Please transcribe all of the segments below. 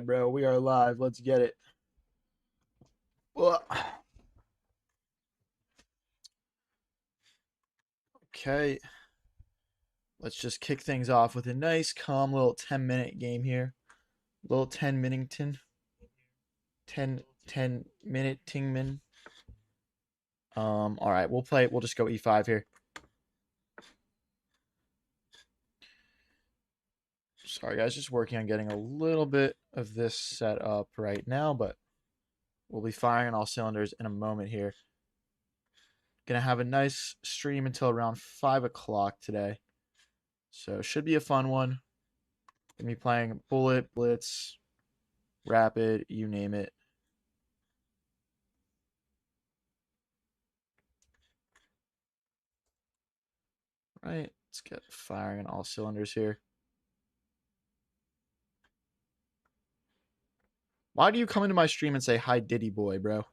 bro. We are live. Let's get it. Well, okay. Let's just kick things off with a nice, calm little 10-minute game here. Little 10-minute 10-minute tingman. All right, we'll just go E5 here. Sorry guys, just working on getting a little bit of this set up right now, but we'll be firing on all cylinders in a moment here. Gonna have a nice stream until around 5 o'clock today. So should be a fun one. Gonna be playing Bullet, Blitz, Rapid, you name it. Right, let's get firing on all cylinders here. Why do you come into my stream and say hi Diddy boy, bro?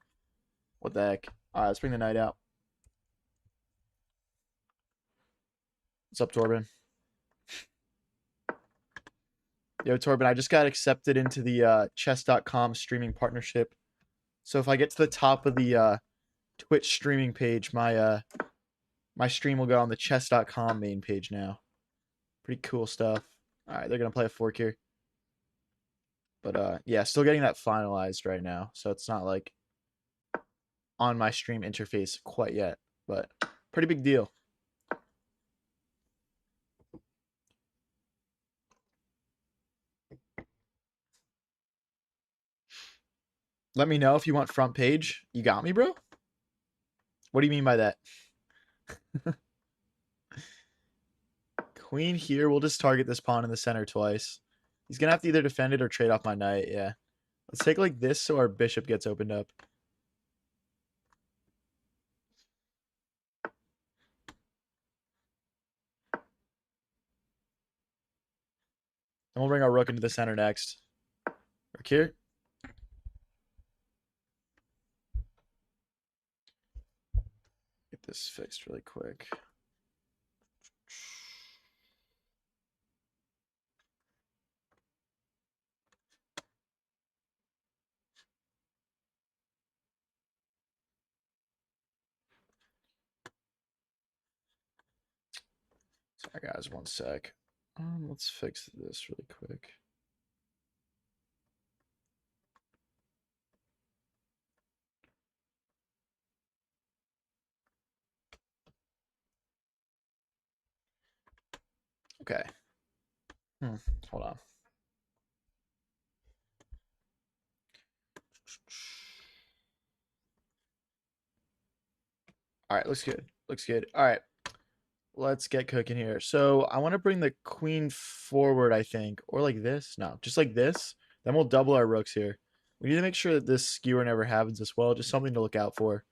What the heck? Alright, let's bring the knight out. What's up, Torben? Yo, Torben, I just got accepted into the chess.com streaming partnership. So if I get to the top of the Twitch streaming page, my stream will go on the chess.com main page now. Pretty cool stuff. Alright, they're gonna play a fork here. But yeah, still getting that finalized right now. So it's not like on my stream interface quite yet, but pretty big deal. Let me know if you want front page. You got me, bro? What do you mean by that? Queen here. We'll just target this pawn in the center twice. He's going to have to either defend it or trade off my knight. Yeah. Let's take like this so our bishop gets opened up. And we'll bring our rook into the center next. Rook here. Get this fixed really quick. Sorry guys, one sec. Let's fix this really quick. Okay. Hold on. All right, looks good. Looks good. All right. Let's get cooking here. So I want to bring the queen forward, I think. Or like this. No, just like this. Then we'll double our rooks here. We need to make sure that this skewer never happens as well. Just something to look out for.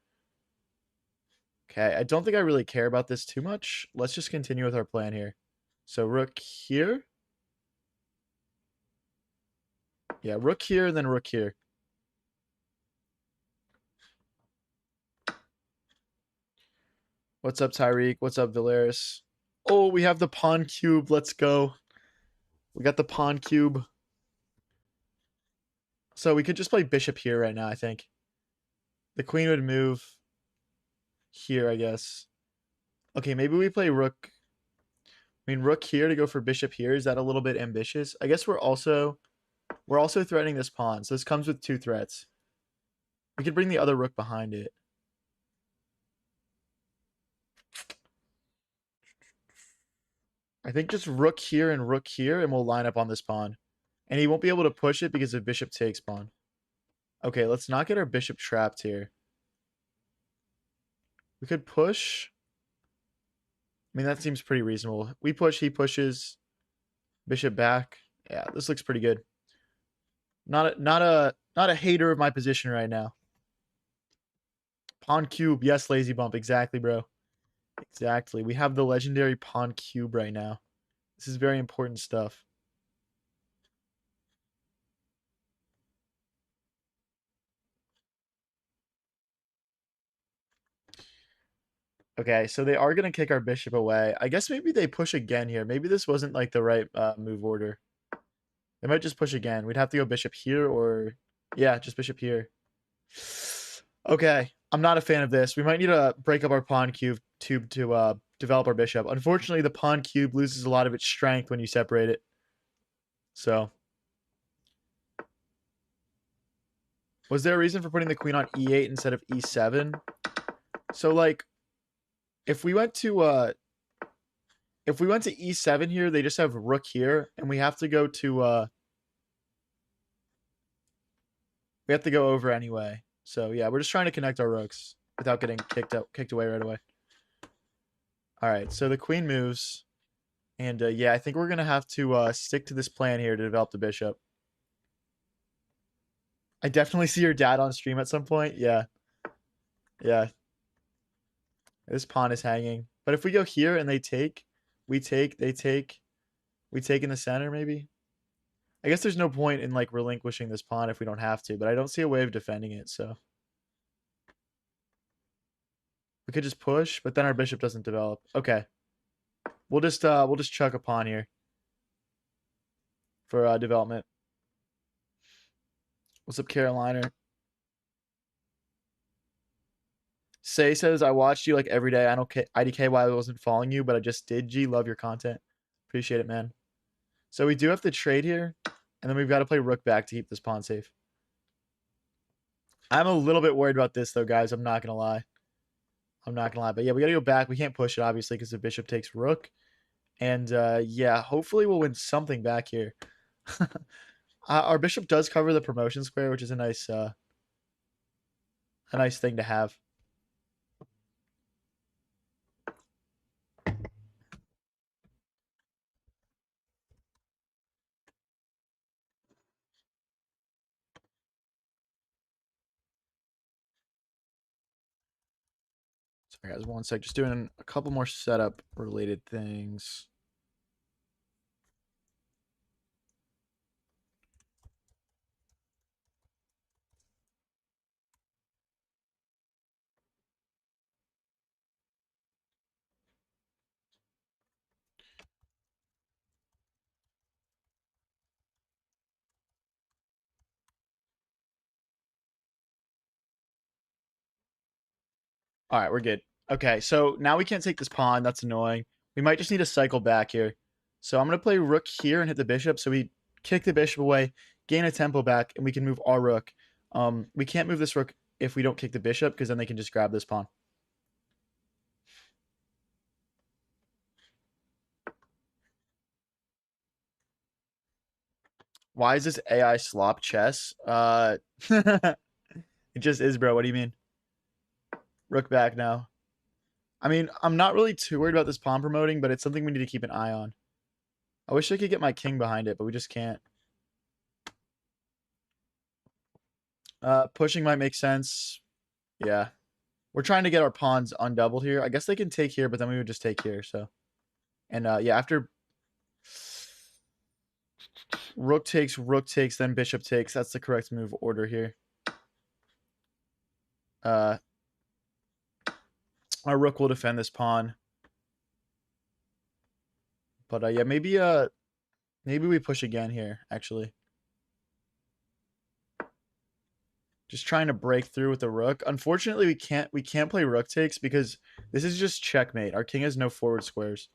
Okay, I don't think I really care about this too much. Let's just continue with our plan here. So rook here. Yeah, rook here and then rook here. What's up, Tyreek? What's up, Villaris? Oh, we have the pawn cube. Let's go. We got the pawn cube. So we could just play bishop here right now, I think. The queen would move here, I guess. Okay, maybe we play rook. I mean, rook here to go for bishop here. Is that a little bit ambitious? I guess we're also threatening this pawn. So this comes with two threats. We could bring the other rook behind it. I think just rook here, and we'll line up on this pawn. And he won't be able to push it because of bishop takes pawn. Okay, let's not get our bishop trapped here. We could push. I mean, that seems pretty reasonable. We push, he pushes. Bishop back. Yeah, this looks pretty good. Not a hater of my position right now. Pawn cube. Yes, lazy bump. Exactly, bro. Exactly. We have the legendary pawn cube right now. This is very important stuff. Okay, so they are going to kick our bishop away. I guess maybe they push again here. Maybe this wasn't like the right move order. They might just push again. We'd have to go bishop here or... Yeah, just bishop here. Okay, I'm not a fan of this. We might need to break up our pawn cube to develop our bishop. Unfortunately, the pawn cube loses a lot of its strength when you separate it. So... Was there a reason for putting the queen on e8 instead of e7? So, like, if we went to e7 here, they just have rook here, and we have to go to we have to go over anyway. So yeah, we're just trying to connect our rooks without getting kicked away right away. All right, so the queen moves, and yeah, I think we're gonna have to stick to this plan here to develop the bishop. I definitely see your dad on stream at some point. Yeah, yeah. This pawn is hanging, but if we go here and they take, we take, they take, we take in the center maybe. I guess there's no point in like relinquishing this pawn if we don't have to, but I don't see a way of defending it, so. We could just push, but then our bishop doesn't develop. Okay. We'll just chuck a pawn here for development. What's up, Carolina? Say says, I watched you like every day. I don't IDK why I wasn't following you, but I just did. G, love your content. Appreciate it, man. So we do have to trade here, and then we've got to play rook back to keep this pawn safe. I'm a little bit worried about this, though, guys. I'm not going to lie. I'm not going to lie. But yeah, we got to go back. We can't push it, obviously, because the bishop takes rook. And yeah, hopefully we'll win something back here. Our bishop does cover the promotion square, which is a nice thing to have. Sorry, guys, one sec. Just doing a couple more setup related things. All right, we're good. Okay, so now we can't take this pawn. That's annoying. We might just need to cycle back here. So I'm going to play rook here and hit the bishop. So we kick the bishop away, gain a tempo back, and we can move our rook. We can't move this rook if we don't kick the bishop because then they can just grab this pawn. Why is this AI slop chess? It just is, bro. What do you mean? Rook back now. I mean, I'm not really too worried about this pawn promoting, but it's something we need to keep an eye on. I wish I could get my king behind it, but we just can't. Pushing might make sense. Yeah. We're trying to get our pawns undoubled here. I guess they can take here, but then we would just take here, so. And yeah, after rook takes, then bishop takes. That's the correct move order here. Our rook will defend this pawn. But yeah, maybe we push again here, actually. Just trying to break through with the rook. Unfortunately, we can't play rook takes because this is just checkmate. Our king has no forward squares.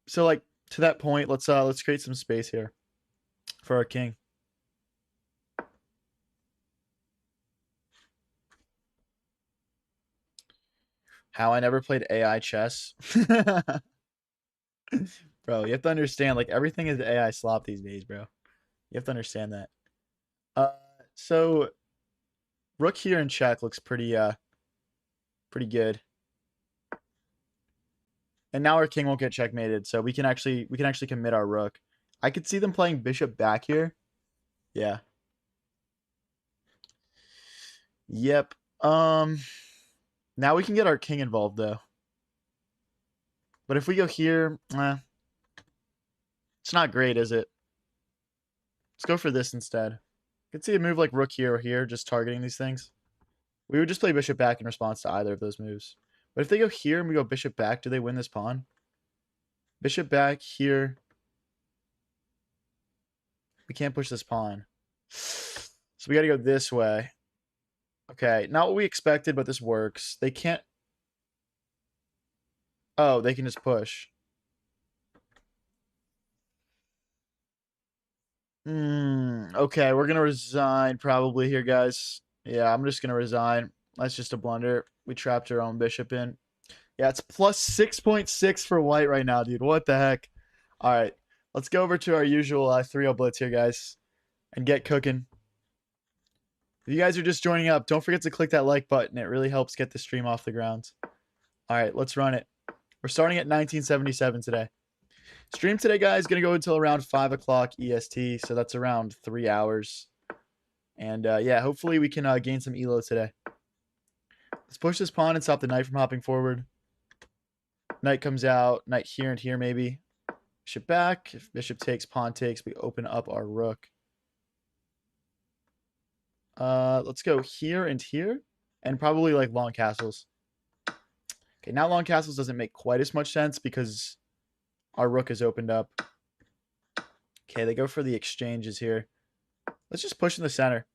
So like to that point, let's create some space here for our king. How I never played AI chess. Bro, you have to understand, like, everything is AI slop these days, bro. You have to understand that. So rook here in check looks pretty good. And now our king won't get checkmated, so we can actually commit our rook. I could see them playing bishop back here. Yeah. Yep. Now we can get our king involved though. But if we go here, it's not great, is it? Let's go for this instead. I could see a move like rook here or here, just targeting these things. We would just play bishop back in response to either of those moves. But if they go here and we go bishop back, do they win this pawn? Bishop back here. We can't push this pawn. So we got to go this way. Okay, not what we expected, but this works. They can't... Oh, they can just push. Okay, we're going to resign probably here, guys. Yeah, I'm just going to resign. That's just a blunder. We trapped our own bishop in. Yeah, it's plus 6.6 for white right now, dude. What the heck? All right, let's go over to our usual 3-0 blitz here, guys, and get cooking. If you guys are just joining up, don't forget to click that like button. It really helps get the stream off the ground. All right, let's run it. We're starting at 1977 today. Stream today, guys, going to go until around 5 o'clock EST, so that's around 3 hours. And, yeah, hopefully we can gain some elo today. Let's push this pawn and stop the knight from hopping forward. Knight comes out. Knight here and here, maybe. Bishop back. If bishop takes, pawn takes, we open up our rook. Let's go here and here. And probably, like, long castles. Okay, now long castles doesn't make quite as much sense because our rook is opened up. Okay, they go for the exchanges here. Let's just push in the center.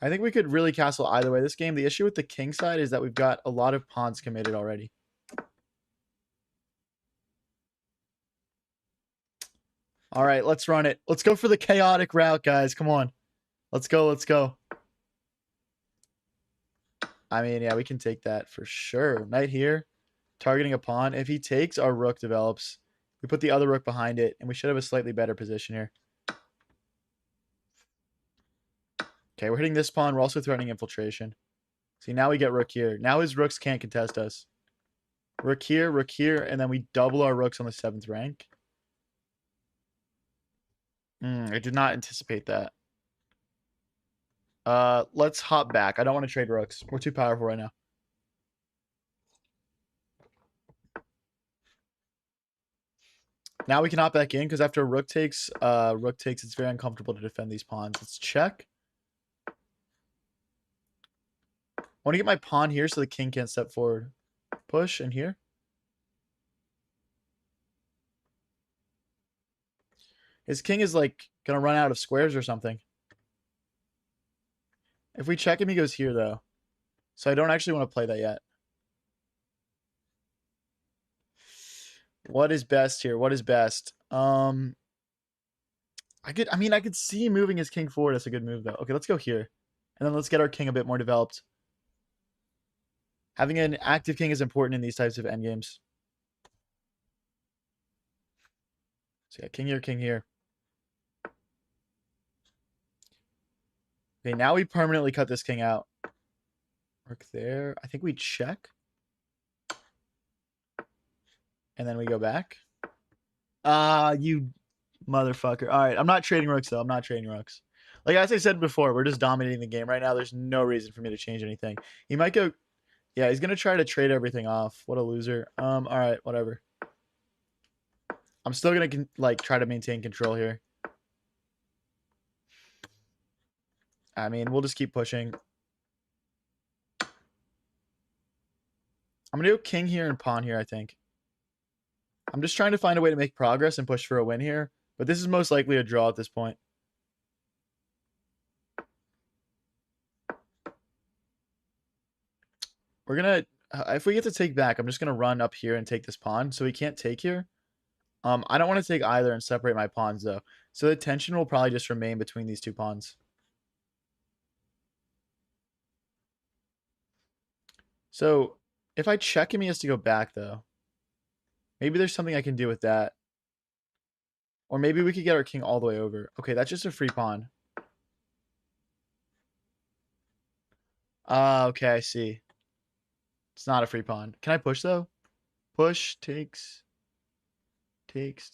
I think we could really castle either way this game. The issue with the king side is that we've got a lot of pawns committed already. All right, let's run it. Let's go for the chaotic route, guys. Come on. Let's go, let's go. I mean, yeah, we can take that for sure. Knight here, targeting a pawn. If he takes, our rook develops. We put the other rook behind it, and we should have a slightly better position here. Okay, we're hitting this pawn. We're also threatening infiltration. See, now we get rook here. Now his rooks can't contest us. Rook here, and then we double our rooks on the 7th rank. I did not anticipate that. Let's hop back. I don't want to trade rooks. We're too powerful right now. Now we can hop back in because after rook takes, it's very uncomfortable to defend these pawns. Let's check. I want to get my pawn here so the king can't step forward. Push in here. His king is like gonna run out of squares or something. If we check him, he goes here though. So I don't actually want to play that yet. What is best here? What is best? I could see moving his king forward. That's a good move though. Okay, let's go here. And then let's get our king a bit more developed. Having an active king is important in these types of endgames. So yeah, king here, king here. Okay, now we permanently cut this king out. Rook there. I think we check. And then we go back. You motherfucker. All right, I'm not trading rooks, though. I'm not trading rooks. Like, as I said before, we're just dominating the game right now. There's no reason for me to change anything. He might go... Yeah, he's going to try to trade everything off. What a loser. All right, whatever. I'm still going to, like, try to maintain control here. I mean, we'll just keep pushing. I'm going to go king here and pawn here, I think. I'm just trying to find a way to make progress and push for a win here. But this is most likely a draw at this point. We're going to... If we get to take back, I'm just going to run up here and take this pawn. So we can't take here. I don't want to take either and separate my pawns, though. So the tension will probably just remain between these two pawns. So if I check him, he has to go back, though. Maybe there's something I can do with that. Or maybe we could get our king all the way over. Okay, that's just a free pawn. Okay, I see. It's not a free pawn. Can I push, though? Push, takes. Takes.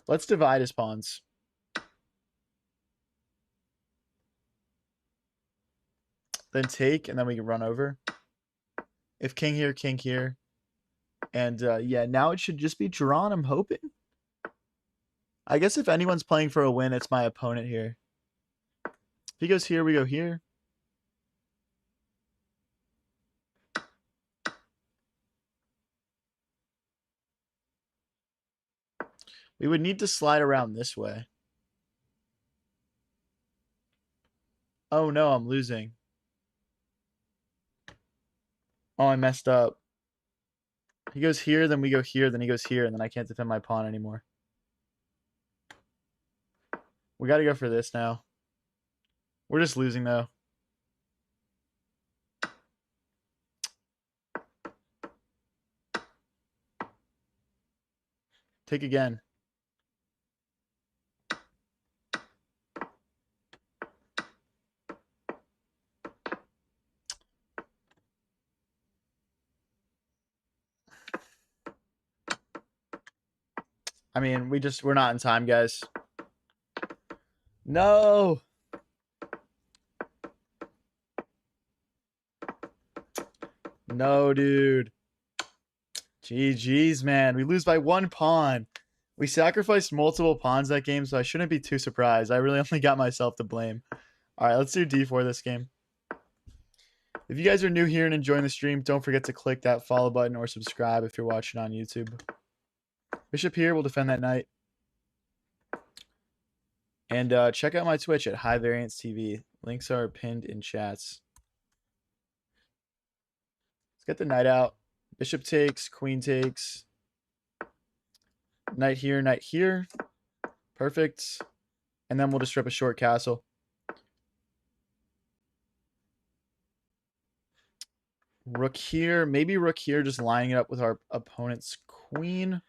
Let's divide his pawns. Then take, and then we can run over. If king here, king here. And, yeah, now it should just be drawn, I'm hoping. I guess if anyone's playing for a win, it's my opponent here. If he goes here, we go here. We would need to slide around this way. Oh no, I'm losing. Oh, I messed up. He goes here, then we go here, then he goes here, and then I can't defend my pawn anymore. We got to go for this now. We're just losing, though. Take again. I mean, we're not in time, guys. No. No, dude. GG's, man. We lose by 1 pawn. We sacrificed multiple pawns that game, so I shouldn't be too surprised. I really only got myself to blame. All right, let's do d4 this game. If you guys are new here and enjoying the stream, don't forget to click that follow button or subscribe if you're watching on YouTube. Bishop here will defend that knight. And check out my Twitch at High Variance TV. Links are pinned in chats. Let's get the knight out. Bishop takes, queen takes. Knight here, knight here. Perfect. And then we'll just rip a short castle. Rook here. Maybe rook here, just lining it up with our opponent's queen.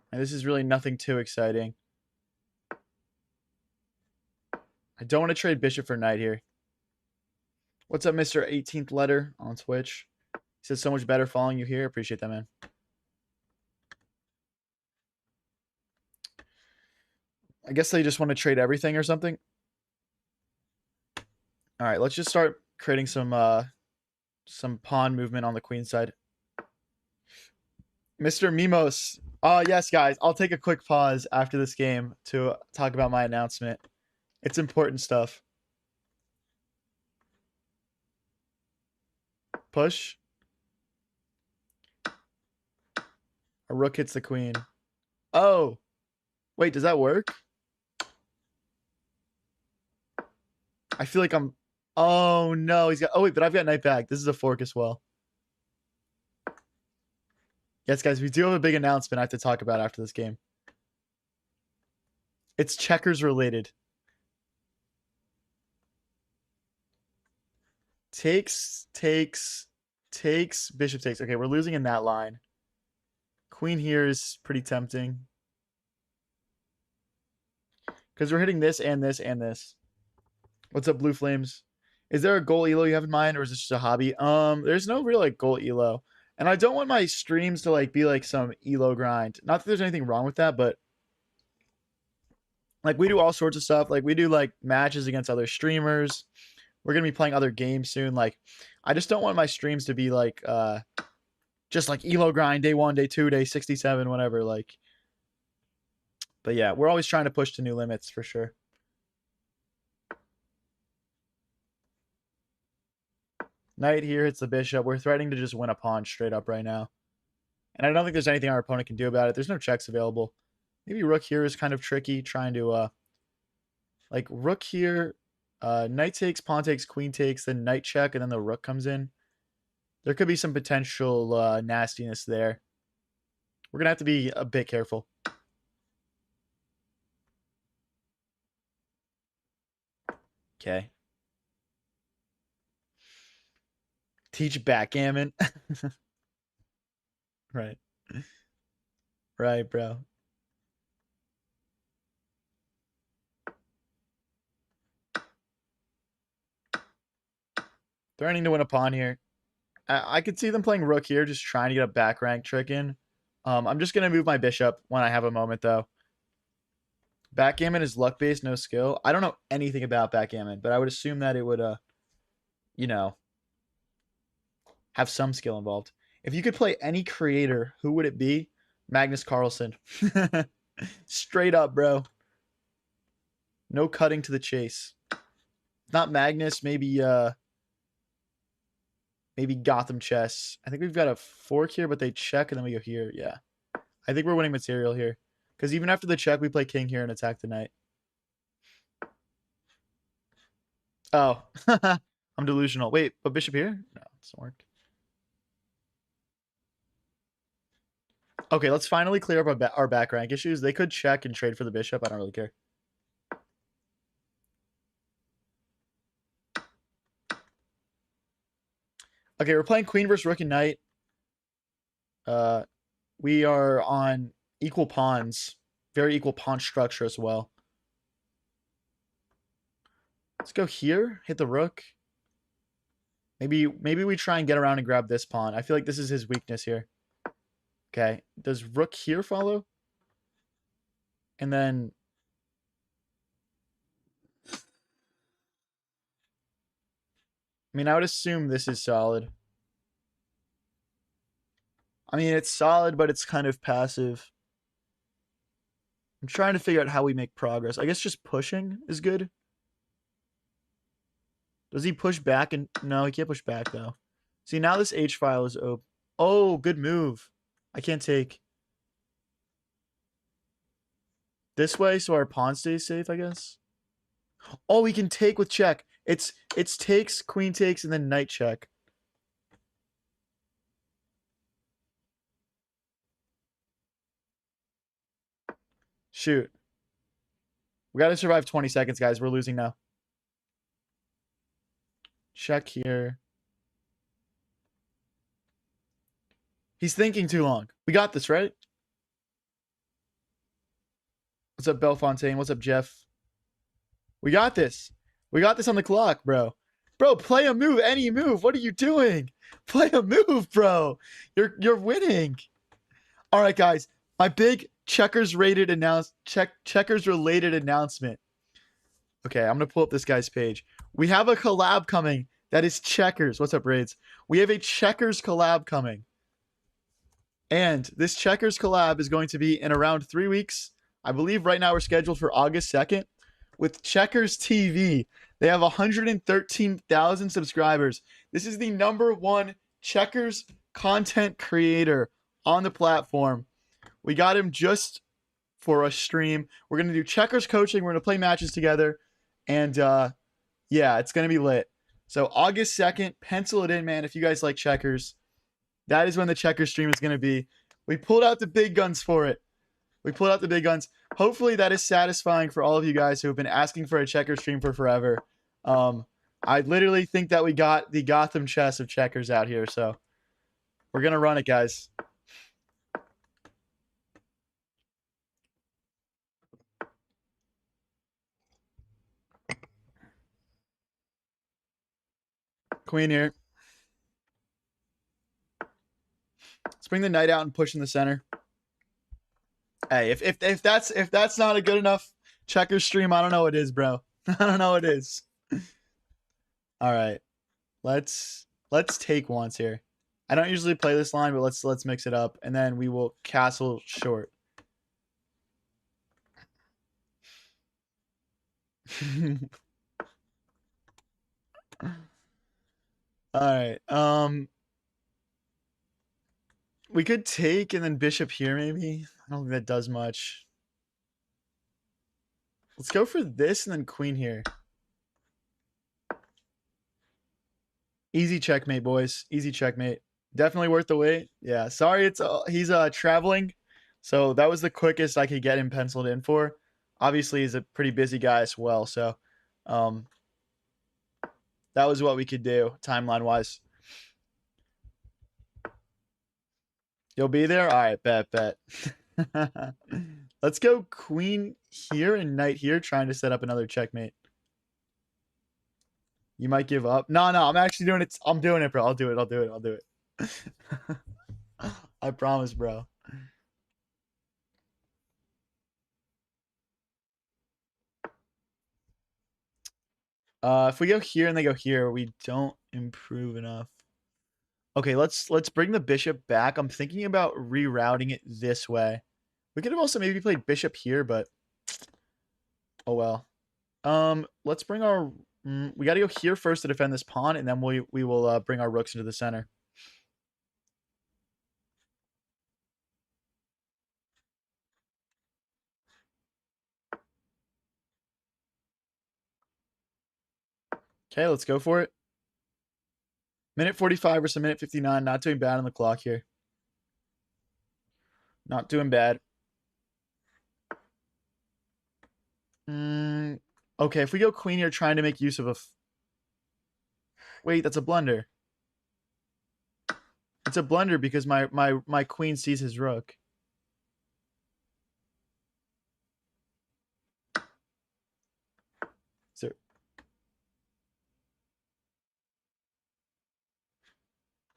And this is really nothing too exciting. I don't want to trade bishop for knight here. What's up, Mr. 18th Letter on Twitch? He says so much better following you here. Appreciate that, man. I guess they just want to trade everything or something. All right, let's just start creating some pawn movement on the queen side. Mr. Mimos. Oh, yes, guys. I'll take a quick pause after this game to talk about my announcement. It's important stuff. Push. A rook hits the queen. Oh. Wait, does that work? I feel like I'm... Oh, no. He's got... Oh, wait, but I've got knight back. This is a fork as well. Yes, guys, we do have a big announcement I have to talk about after this game. It's checkers related. Takes, bishop takes. Okay, we're losing in that line. Queen here is pretty tempting. Because we're hitting this and this and this. What's up, Blue Flames? Is there a goal elo you have in mind, or is this just a hobby? There's no real like goal elo. And I don't want my streams to like be like some elo grind. Not that there's anything wrong with that, but like we do all sorts of stuff. Like we do like matches against other streamers. We're gonna be playing other games soon. Like I just don't want my streams to be like just like elo grind day 1, day 2, day 67, whatever. Like, but yeah, we're always trying to push to new limits for sure. Knight here hits the bishop. We're threatening to just win a pawn straight up right now. And I don't think there's anything our opponent can do about it. There's no checks available. Maybe rook here is kind of tricky, trying to like rook here, knight takes, pawn takes, queen takes, then knight check, and then the rook comes in. There could be some potential nastiness there. We're gonna have to be a bit careful. Okay. Teach backgammon. Right. Right, bro. Threatening to win a pawn here. I could see them playing rook here, just trying to get a back rank trick in. I'm just going to move my bishop when I have a moment, though. Backgammon is luck-based, no skill. I don't know anything about backgammon, but I would assume that it would, you know, have some skill involved. If you could play any creator, who would it be? Magnus Carlsen. Straight up, bro. No cutting to the chase. Not Magnus, maybe maybe Gotham Chess. I think we've got a fork here, but they check and then we go here. Yeah. I think we're winning material here. Because even after the check, we play king here and attack the knight. Oh. I'm delusional. Wait, but bishop here? No, it doesn't work. Okay, let's finally clear up our back rank issues. They could check and trade for the bishop. I don't really care. Okay, we're playing queen versus rook and knight. We are on equal pawns. Very equal pawn structure as well. Let's go here. Hit the rook. Maybe we try and get around and grab this pawn. I feel like this is his weakness here. Okay. Does rook here follow? And then... I mean, I would assume this is solid. I mean, it's solid, but it's kind of passive. I'm trying to figure out how we make progress. I guess just pushing is good. Does he push back? And no, he can't push back, though. See, now this H file is open. Oh, good move. I can't take. This way, so our pawn stays safe, I guess. Oh, we can take with check. It's takes, queen takes, and then knight check. Shoot. We got to survive 20 seconds, guys. We're losing now. Check here. He's thinking too long. We got this, right? What's up, Bellefontaine? What's up, Jeff? We got this. We got this on the clock, bro. Bro, play a move, any move. What are you doing? Play a move, bro. You're winning. All right, guys. My big checkers related announcement. Okay, I'm gonna pull up this guy's page. We have a collab coming that is checkers. What's up, Raids? We have a checkers collab coming. And this checkers collab is going to be in around 3 weeks. I believe right now we're scheduled for August 2nd with Checkers TV. They have 113,000 subscribers. This is the #1 checkers content creator on the platform. We got him just for a stream. We're going to do checkers coaching. We're going to play matches together. And yeah, it's going to be lit. So August 2nd, pencil it in, man, if you guys like checkers. That is when the checkers stream is going to be. We pulled out the big guns for it. We pulled out the big guns. Hopefully that is satisfying for all of you guys who have been asking for a checker stream for forever. I literally think that we got the Gotham chess of checkers out here, so we're going to run it, guys. Queen here. Let's bring the knight out and push in the center. Hey, if that's not a good enough checker stream, I don't know what is, bro. I don't know what is. All right, let's take once here. I don't usually play this line, but let's mix it up, and then we will castle short. All right. We could take and then bishop here, maybe. I don't think that does much. Let's go for this and then queen here. Easy checkmate, boys. Easy checkmate. Definitely worth the wait. Yeah. Sorry, he's traveling, so that was the quickest I could get him penciled in for. Obviously, he's a pretty busy guy as well, so that was what we could do timeline wise. You'll be there? All right, bet. Let's go queen here and knight here, trying to set up another checkmate. You might give up. No, I'm actually doing it. I'm doing it, bro. I'll do it. I promise, bro. If we go here and they go here, we don't improve enough. Okay, let's bring the bishop back. I'm thinking about rerouting it this way. We could have also maybe played bishop here, but oh well. Let's bring our we got to go here first to defend this pawn, and then we will bring our rooks into the center. Okay, let's go for it. Minute 45 versus a minute 59. Not doing bad on the clock here. Not doing bad. Okay, if we go queen here, trying to make use of a... Wait, that's a blunder. It's a blunder because my queen sees his rook. So,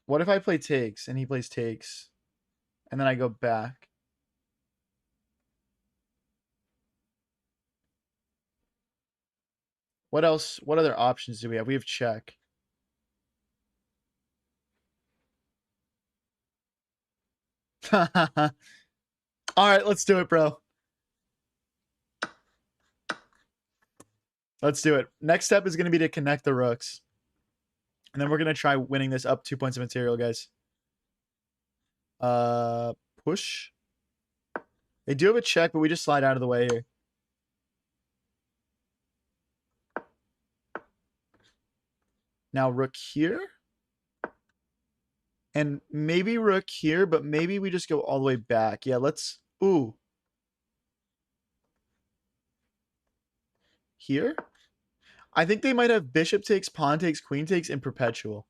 what if I play takes and he plays takes? And then I go back. What else? What other options do we have? We have check. All right, let's do it, bro. Let's do it. Next step is going to be to connect the rooks. And then we're going to try winning this up 2 points of material, guys. Push. They do have a check, but we just slide out of the way here. Now rook here. And maybe rook here, but maybe we just go all the way back. Yeah, let's... Ooh. Here? I think they might have bishop takes, pawn takes, queen takes, and perpetual.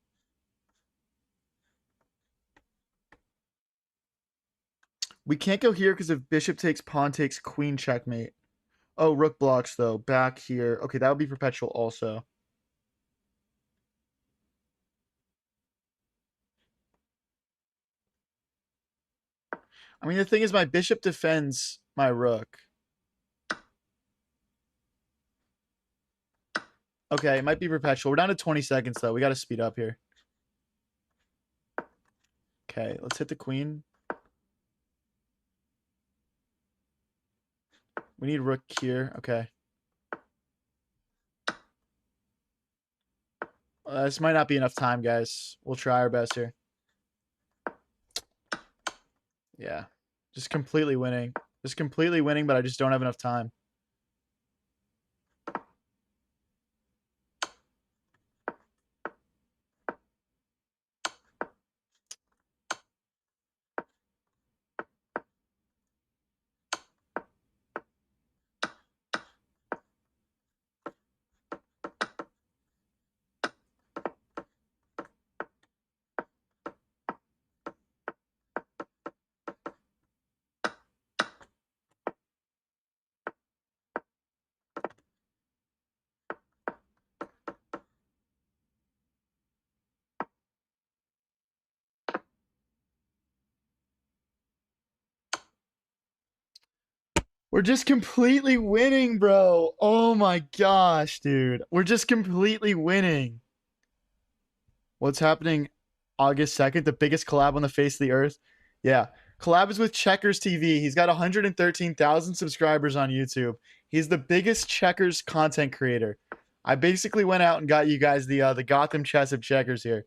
We can't go here because if bishop takes, pawn takes, queen checkmate. Oh, rook blocks, though. Back here. Okay, that would be perpetual also. I mean, the thing is my bishop defends my rook. Okay, it might be perpetual. We're down to 20 seconds, though. We got to speed up here. Okay, let's hit the queen. We need rook here. Okay. This might not be enough time, guys. We'll try our best here. Yeah. Just completely winning. Just completely winning, but I just don't have enough time. We're just completely winning, bro. Oh my gosh, dude. We're just completely winning. What's happening August 2nd? The biggest collab on the face of the earth? Yeah. Collab is with Checkers TV. He's got 113,000 subscribers on YouTube. He's the biggest Checkers content creator. I basically went out and got you guys the Gotham chess of Checkers here.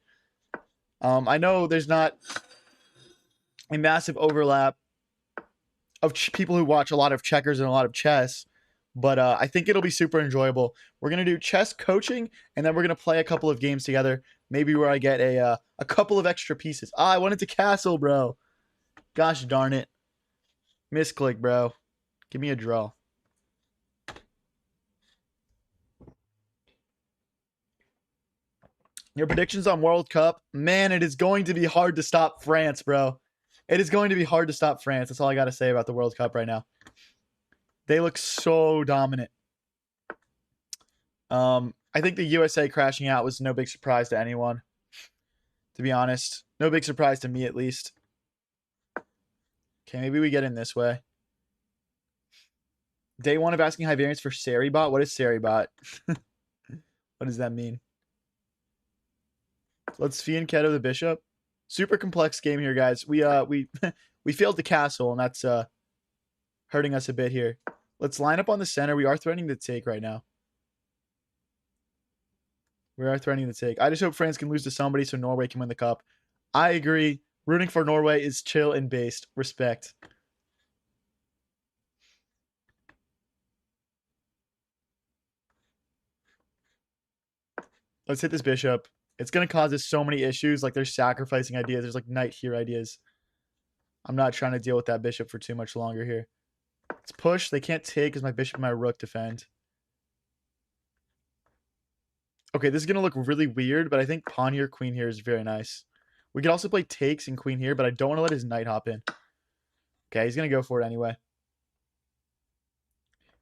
I know there's not a massive overlap of people who watch a lot of checkers and a lot of chess, but I think it'll be super enjoyable. We're gonna do chess coaching, and then we're gonna play a couple of games together. Maybe where I get a couple of extra pieces. Ah, I wanted to castle, bro. Gosh darn it, misclick, bro. Give me a draw. Your predictions on World Cup, man, it is going to be hard to stop France, bro. It is going to be hard to stop France. That's all I got to say about the World Cup right now. They look so dominant. I think the USA crashing out was no big surprise to anyone, to be honest. No big surprise to me, at least. Okay, maybe we get in this way. Day one of asking high variance for Seribot. What is Seribot? What does that mean? Let's Fian Keto the bishop. Super complex game here, guys. We we failed the castle, and that's hurting us a bit here. Let's line up on the center. We are threatening to take right now. We are threatening to take. I just hope France can lose to somebody so Norway can win the cup. I agree. Rooting for Norway is chill and based. Respect. Let's hit this bishop. It's going to cause us so many issues. Like, there's sacrificing ideas. There's, like, knight here ideas. I'm not trying to deal with that bishop for too much longer here. Let's push. They can't take because my bishop and my rook defend. Okay, this is going to look really weird, but I think pawn here, queen here is very nice. We could also play takes and queen here, but I don't want to let his knight hop in. Okay, he's going to go for it anyway.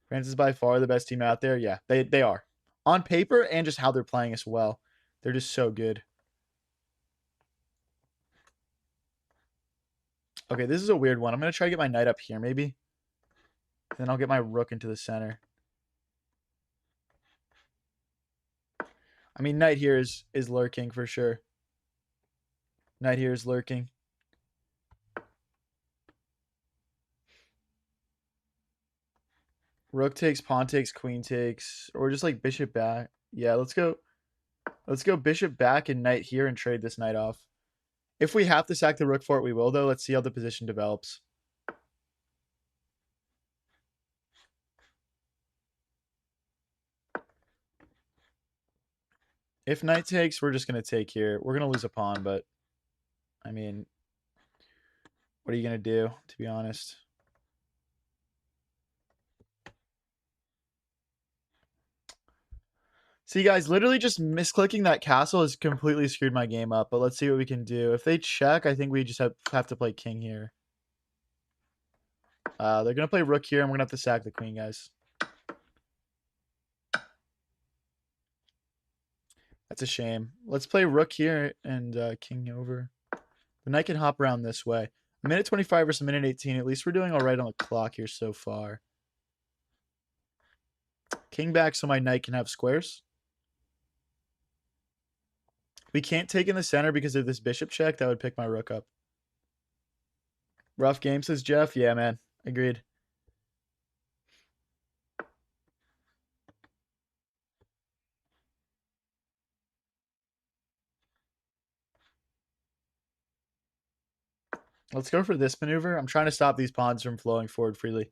France is by far the best team out there. Yeah, they are. On paper and just how they're playing as well. They're just so good. Okay, this is a weird one. I'm going to try to get my knight up here maybe. And then I'll get my rook into the center. I mean, knight here is lurking for sure. Knight here is lurking. Rook takes, pawn takes, queen takes, or just like bishop back. Yeah, let's go. Let's go bishop back and knight here and trade this knight off. If we have to sack the rook for it, we will, though. Let's see how the position develops. If knight takes, we're just going to take here. We're going to lose a pawn, but I mean, what are you going to do, to be honest? See, guys, literally just misclicking that castle has completely screwed my game up, but let's see what we can do. If they check, I think we just have to play king here. They're going to play rook here, and we're going to have to sack the queen, guys. That's a shame. Let's play rook here and king over. The knight can hop around this way. A minute 25 versus a minute 18. At least we're doing all right on the clock here so far. King back so my knight can have squares. We can't take in the center because of this bishop check. That would pick my rook up. Rough game, says Jeff. Yeah, man. Agreed. Let's go for this maneuver. I'm trying to stop these pawns from flowing forward freely.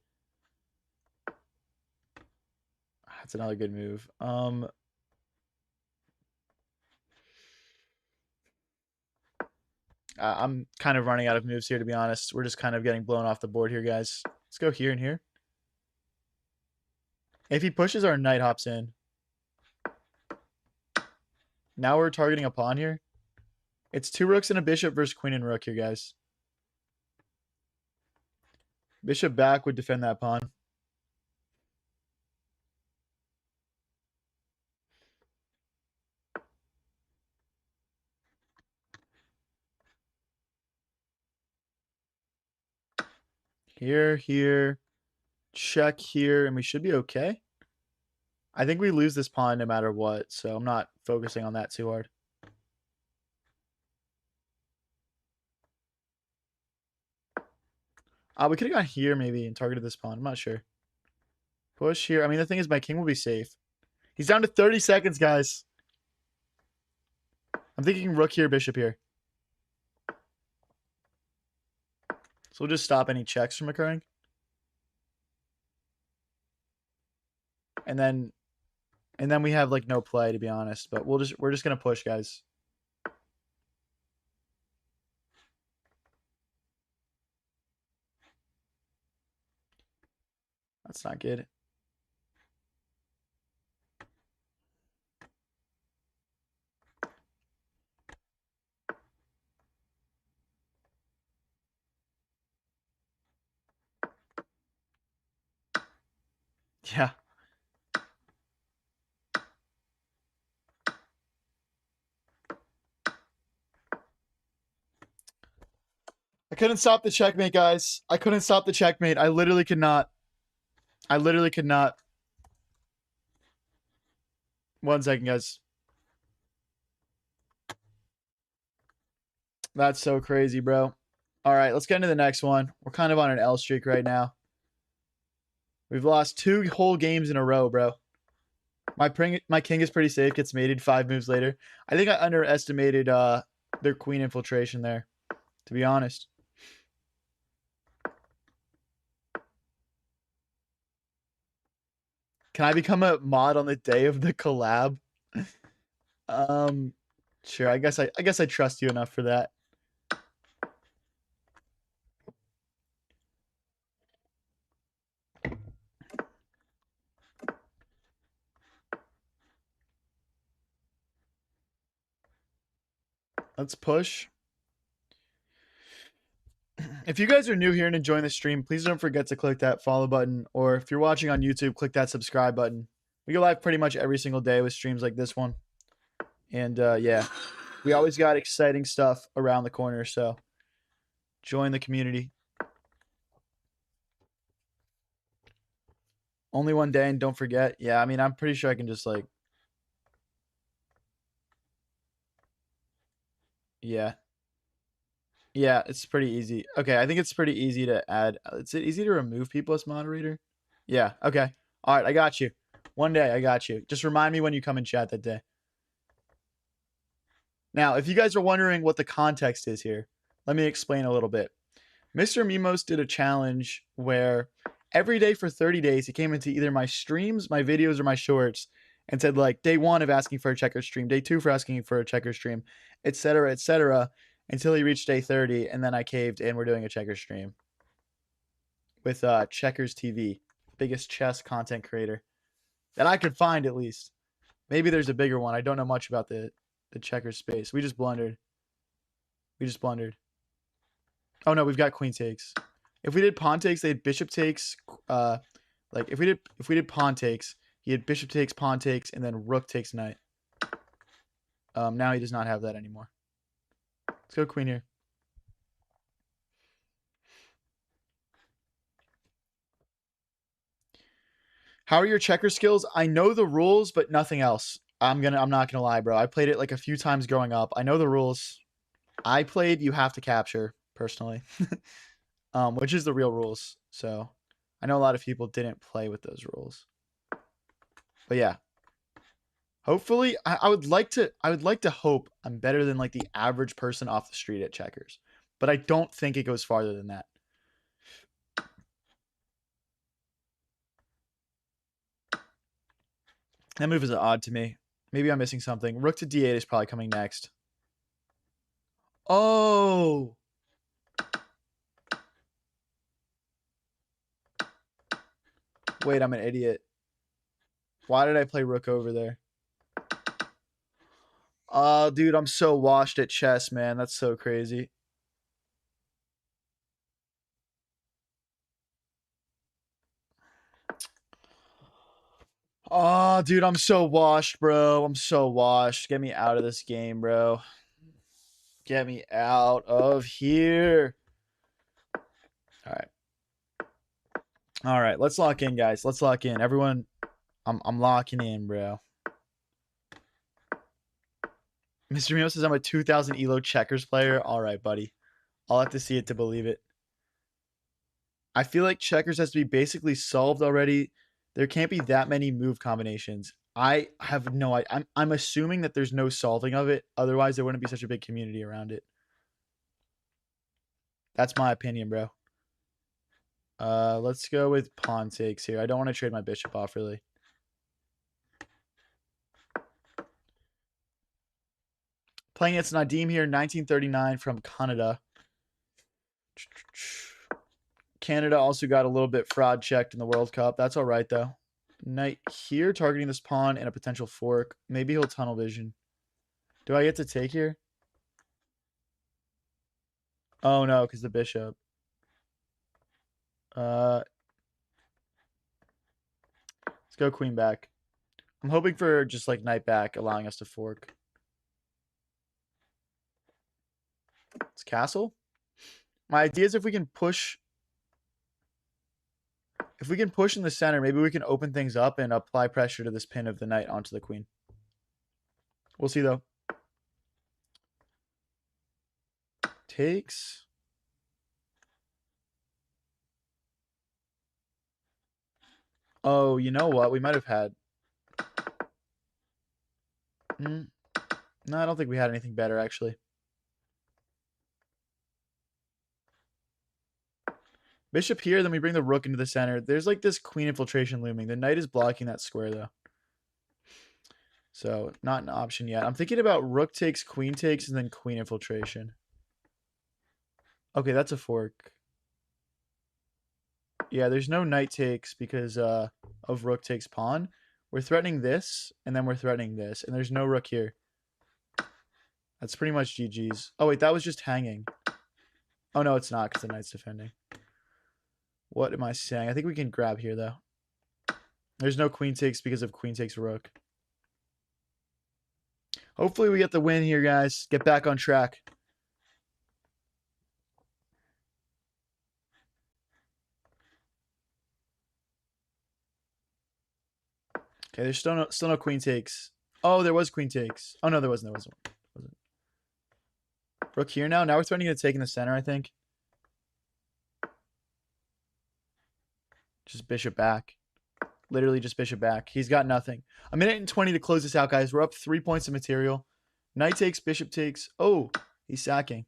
That's another good move. I'm kind of running out of moves here, to be honest. We're just kind of getting blown off the board here, guys. Let's go here and here. If he pushes, our knight hops in. Now we're targeting a pawn here. It's two rooks and a bishop versus queen and rook here, guys. Bishop back would defend that pawn. Here, check here, and we should be okay. I think we lose this pawn no matter what, so I'm not focusing on that too hard. We could have gone here maybe and targeted this pawn. I'm not sure. Push here. I mean, the thing is my king will be safe. He's down to 30 seconds, guys. I'm thinking rook here, bishop here. So we'll just stop any checks from occurring. And then we have like no play, to be honest, but we're just going to push, guys. That's not good. Yeah. I couldn't stop the checkmate, guys. I couldn't stop the checkmate. I literally could not. I literally could not. 1 second, guys. That's so crazy, bro. All right, let's get into the next one. We're kind of on an L streak right now. We've lost 2 whole games in a row, bro. My king is pretty safe. Gets mated 5 moves later. I think I underestimated their queen infiltration there, to be honest. Can I become a mod on the day of the collab? Sure. I guess I trust you enough for that. Let's push. If you guys are new here and enjoying the stream, please don't forget to click that follow button. Or if you're watching on YouTube, click that subscribe button. We go live pretty much every single day with streams like this one. And yeah, we always got exciting stuff around the corner. So join the community. Only one day, and don't forget. Yeah, I mean, I'm pretty sure I can just like. Yeah. Yeah, it's pretty easy. Okay, I think it's pretty easy to add. Is it easy to remove people as moderator? Yeah, okay. All right, I got you. One day, I got you. Just remind me when you come and chat that day. Now, if you guys are wondering what the context is here, let me explain a little bit. Mr. Mimos did a challenge where every day for 30 days, he came into either my streams, my videos, or my shorts and said, like, day 1 of asking for a checker stream, day 2 for asking for a checker stream, etc., until he reached day 30, and then I caved, and we're doing a checker stream with Checkers TV, biggest chess content creator that I could find, at least. Maybe there's a bigger one. I don't know much about the checkers space. We just blundered. Oh no, we've got queen takes. If we did pawn takes, they had bishop takes. Like if we did pawn takes, he had bishop takes, pawn takes, and then rook takes knight. Now he does not have that anymore. Let's go queen here. How are your checker skills? I know the rules, but nothing else. I'm not gonna lie, bro. I played it like a few times growing up. I know the rules. I played you have to capture personally, which is the real rules. So I know a lot of people didn't play with those rules. But yeah. Hopefully, I would like to hope I'm better than like the average person off the street at checkers. But I don't think it goes farther than that. That move is odd to me. Maybe I'm missing something. Rook to d8 is probably coming next. Oh. Wait, I'm an idiot. Why did I play rook over there? Oh, dude, I'm so washed at chess, man. That's so crazy. Oh, dude, I'm so washed, bro. I'm so washed. Get me out of this game, bro. Get me out of here. All right. All right, let's lock in, guys. Let's lock in. Everyone, I'm locking in, bro. Mr. Mio says I'm a 2000 ELO checkers player. All right, buddy. I'll have to see it to believe it. I feel like checkers has to be basically solved already. There can't be that many move combinations. I have no idea. I'm assuming that there's no solving of it. Otherwise, there wouldn't be such a big community around it. That's my opinion, bro. Let's go with pawn takes here. I don't want to trade my bishop off, really. Playing against Nadim here, 1939 from Canada. Canada also got a little bit fraud checked in the World Cup. That's all right, though. Knight here, targeting this pawn and a potential fork. Maybe he'll tunnel vision. Do I get to take here? Oh, no, because the bishop. Let's go queen back. I'm hoping for just like knight back, allowing us to fork. It's castle. My idea is if we can push in the center, maybe we can open things up and apply pressure to this pin of the knight onto the queen. We'll see, though. Takes. Oh, you know what? We might have had... No, I don't think we had anything better, actually. Bishop here, then we bring the rook into the center. There's like this queen infiltration looming. The knight is blocking that square, though. So not an option yet. I'm thinking about rook takes, queen takes, and then queen infiltration. Okay, that's a fork. Yeah, there's no knight takes because of rook takes pawn. We're threatening this, and then we're threatening this, and there's no rook here. That's pretty much GG's. Oh, wait, that was just hanging. Oh, no, it's not because the knight's defending. What am I saying? I think we can grab here, though. There's no queen takes because of queen takes rook. Hopefully we get the win here, guys. Get back on track. Okay, there's still no queen takes. Oh, there was queen takes. Oh, no, there wasn't. Wasn't. Rook here now. Now we're threatening to take in the center, I think. Just bishop back. Literally just bishop back. He's got nothing. A minute and 20 to close this out, guys. We're up 3 points of material. Knight takes, bishop takes. Oh, he's sacking.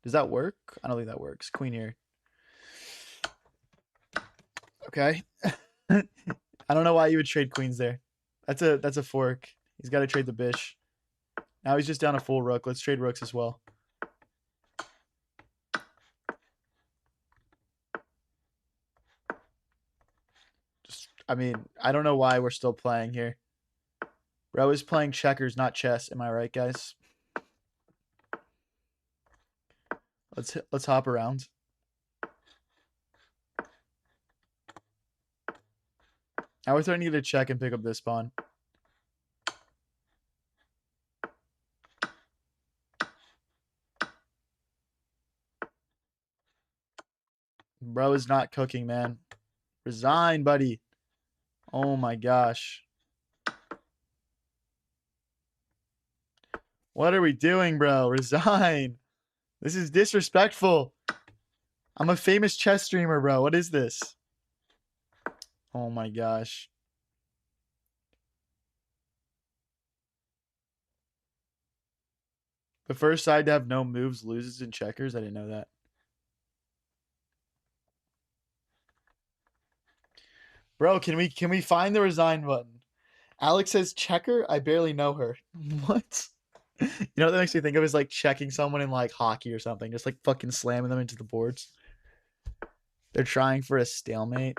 Does that work? I don't think that works. Queen here. Okay. I don't know why you would trade queens there. That's a fork. He's got to trade the bish. Now he's just down a full rook. Let's trade rooks as well. I mean, I don't know why we're still playing here. Bro is playing checkers, not chess. Am I right, guys? Let's hop around. Now we're threatening to check and pick up this pawn. Bro is not cooking, man. Resign, buddy. Oh my gosh. What are we doing, bro? Resign. This is disrespectful. I'm a famous chess streamer, bro. What is this? Oh my gosh. The first side to have no moves loses in checkers. I didn't know that. Bro, can we find the resign button? Alex says checker. I barely know her. What? You know what that makes me think of is like checking someone in like hockey or something, just like fucking slamming them into the boards. They're trying for a stalemate.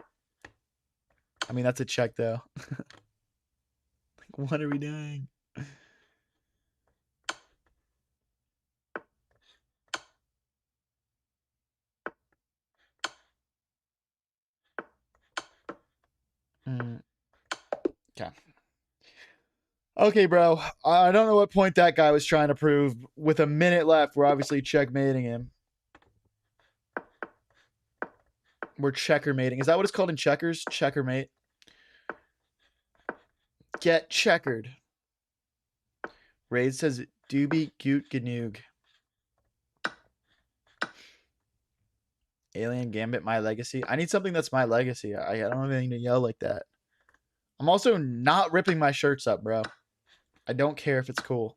I mean, that's a check though. Like, what are we doing? Okay. Okay, bro. I don't know what point that guy was trying to prove. With a minute left, we're obviously checkmating him. We're checkermating. Is that what it's called in checkers? Checkermate. Get checkered. Raid says doobie goot ganoog. Alien Gambit, my legacy. I need something that's my legacy. I don't have anything to yell like that. I'm also not ripping my shirts up, bro. I don't care if it's cool.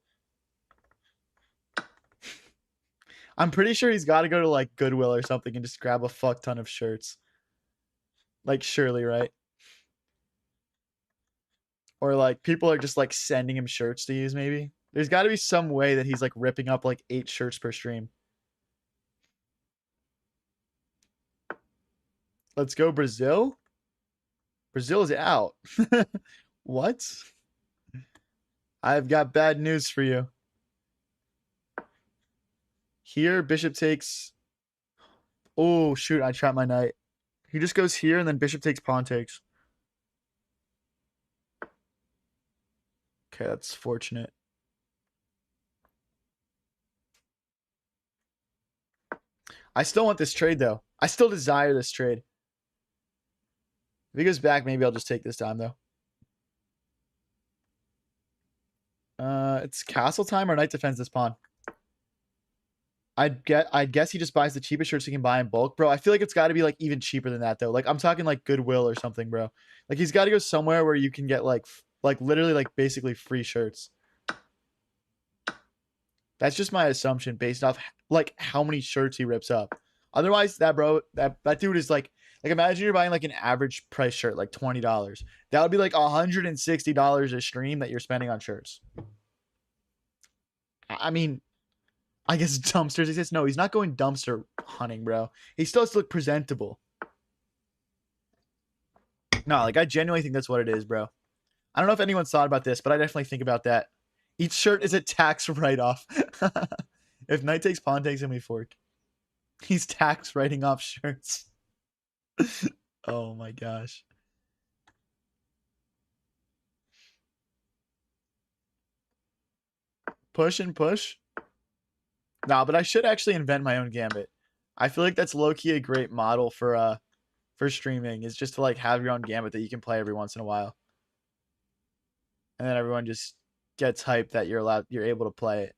I'm pretty sure he's got to go to like Goodwill or something and just grab a fuck ton of shirts. Like surely, right? Or like people are just like sending him shirts to use maybe. There's got to be some way that he's like ripping up like 8 shirts per stream. Let's go Brazil. Brazil is out. What? I've got bad news for you. Here, bishop takes. Oh, shoot. I trapped my knight. He just goes here, and then bishop takes, pawn takes. Okay, that's fortunate. I still want this trade, though. I still desire this trade. If he goes back, maybe I'll just take this time, though. It's castle time or knight defends this pawn. I'd guess he just buys the cheapest shirts he can buy in bulk, bro. I feel like it's got to be like even cheaper than that though. Like I'm talking like Goodwill or something, bro. Like he's got to go somewhere where you can get like literally like basically free shirts. That's just my assumption based off like how many shirts he rips up. Otherwise, that bro, that dude is like Like, imagine you're buying like an average price shirt, like $20. That would be like $160 a stream that you're spending on shirts. I mean, I guess dumpsters exist. No, he's not going dumpster hunting, bro. He still has to look presentable. No, like I genuinely think that's what it is, bro. I don't know if anyone's thought about this, but I definitely think about that. Each shirt is a tax write-off. If knight takes pawn takes and we fork, he's tax writing off shirts. Oh my gosh. Push and push. Nah, but I should actually invent my own gambit. I feel like that's low-key a great model for streaming, is just to like have your own gambit that you can play every once in a while. And then everyone just gets hyped that you're able to play it.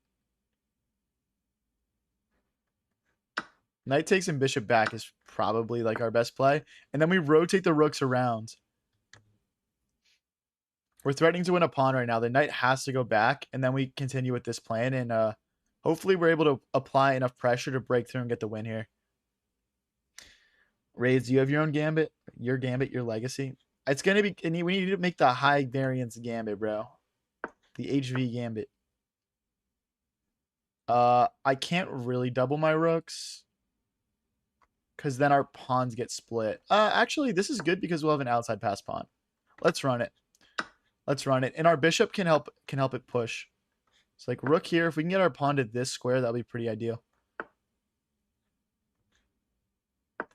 Knight takes and bishop back is probably like our best play. And then we rotate the rooks around. We're threatening to win a pawn right now. The knight has to go back, and then we continue with this plan, and hopefully we're able to apply enough pressure to break through and get the win here. Raids, you have your own gambit? Your gambit, your legacy? It's going to be... we need to make the high variance gambit, bro. The HV gambit. I can't really double my rooks, because then our pawns get split. Actually, this is good because we'll have an outside pass pawn. Let's run it. Let's run it. And our bishop can help it push. It's like rook here. If we can get our pawn to this square, that'll be pretty ideal.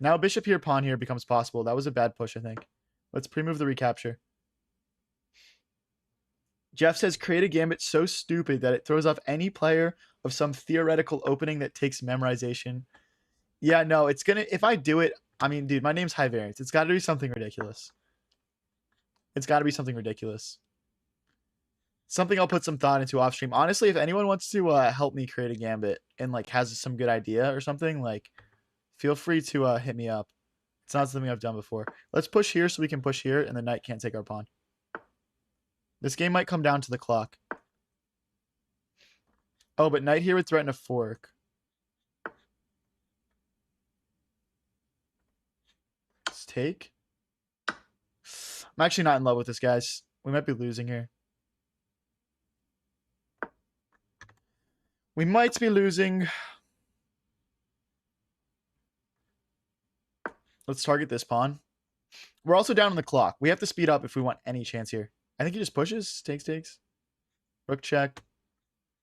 Now bishop here, pawn here becomes possible. That was a bad push, I think. Let's pre-move the recapture. Jeff says, create a gambit so stupid that it throws off any player of some theoretical opening that takes memorization. Yeah, no, it's going to... If I do it... I mean, dude, my name's high variance. It's got to be something ridiculous. It's got to be something ridiculous. Something I'll put some thought into off stream. Honestly, if anyone wants to help me create a gambit and like has some good idea or something, like feel free to hit me up. It's not something I've done before. Let's push here so we can push here and the knight can't take our pawn. This game might come down to the clock. Oh, but knight here would threaten a fork. Let's take. I'm actually not in love with this, guys. We might be losing here. We might be losing. Let's target this pawn. We're also down on the clock. We have to speed up if we want any chance here. I think he just pushes. Takes. Rook check.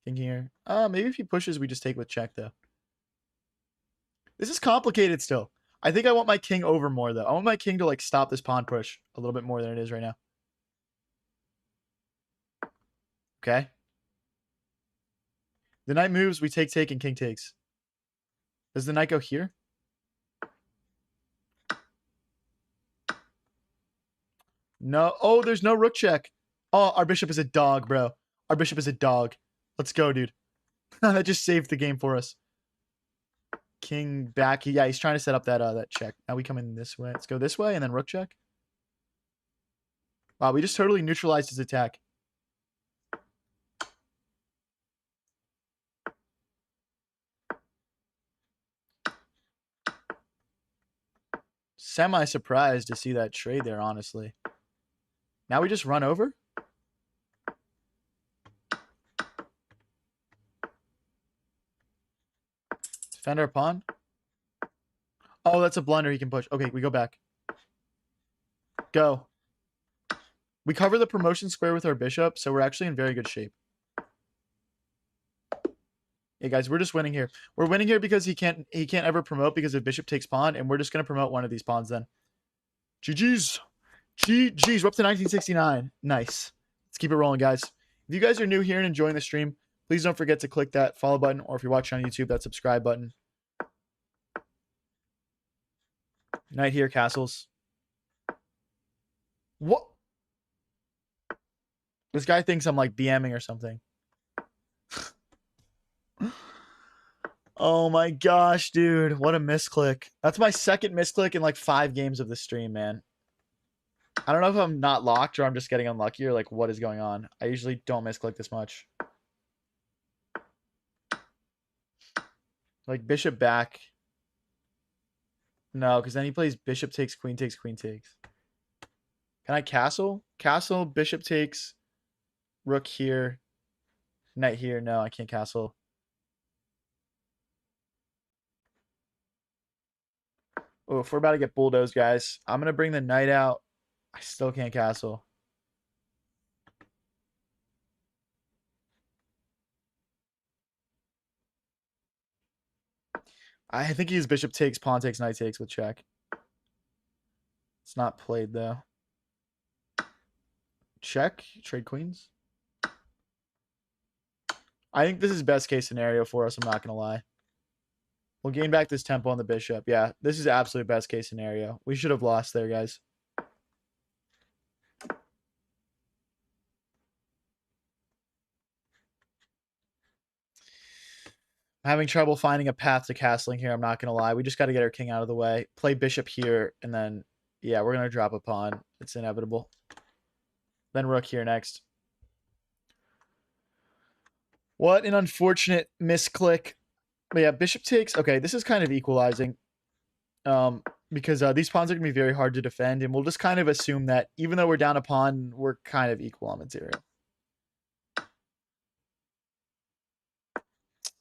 King here. Maybe if he pushes, we just take with check, though. This is complicated still. I think I want my king over more, though. I want my king to, like, stop this pawn push a little bit more than it is right now. Okay. The knight moves, we take, and king takes. Does the knight go here? No. Oh, there's no rook check. Oh, our bishop is a dog, bro. Our bishop is a dog. Let's go, dude. That just saved the game for us. King back. Yeah, he's trying to set up that check. Now we come in this way. Let's go this way and then rook check. Wow, we just totally neutralized his attack. Semi-surprised to see that trade there, honestly. Now we just run over? Defend our pawn? Oh, that's a blunder he can push. Okay, we go back. Go. We cover the promotion square with our bishop, so we're actually in very good shape. Yeah, guys, we're just winning here. We're winning here because he can't ever promote because if bishop takes pawn, and we're just going to promote one of these pawns then. GG's. GG's. We're up to 1969. Nice. Let's keep it rolling, guys. If you guys are new here and enjoying the stream, please don't forget to click that follow button, or if you're watching on YouTube, that subscribe button. Knight here, castles. What? This guy thinks I'm like BMing or something. Oh my gosh, dude. What a misclick. That's my second misclick in like 5 games of the stream, man. I don't know if I'm not locked or I'm just getting unlucky or like what is going on. I usually don't misclick this much. Like bishop back. No, because then he plays bishop takes, queen takes, queen takes. Can I castle? Castle, bishop takes, rook here, knight here. No, I can't castle. Oh, if we're about to get bulldozed, guys, I'm going to bring the knight out. I still can't castle. I think he's bishop takes, pawn takes, knight takes with check. It's not played, though. Check. Trade queens. I think this is best case scenario for us. I'm not going to lie. We'll gain back this tempo on the bishop. Yeah, this is absolute best case scenario. We should have lost there, guys. I'm having trouble finding a path to castling here. I'm not going to lie. We just got to get our king out of the way. Play bishop here, and then, yeah, we're going to drop a pawn. It's inevitable. Then rook here next. What an unfortunate misclick. But yeah, bishop takes. Okay, this is kind of equalizing. Because these pawns are going to be very hard to defend, and we'll just kind of assume that even though we're down a pawn, we're kind of equal on material.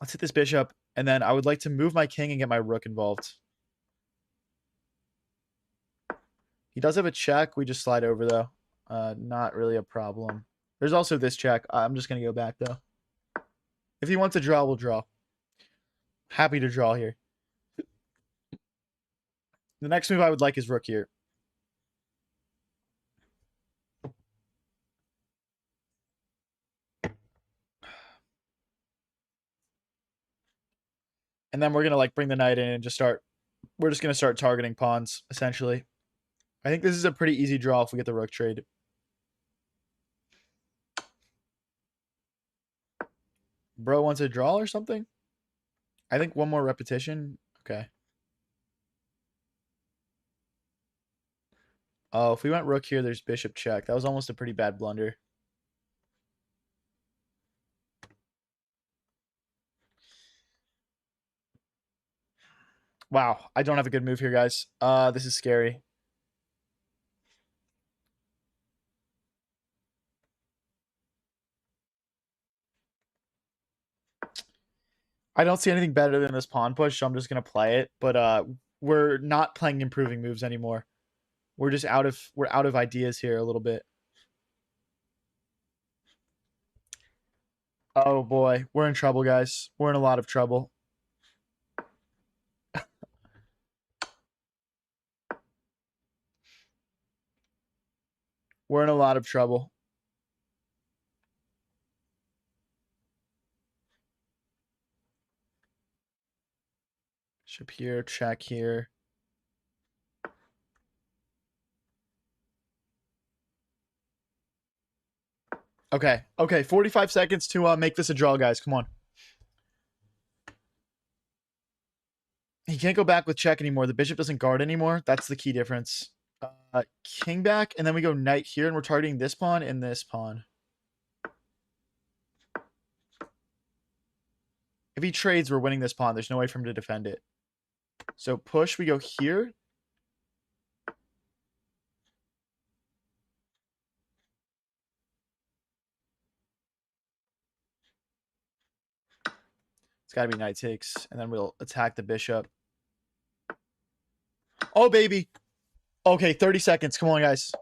Let's hit this bishop, and then I would like to move my king and get my rook involved. He does have a check. We just slide over, though. Not really a problem. There's also this check. I'm just going to go back, though. If he wants to draw, we'll draw. Happy to draw here. The next move I would like is rook here. And then we're going to like bring the knight in and just start. We're just going to start targeting pawns, essentially. I think this is a pretty easy draw if we get the rook trade. Bro wants a draw or something? I think one more repetition. Okay. Oh, if we went rook here, there's bishop check. That was almost a pretty bad blunder. Wow, I don't have a good move here, guys. This is scary. I don't see anything better than this pawn push, so I'm just gonna play it. But we're not playing improving moves anymore. We're just out of ideas here a little bit. Oh boy, we're in trouble, guys. We're in a lot of trouble. We're in a lot of trouble. Bishop here, check here. Okay, okay, 45 seconds to make this a draw, guys. Come on. He can't go back with check anymore. The bishop doesn't guard anymore. That's the key difference. King back, and then we go knight here, and we're targeting this pawn and this pawn. If he trades, we're winning this pawn. There's no way for him to defend it. So push, we go here. It's got to be knight takes, and then we'll attack the bishop. Oh, baby. Okay, 30 seconds. Come on, guys.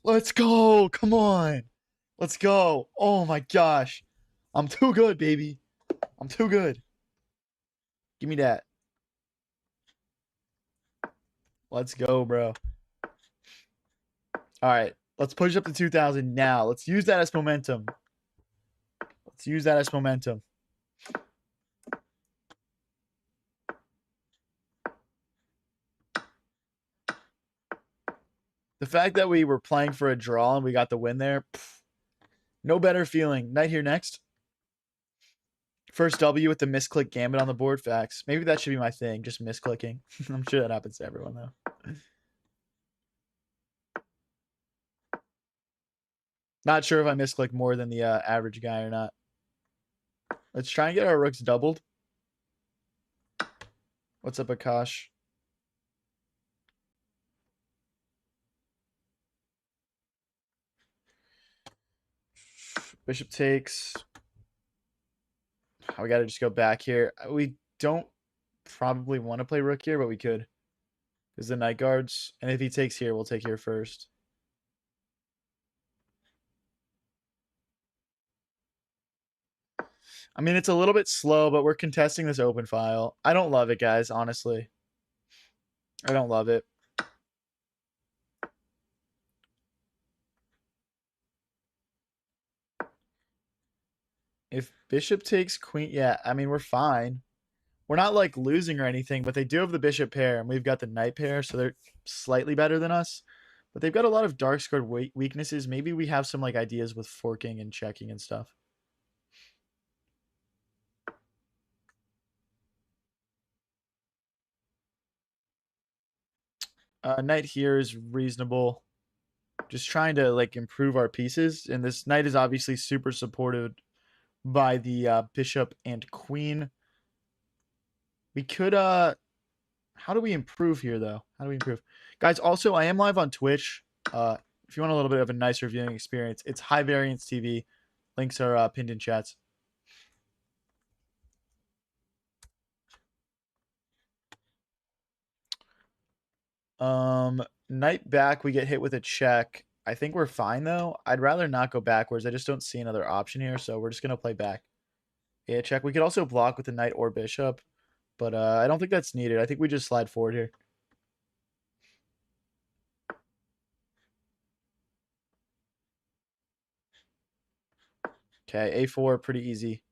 Let's go. Come on. Let's go. Oh, my gosh. I'm too good, baby. I'm too good. Give me that. Let's go, bro. All right. Let's push up to 2,000 now. Let's use that as momentum. Let's use that as momentum. The fact that we were playing for a draw and we got the win there, no better feeling. Knight here next. First W with the misclick gambit on the board. Facts. Maybe that should be my thing, just misclicking. I'm sure that happens to everyone, though. Not sure if I misclick more than the average guy or not. Let's try and get our rooks doubled. What's up, Akash? Bishop takes. We got to just go back here. We don't probably want to play rook here, but we could. Because the knight guards. And if he takes here, we'll take here first. I mean, it's a little bit slow, but we're contesting this open file. I don't love it, guys, honestly. I don't love it. If bishop takes queen, yeah, I mean, we're fine. We're not like losing or anything, but they do have the bishop pair, and we've got the knight pair, so they're slightly better than us. But they've got a lot of dark squared weaknesses. Maybe we have some like ideas with forking and checking and stuff. Knight here is reasonable. Just trying to like improve our pieces, and this knight is obviously super supported by the bishop and queen. We could how do we improve here though? How do we improve? Guys, also I am live on Twitch. If you want a little bit of a nicer viewing experience, it's High Variance TV. Links are pinned in chats. Knight back, we get hit with a check. I think we're fine though. I'd rather not go backwards. I just don't see another option here, so we're just gonna play back. Yeah, check. We could also block with the knight or bishop, but I don't think that's needed. I think we just slide forward here. Okay, a4, pretty easy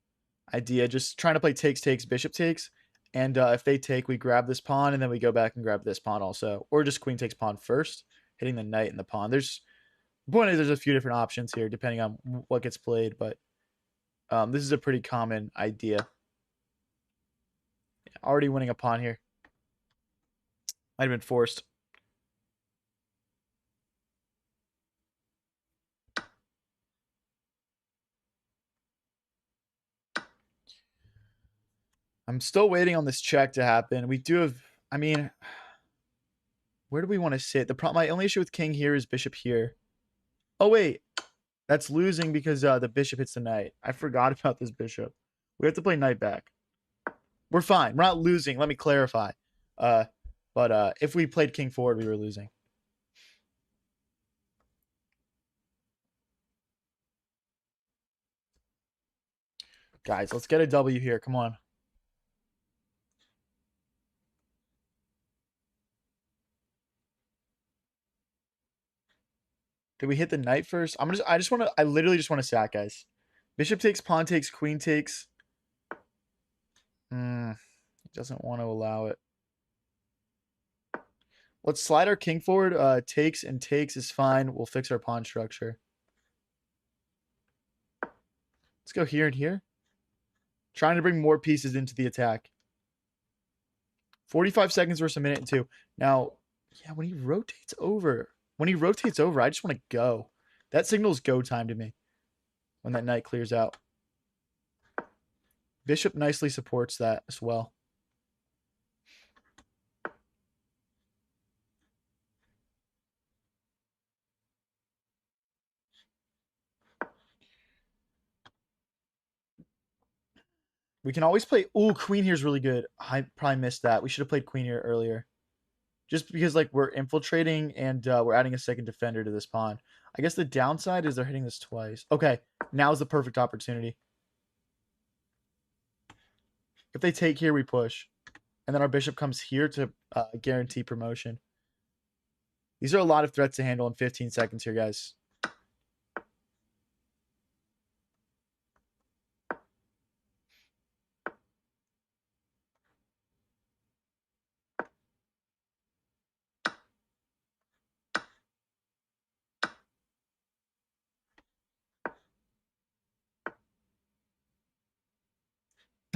idea. Just trying to play takes, takes, bishop takes. And if they take, we grab this pawn, and then we go back and grab this pawn also. Or just queen takes pawn first, hitting the knight and the pawn. The point is there's a few different options here depending on what gets played, but this is a pretty common idea. Already winning a pawn here. Might have been forced. I'm still waiting on this check to happen. We do have, I mean, where do we want to sit? My only issue with king here is bishop here. Oh, wait. That's losing because the bishop hits the knight. I forgot about this bishop. We have to play knight back. We're fine. We're not losing. Let me clarify. But if we played king forward, we were losing. Guys, let's get a W here. Come on. Did we hit the knight first? I literally just want to sack, guys. Bishop takes, pawn takes, queen takes. He doesn't want to allow it. Let's slide our king forward. Takes and takes is fine. We'll fix our pawn structure. Let's go here and here. Trying to bring more pieces into the attack. 45 seconds versus a minute and 2. Now, yeah, when he rotates over, I just want to go. That signals go time to me when that knight clears out. Bishop nicely supports that as well. We can always play. Ooh, queen here is really good. I probably missed that. We should have played queen here earlier. Just because like we're infiltrating and we're adding a second defender to this pawn. I guess the downside is they're hitting this twice. Okay, now's the perfect opportunity. If they take here, we push. And then our bishop comes here to guarantee promotion. These are a lot of threats to handle in 15 seconds here, guys.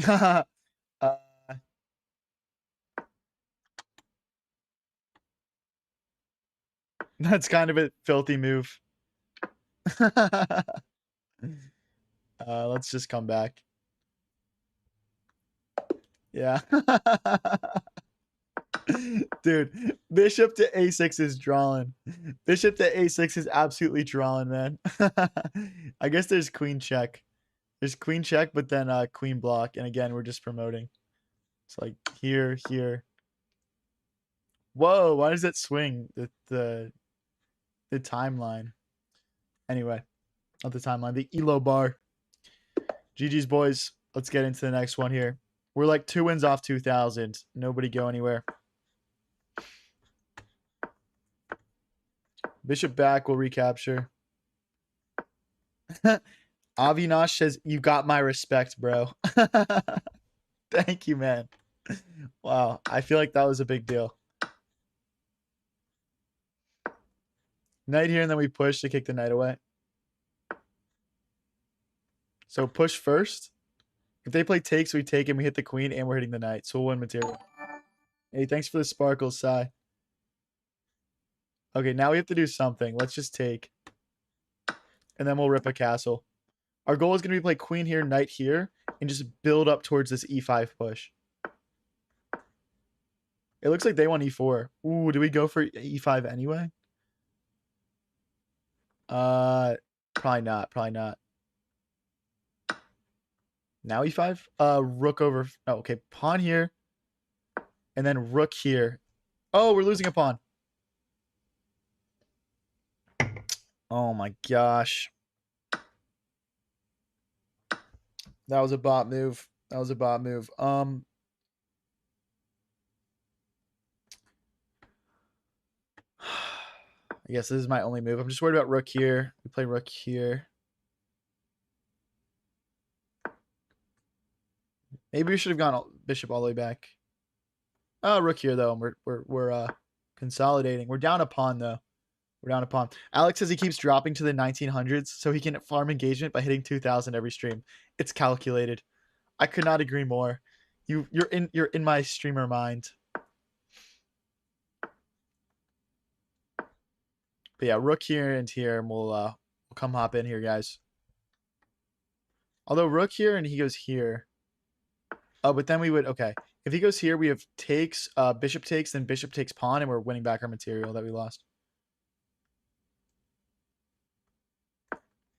uh, that's kind of a filthy move. Let's just come back. Yeah. Dude, bishop to a6 is drawing. Bishop to a6 is absolutely drawing, man. I guess there's queen check. There's queen check, but then queen block. And again, we're just promoting. It's like here, here. Whoa, why does that swing? The timeline. Anyway, not the timeline, the ELO bar. GG's, boys. Let's get into the next one here. We're like 2 wins off 2,000. Nobody go anywhere. Bishop back will recapture. Avinash says, you got my respect, bro. Thank you, man. Wow. I feel like that was a big deal. Knight here, and then we push to kick the knight away. So push first. If they play takes, we take and we hit the queen, and we're hitting the knight. So we'll win material. Hey, thanks for the sparkles, Sai. Okay, now we have to do something. Let's just take. And then we'll rip a castle. Our goal is going to be play queen here, knight here, and just build up towards this e5 push. It looks like they want e4. Ooh, do we go for e5 anyway? Probably not. Probably not. Now e5? Rook over. Oh, okay. Pawn here. And then rook here. Oh, we're losing a pawn. Oh my gosh. That was a bot move. That was a bot move. I guess this is my only move. I'm just worried about rook here. We play rook here. Maybe we should have gone bishop all the way back. Oh, rook here though. We're consolidating. We're down a pawn though. We're down a pawn. Alex says he keeps dropping to the 1900s so he can farm engagement by hitting 2,000 every stream. It's calculated. I could not agree more. You're in my streamer mind. But yeah, rook here and here, and we'll come hop in here, guys. Although rook here and he goes here. Oh, but then we would okay. If he goes here, we have takes, bishop takes, then bishop takes pawn, and we're winning back our material that we lost.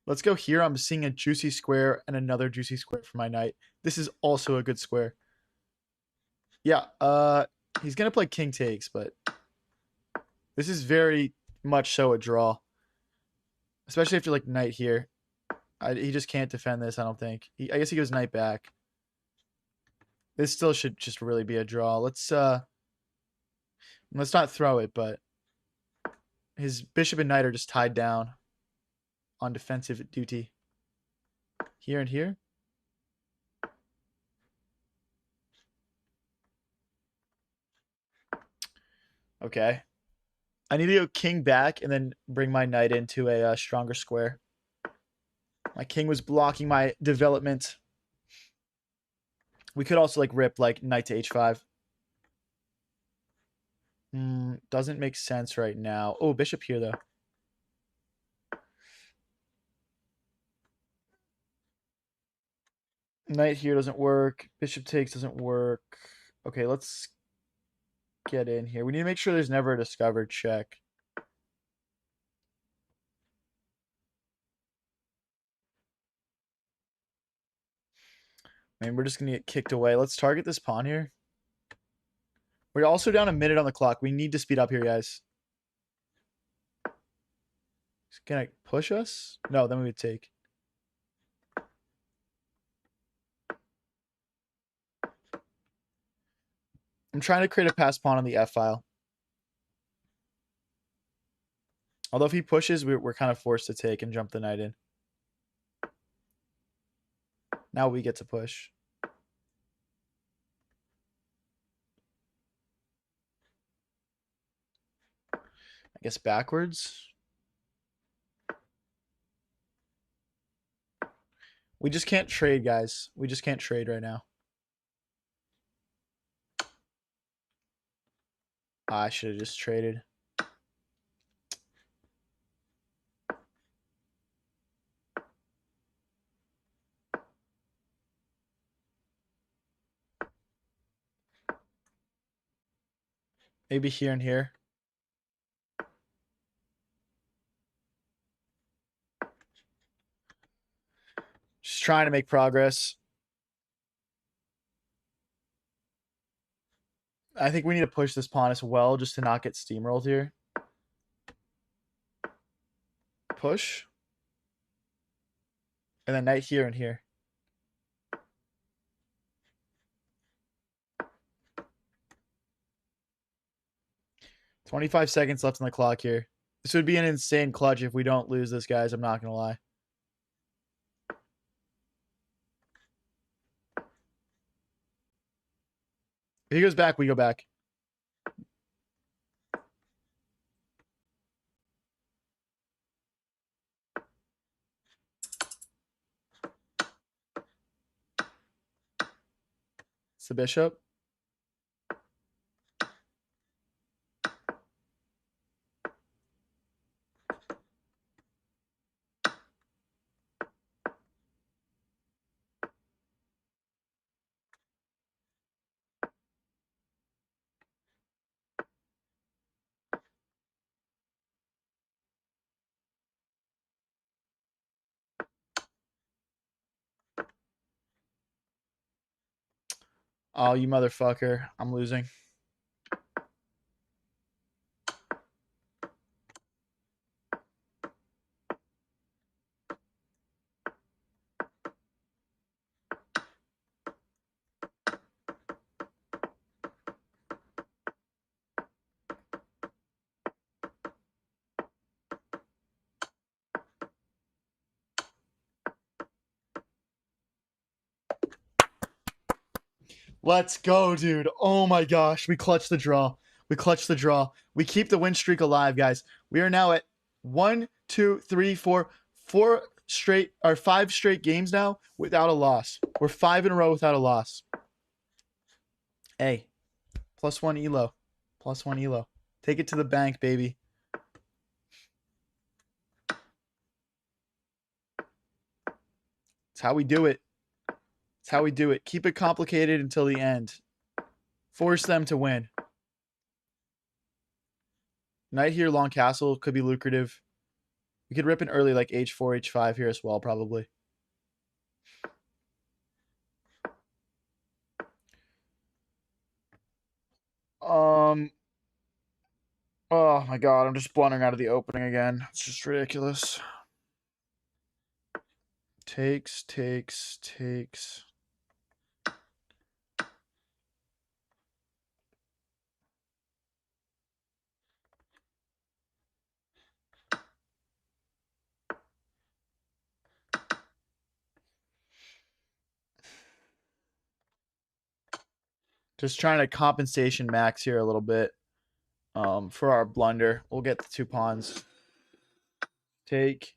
Let's go here. I'm seeing a juicy square and another juicy square for my knight. This is also a good square. Yeah, he's gonna play king takes, but this is very much so a draw. Especially if you're like knight here. He just can't defend this, I don't think. I guess he goes knight back. This still should just really be a draw. Let's not throw it, but his bishop and knight are just tied down on defensive duty. Here and here. Okay. I need to go king back and then bring my knight into a stronger square. My king was blocking my development. We could also like rip like knight to h5. Doesn't make sense right now. Oh, bishop here though. Knight here doesn't work. Bishop takes doesn't work. Okay, let's get in here. We need to make sure there's never a discovered check. I mean, we're just going to get kicked away. Let's target this pawn here. We're also down a minute on the clock. We need to speed up here, guys. Can I push us? No, then we would take. I'm trying to create a pass pawn on the F file. Although if he pushes, we're kind of forced to take and jump the knight in. Now we get to push. I guess backwards. We just can't trade, guys. We just can't trade right now. I should have just traded. Maybe here and here. Just trying to make progress. I think we need to push this pawn as well just to not get steamrolled here. Push. And then knight here and here. 25 seconds left on the clock here. This would be an insane clutch if we don't lose this, guys. I'm not going to lie. If he goes back, we go back. It's the bishop. Oh, you motherfucker. I'm losing. Let's go, dude. Oh my gosh. We clutched the draw. We clutched the draw. We keep the win streak alive, guys. We are now at 1, 2, 3, 4, 5 straight games now without a loss. We're 5 in a row without a loss. Hey, +1 elo. +1 elo. Take it to the bank, baby. It's how we do it. It's how we do it. Keep it complicated until the end. Force them to win. Knight here, long castle, could be lucrative. We could rip an early like h4, h5 here as well, probably. Oh my god, I'm just blundering out of the opening again. It's just ridiculous. Takes. Just trying to compensation max here a little bit. For our blunder. We'll get the 2 pawns. Take.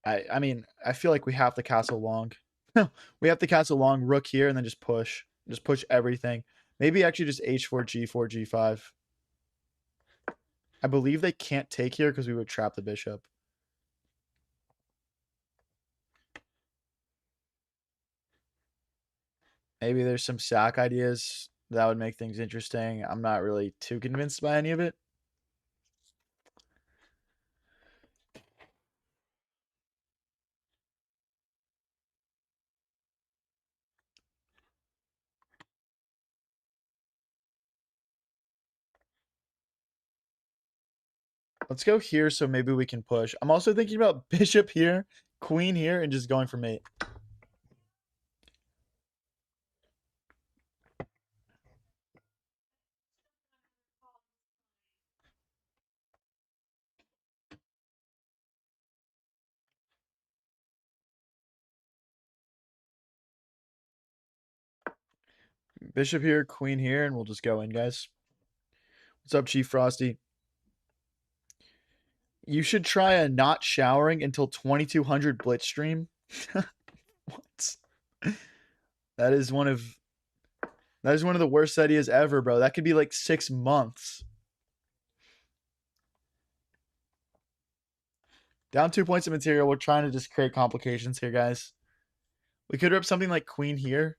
I mean, I feel like we have to castle long. We have to castle long, rook here, and then just push. Just push everything. Maybe actually just h4, g4, g5. I believe they can't take here because we would trap the bishop. Maybe there's some sack ideas that would make things interesting. I'm not really too convinced by any of it. Let's go here so maybe we can push. I'm also thinking about bishop here, queen here, and just going for mate. Bishop here, queen here, and we'll just go in, guys. What's up, Chief Frosty? You should try a not showering until 2200 blitz stream. What? That is one of the worst ideas ever, bro. That could be like 6 months. Down 2 points of material. We're trying to just create complications here, guys. We could rip something like queen here.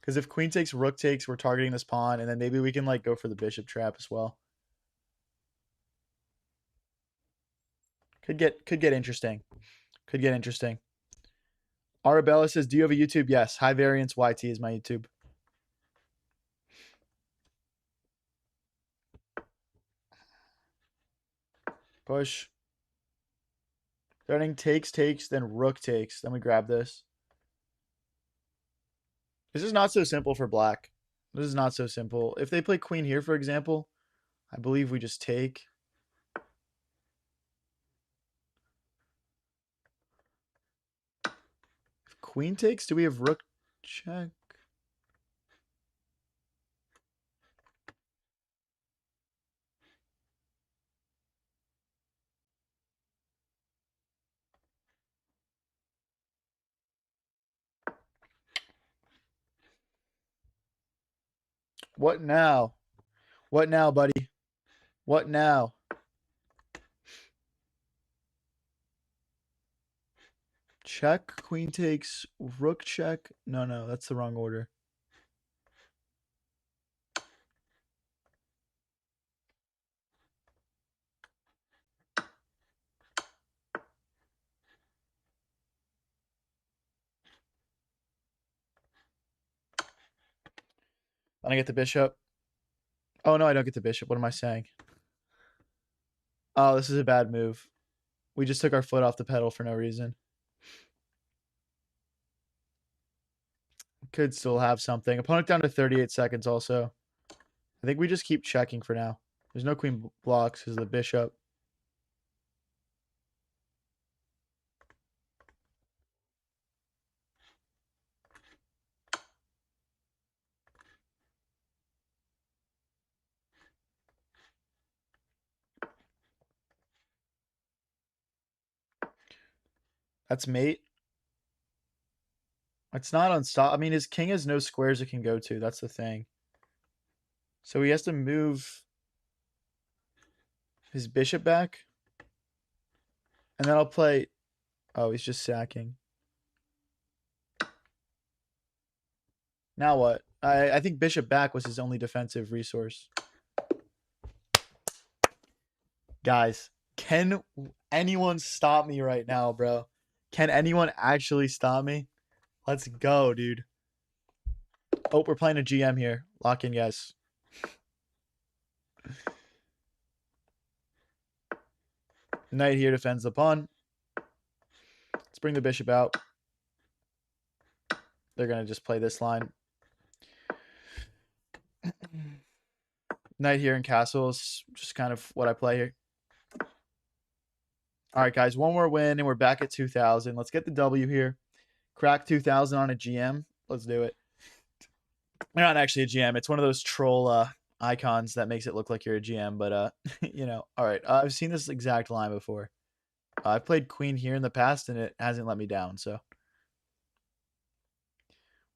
Because if queen takes, rook takes, we're targeting this pawn, and then maybe we can like go for the bishop trap as well. Could get interesting. Could get interesting. Arabella says, "Do you have a YouTube?" Yes. High Variance YT is my YouTube. Push. Threatening takes, then rook takes. Then we grab this. This is not so simple for black. This is not so simple. If they play queen here, for example, I believe we just take. If queen takes, do we have rook check? What now? What now, buddy? What now? Check, queen takes, rook check. No, that's the wrong order. And I get the bishop. Oh, no, I don't get the bishop. What am I saying? Oh, this is a bad move. We just took our foot off the pedal for no reason. Could still have something. Opponent down to 38 seconds also. I think we just keep checking for now. There's no queen blocks because of the bishop. That's mate. It's not unstop. I mean, his king has no squares it can go to. That's the thing. So he has to move his bishop back. And then I'll play. Oh, he's just sacking. Now what? I think bishop back was his only defensive resource. Guys, can anyone stop me right now, bro? Can anyone actually stop me? Let's go, dude. Oh, we're playing a GM here. Lock in, guys. Knight here defends the pawn. Let's bring the bishop out. They're going to just play this line. Knight here in castles. Just kind of what I play here. All right, guys. One more win, and we're back at 2,000. Let's get the W here. Crack 2,000 on a GM. Let's do it. You're not actually a GM. It's one of those troll icons that makes it look like you're a GM. But, you know, all right. I've seen this exact line before. I've played queen here in the past, and it hasn't let me down. So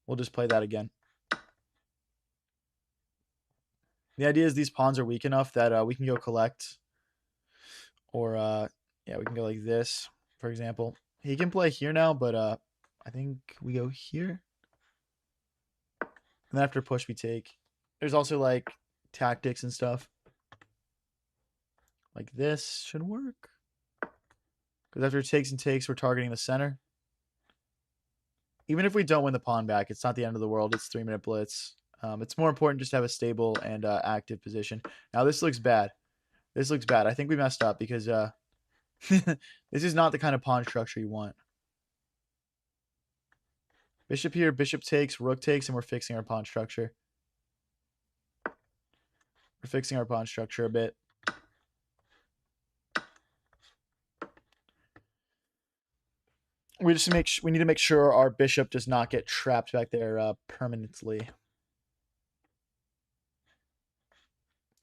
we'll just play that again. The idea is these pawns are weak enough that we can go collect. Or, yeah, we can go like this, for example. He can play here now, but I think we go here. And then after push, we take. There's also, like, tactics and stuff. Like this should work. Because after takes and takes, we're targeting the center. Even if we don't win the pawn back, it's not the end of the world. It's 3-minute blitz. It's more important just to have a stable and active position. Now, this looks bad. This looks bad. I think we messed up because this is not the kind of pawn structure you want. Bishop here, bishop takes, rook takes, and we're fixing our pawn structure. We're fixing our pawn structure a bit. We need to make sure our bishop does not get trapped back there permanently.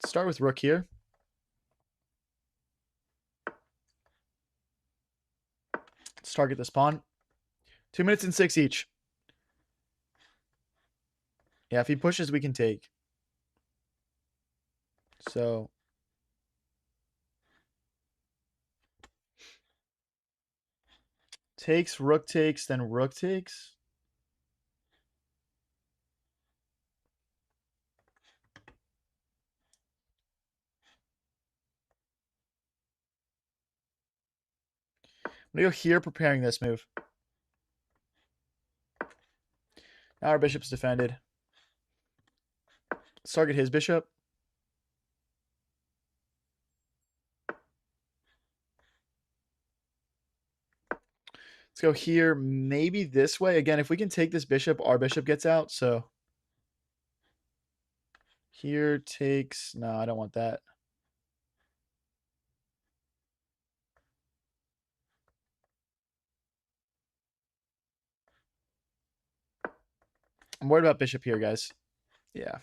Start with rook here. Let's target this pawn. 2 minutes and 6 each. Yeah, if he pushes, we can take. So takes, rook takes, then rook takes. I'm gonna go here, preparing this move. Now our bishop's defended. Let's target his bishop. Let's go here, maybe this way. Again, if we can take this bishop, our bishop gets out. So here takes... No, I don't want that. I'm worried about bishop here, guys. Yeah.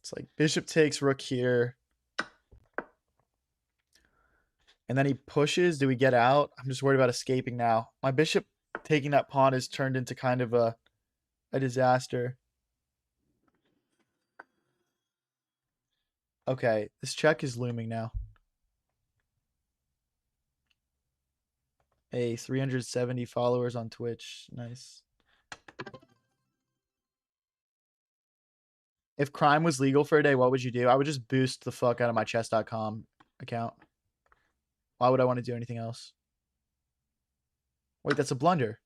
It's like bishop takes rook here. And then he pushes. Do we get out? I'm just worried about escaping now. My bishop taking that pawn has turned into kind of a disaster. Okay, this check is looming now. Hey, 370 followers on Twitch. Nice. If crime was legal for a day, what would you do? I would just boost the fuck out of my chess.com account. Why would I want to do anything else? Wait, that's a blunder.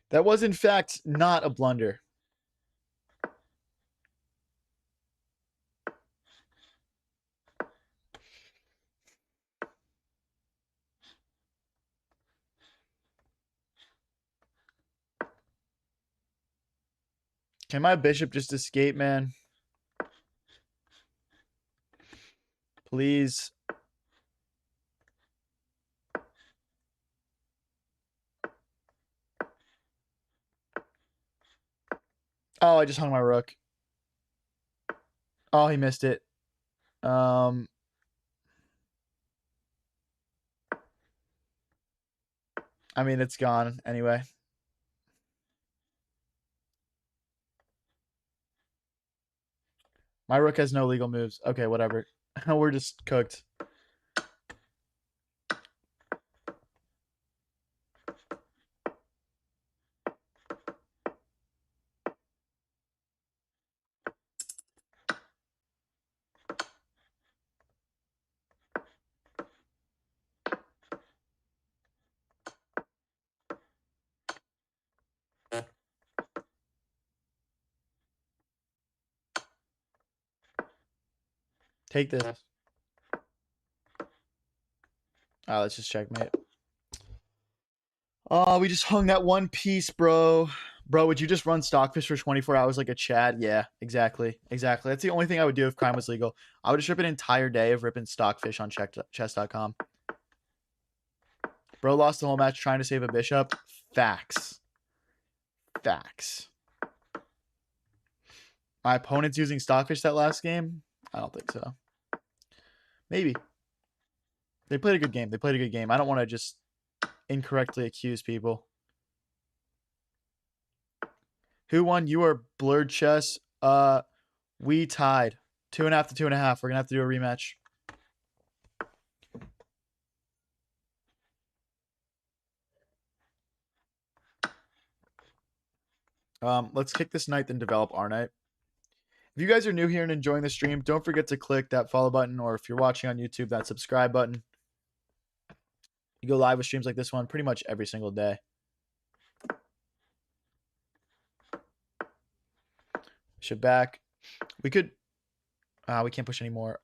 That was, in fact, not a blunder. Can my bishop just escape, man? Please. Oh, I just hung my rook. Oh, he missed it. I mean, it's gone anyway. My rook has no legal moves. Okay, whatever. We're just cooked. Take this. Oh, let's just checkmate. Oh, we just hung that one piece, bro. Bro, would you just run Stockfish for 24 hours like a Chad? Yeah, exactly. Exactly. That's the only thing I would do if crime was legal. I would just rip an entire day of ripping Stockfish on chess.com. Bro lost the whole match trying to save a bishop. Facts. Facts. My opponent's using Stockfish that last game? I don't think so. Maybe. They played a good game. They played a good game. I don't want to just incorrectly accuse people. Who won? You or Blurred Chess? We tied. 2.5 to 2.5. We're gonna have to do a rematch. Let's kick this knight, then develop our knight. If you guys are new here and enjoying the stream, don't forget to click that follow button, or if you're watching on YouTube, that subscribe button. You go live with streams like this one pretty much every single day. Bishop back. We could... we can't push anymore.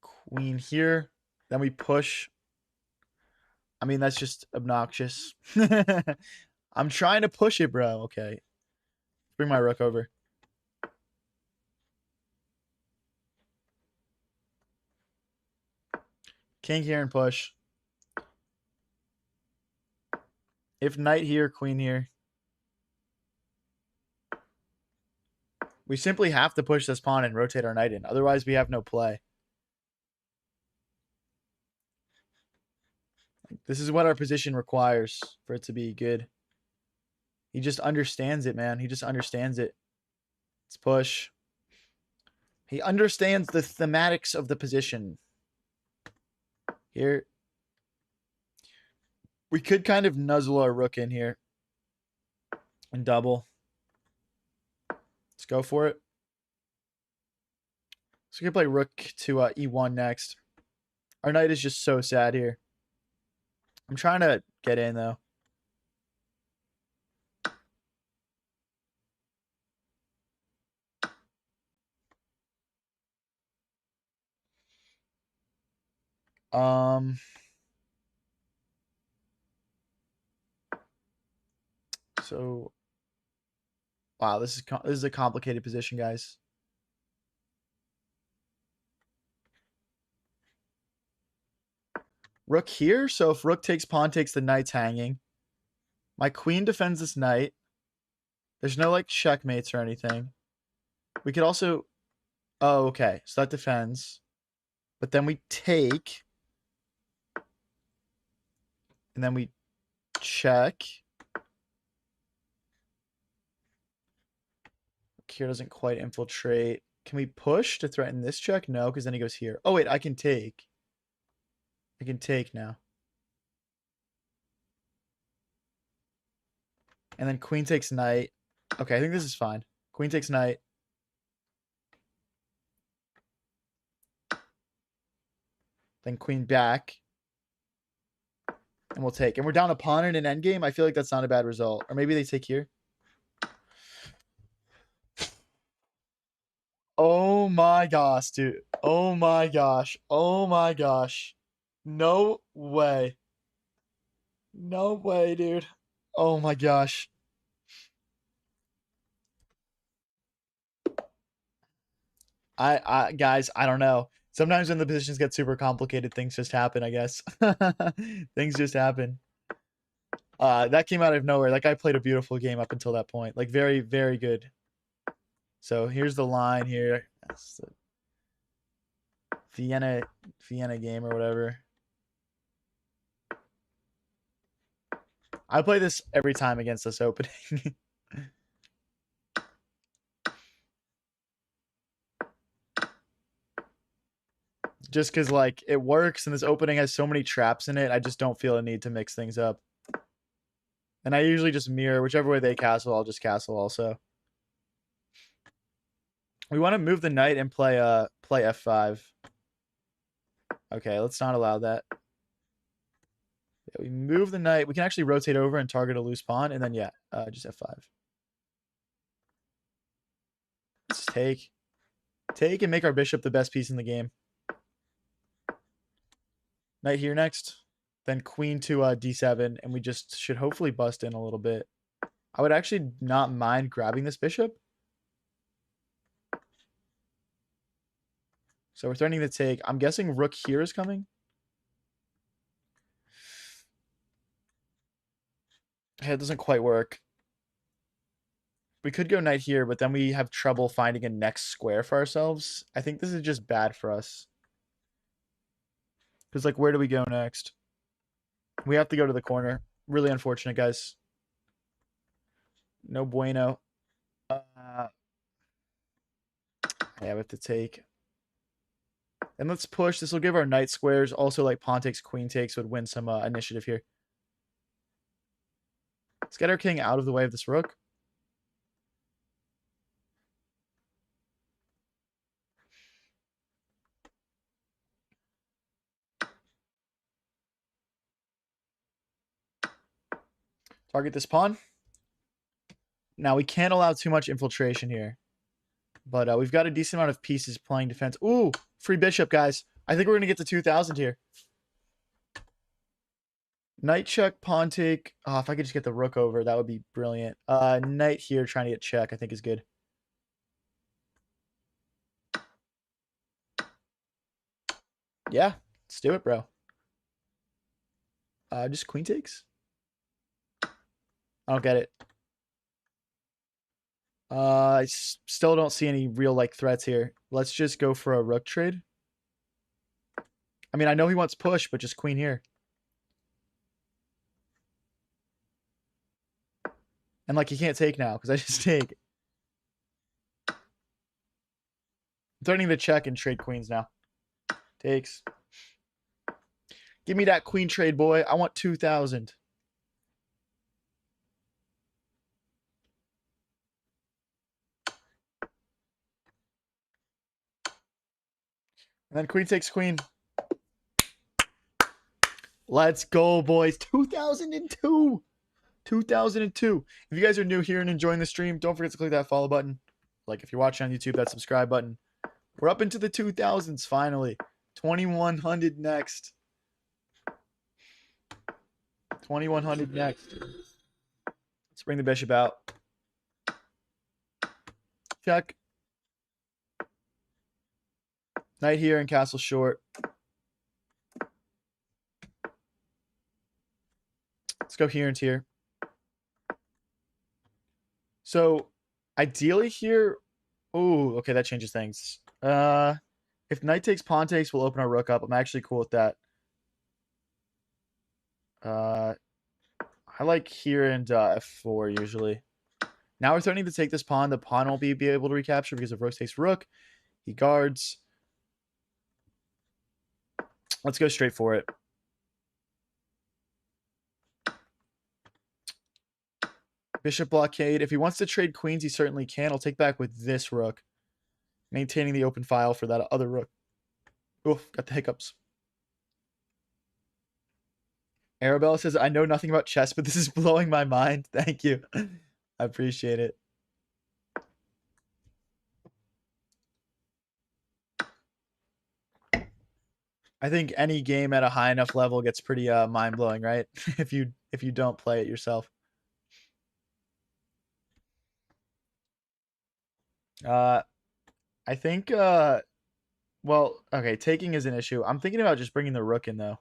Queen here. Then we push. I mean, that's just obnoxious. I'm trying to push it, bro. Okay. Bring my rook over. King here and push. If knight here, queen here. We simply have to push this pawn and rotate our knight in. Otherwise, we have no play. This is what our position requires for it to be good. He just understands it, man. He just understands it. Let's push. He understands the thematics of the position. Here. We could kind of nuzzle our rook in here. And double. Let's go for it. So we can play rook to e1 next. Our knight is just so sad here. I'm trying to get in, though. So, wow, this is a complicated position, guys. Rook here. So if rook takes pawn takes, the knight's hanging. My queen defends this knight. There's no like checkmates or anything. We could also. Oh, okay. So that defends. But then we take. And then we check. Here doesn't quite infiltrate. Can we push to threaten this check? No, because then he goes here. Oh, wait, I can take. I can take now. And then queen takes knight. Okay, I think this is fine. Queen takes knight. Then queen back. And we'll take. And we're down a pawn in an endgame. I feel like that's not a bad result. Or maybe they take here. Oh my gosh, dude. Oh my gosh. Oh my gosh. No way. No way, dude. Oh my gosh. Guys, I don't know. Sometimes when the positions get super complicated, things just happen, I guess. Things just happen. That came out of nowhere. That guy played a beautiful game up until that point. Like very, very good. So here's the line here. That's the Vienna game or whatever. I play this every time against this opening. Just because, like, it works and this opening has so many traps in it, I just don't feel a need to mix things up. And I usually just mirror. Whichever way they castle, I'll just castle also. We want to move the knight and play f5. Okay, let's not allow that. Yeah, we move the knight. We can actually rotate over and target a loose pawn, and then yeah, just f5. Let's take and make our bishop the best piece in the game. Knight here next, then queen to d7, and we just should hopefully bust in a little bit. I would actually not mind grabbing this bishop. So we're threatening to take. I'm guessing rook here is coming. Okay, it doesn't quite work. We could go knight here, but then we have trouble finding a next square for ourselves. I think this is just bad for us. Because, like, where do we go next? We have to go to the corner. Really unfortunate, guys. No bueno. Yeah, we have to take. And let's push. This will give our knight squares. Also, like, pawn takes, queen takes would win some initiative here. Let's get our king out of the way of this rook. Target this pawn. Now, we can't allow too much infiltration here. But we've got a decent amount of pieces playing defense. Ooh, free bishop, guys. I think we're going to get to 2,000 here. Knight check, pawn take. Oh, if I could just get the rook over, that would be brilliant. Knight here trying to get check, I think is good. Yeah, let's do it, bro. Just queen takes? I don't get it. I still don't see any real, like, threats here. Let's just go for a rook trade. I mean, I know he wants push, but just queen here. And like he can't take now because I just take. I'm threatening the check and trade queens now. Takes. Give me that queen trade, boy. I want 2,000. And then queen takes queen. Let's go, boys. 2002. 2002. If you guys are new here and enjoying the stream, don't forget to click that follow button. Like if you're watching on YouTube, that subscribe button. We're up into the 2000s finally. 2100 next. 2100 next. Let's bring the bishop out. Check. Knight here and castle short. Let's go here and here. So ideally here. Oh, okay, that changes things. If knight takes, pawn takes, we'll open our rook up. I'm actually cool with that. I like here and f4 usually. Now we're threatening to take this pawn. The pawn won't be able to recapture because if rook takes rook, he guards. Let's go straight for it. Bishop blockade. If he wants to trade queens, he certainly can. I'll take back with this rook. Maintaining the open file for that other rook. Oof, got the hiccups. Arabella says, I know nothing about chess, but this is blowing my mind. Thank you. I appreciate it. I think any game at a high enough level gets pretty mind-blowing, right? if you don't play it yourself. I think well, okay, taking is an issue. I'm thinking about just bringing the rook in though.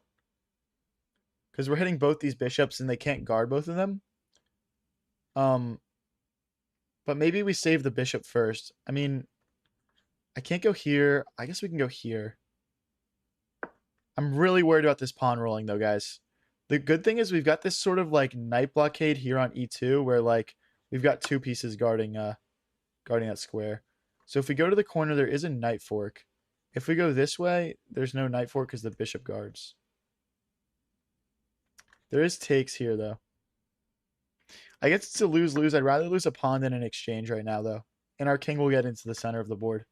Cuz we're hitting both these bishops and they can't guard both of them. But maybe we save the bishop first. I mean, I can't go here. I guess we can go here. I'm really worried about this pawn rolling though, guys. The good thing is we've got this sort of like knight blockade here on e2 where like we've got two pieces guarding that square. So if we go to the corner, there is a knight fork. If we go this way, there's no knight fork because the bishop guards. There is takes here, though. I guess it's a lose-lose. I'd rather lose a pawn than an exchange right now, though. And our king will get into the center of the board.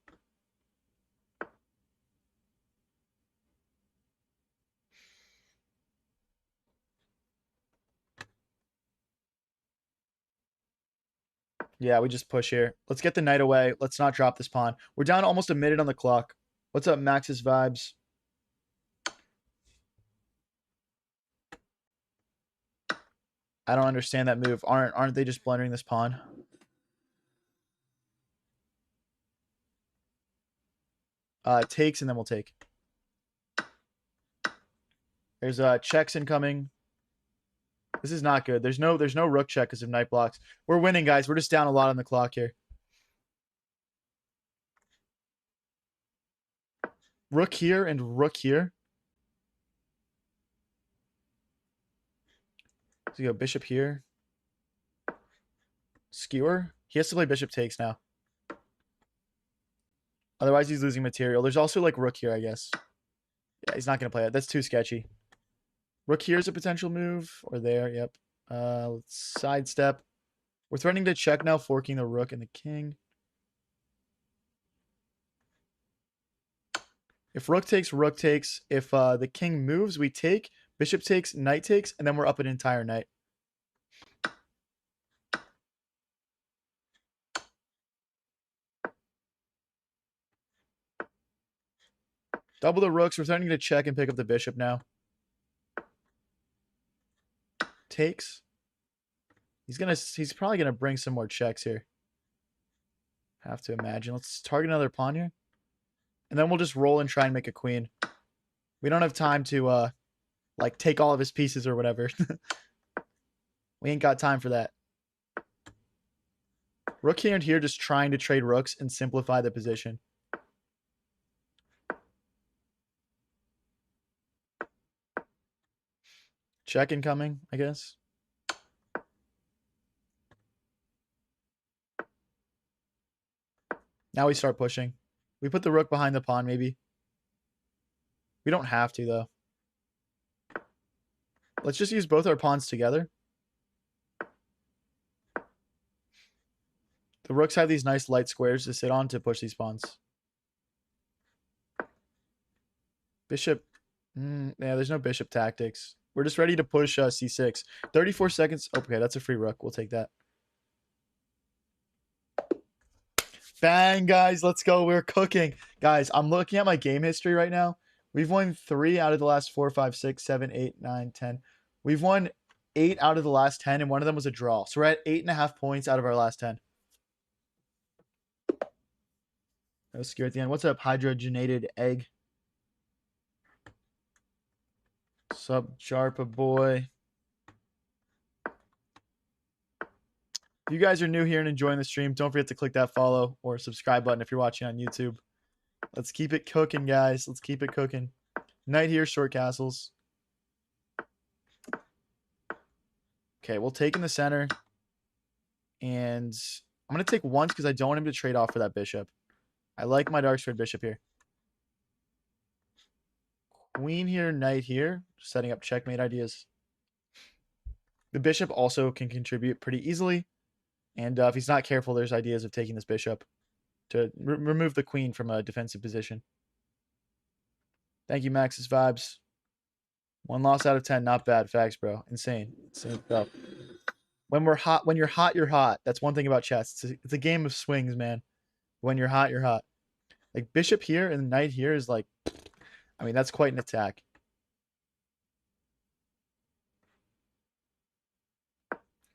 Yeah, we just push here. Let's get the knight away. Let's not drop this pawn. We're down almost a minute on the clock. What's up, Max's Vibes? I don't understand that move. Aren't they just blundering this pawn? Takes and then we'll take. There's checks incoming. This is not good. There's no rook check because of knight blocks. We're winning, guys. We're just down a lot on the clock here. Rook here and rook here. So you go bishop here. Skewer. He has to play bishop takes now. Otherwise, he's losing material. There's also like rook here, I guess. Yeah, he's not going to play it. That's too sketchy. Rook here is a potential move. Or there, yep. Let's sidestep. We're threatening to check now, forking the rook and the king. If rook takes. If the king moves, we take. Bishop takes, knight takes, and then we're up an entire knight. Double the rooks. We're threatening to check and pick up the bishop now. Takes. He's probably gonna bring some more checks here. Have to imagine. Let's target another pawn here. And then we'll just roll and try and make a queen. We don't have time to like take all of his pieces or whatever. We ain't got time for that. Rook here and here just trying to trade rooks and simplify the position. Check incoming, I guess. Now we start pushing. We put the rook behind the pawn, maybe. We don't have to, though. Let's just use both our pawns together. The rooks have these nice light squares to sit on to push these pawns. Bishop. Yeah, there's no bishop tactics. We're just ready to push c6. 34 seconds. Okay, that's a free rook. We'll take that. Bang, guys. Let's go. We're cooking. Guys, I'm looking at my game history right now. We've won 3 out of the last 4, 5, 6, 7, 8, 9, 10. We've won 8 out of the last 10, and one of them was a draw. So we're at 8.5 points out of our last 10. That was scary at the end. What's up, hydrogenated egg? Sub Jarpa boy. If you guys are new here and enjoying the stream, don't forget to click that follow or subscribe button if you're watching on YouTube. Let's keep it cooking, guys. Let's keep it cooking. Knight here, short castles. Okay, we'll take in the center. And I'm going to take once because I don't want him to trade off for that bishop. I like my dark squared bishop here. Queen here, knight here. Setting up checkmate ideas. The bishop also can contribute pretty easily. And if he's not careful, there's ideas of taking this bishop to remove the queen from a defensive position. Thank you, Max's Vibes. 1 loss out of 10. Not bad. Facts, bro. Insane. Insane stuff. When we're hot, when you're hot, you're hot. That's one thing about chess. It's a game of swings, man. When you're hot, you're hot. Like bishop here and knight here is like, I mean, that's quite an attack.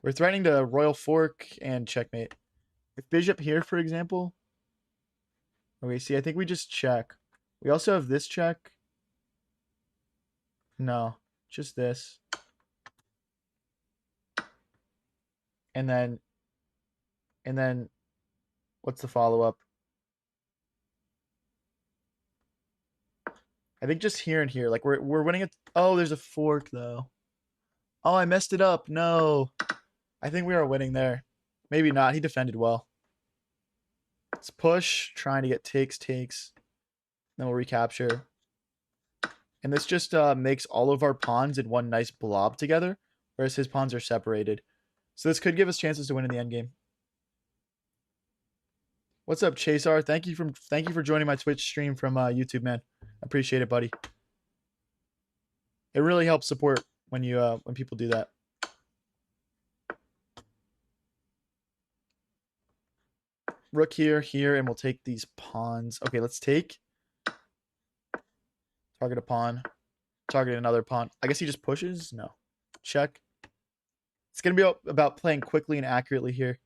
We're threatening to royal fork and checkmate. If bishop here, for example. Okay, see, I think we just check. We also have this check. No, just this. And then, what's the follow-up? I think just here and here. Like, we're winning it. Oh, there's a fork, though. Oh, I messed it up. No. I think we are winning there. Maybe not. He defended well. Let's push. Trying to get takes. Then we'll recapture. And this just makes all of our pawns in one nice blob together, whereas his pawns are separated. So this could give us chances to win in the endgame. What's up, Chasar? Thank you for joining my Twitch stream from YouTube, man. Appreciate it, buddy. It really helps support when you when people do that. Rook here, and we'll take these pawns. Okay, let's take. Target a pawn. Target another pawn. I guess he just pushes? No. Check. It's going to be about playing quickly and accurately here.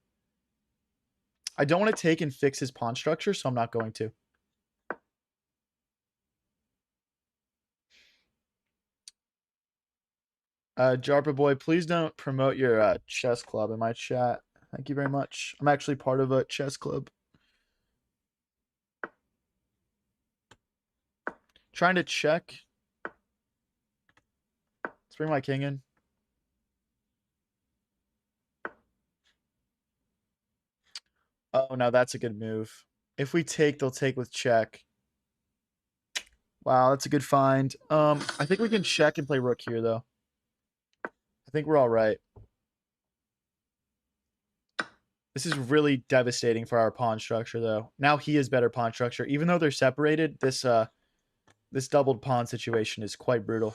I don't want to take and fix his pawn structure, so I'm not going to. Jarpa boy, please don't promote your chess club in my chat. Thank you very much. I'm actually part of a chess club. Trying to check. Let's bring my king in. Oh, no, that's a good move. If we take, they'll take with check. Wow, that's a good find. I think we can check and play rook here, though. I think we're all right. This is really devastating for our pawn structure, though. Now he has better pawn structure. Even though they're separated, this doubled pawn situation is quite brutal.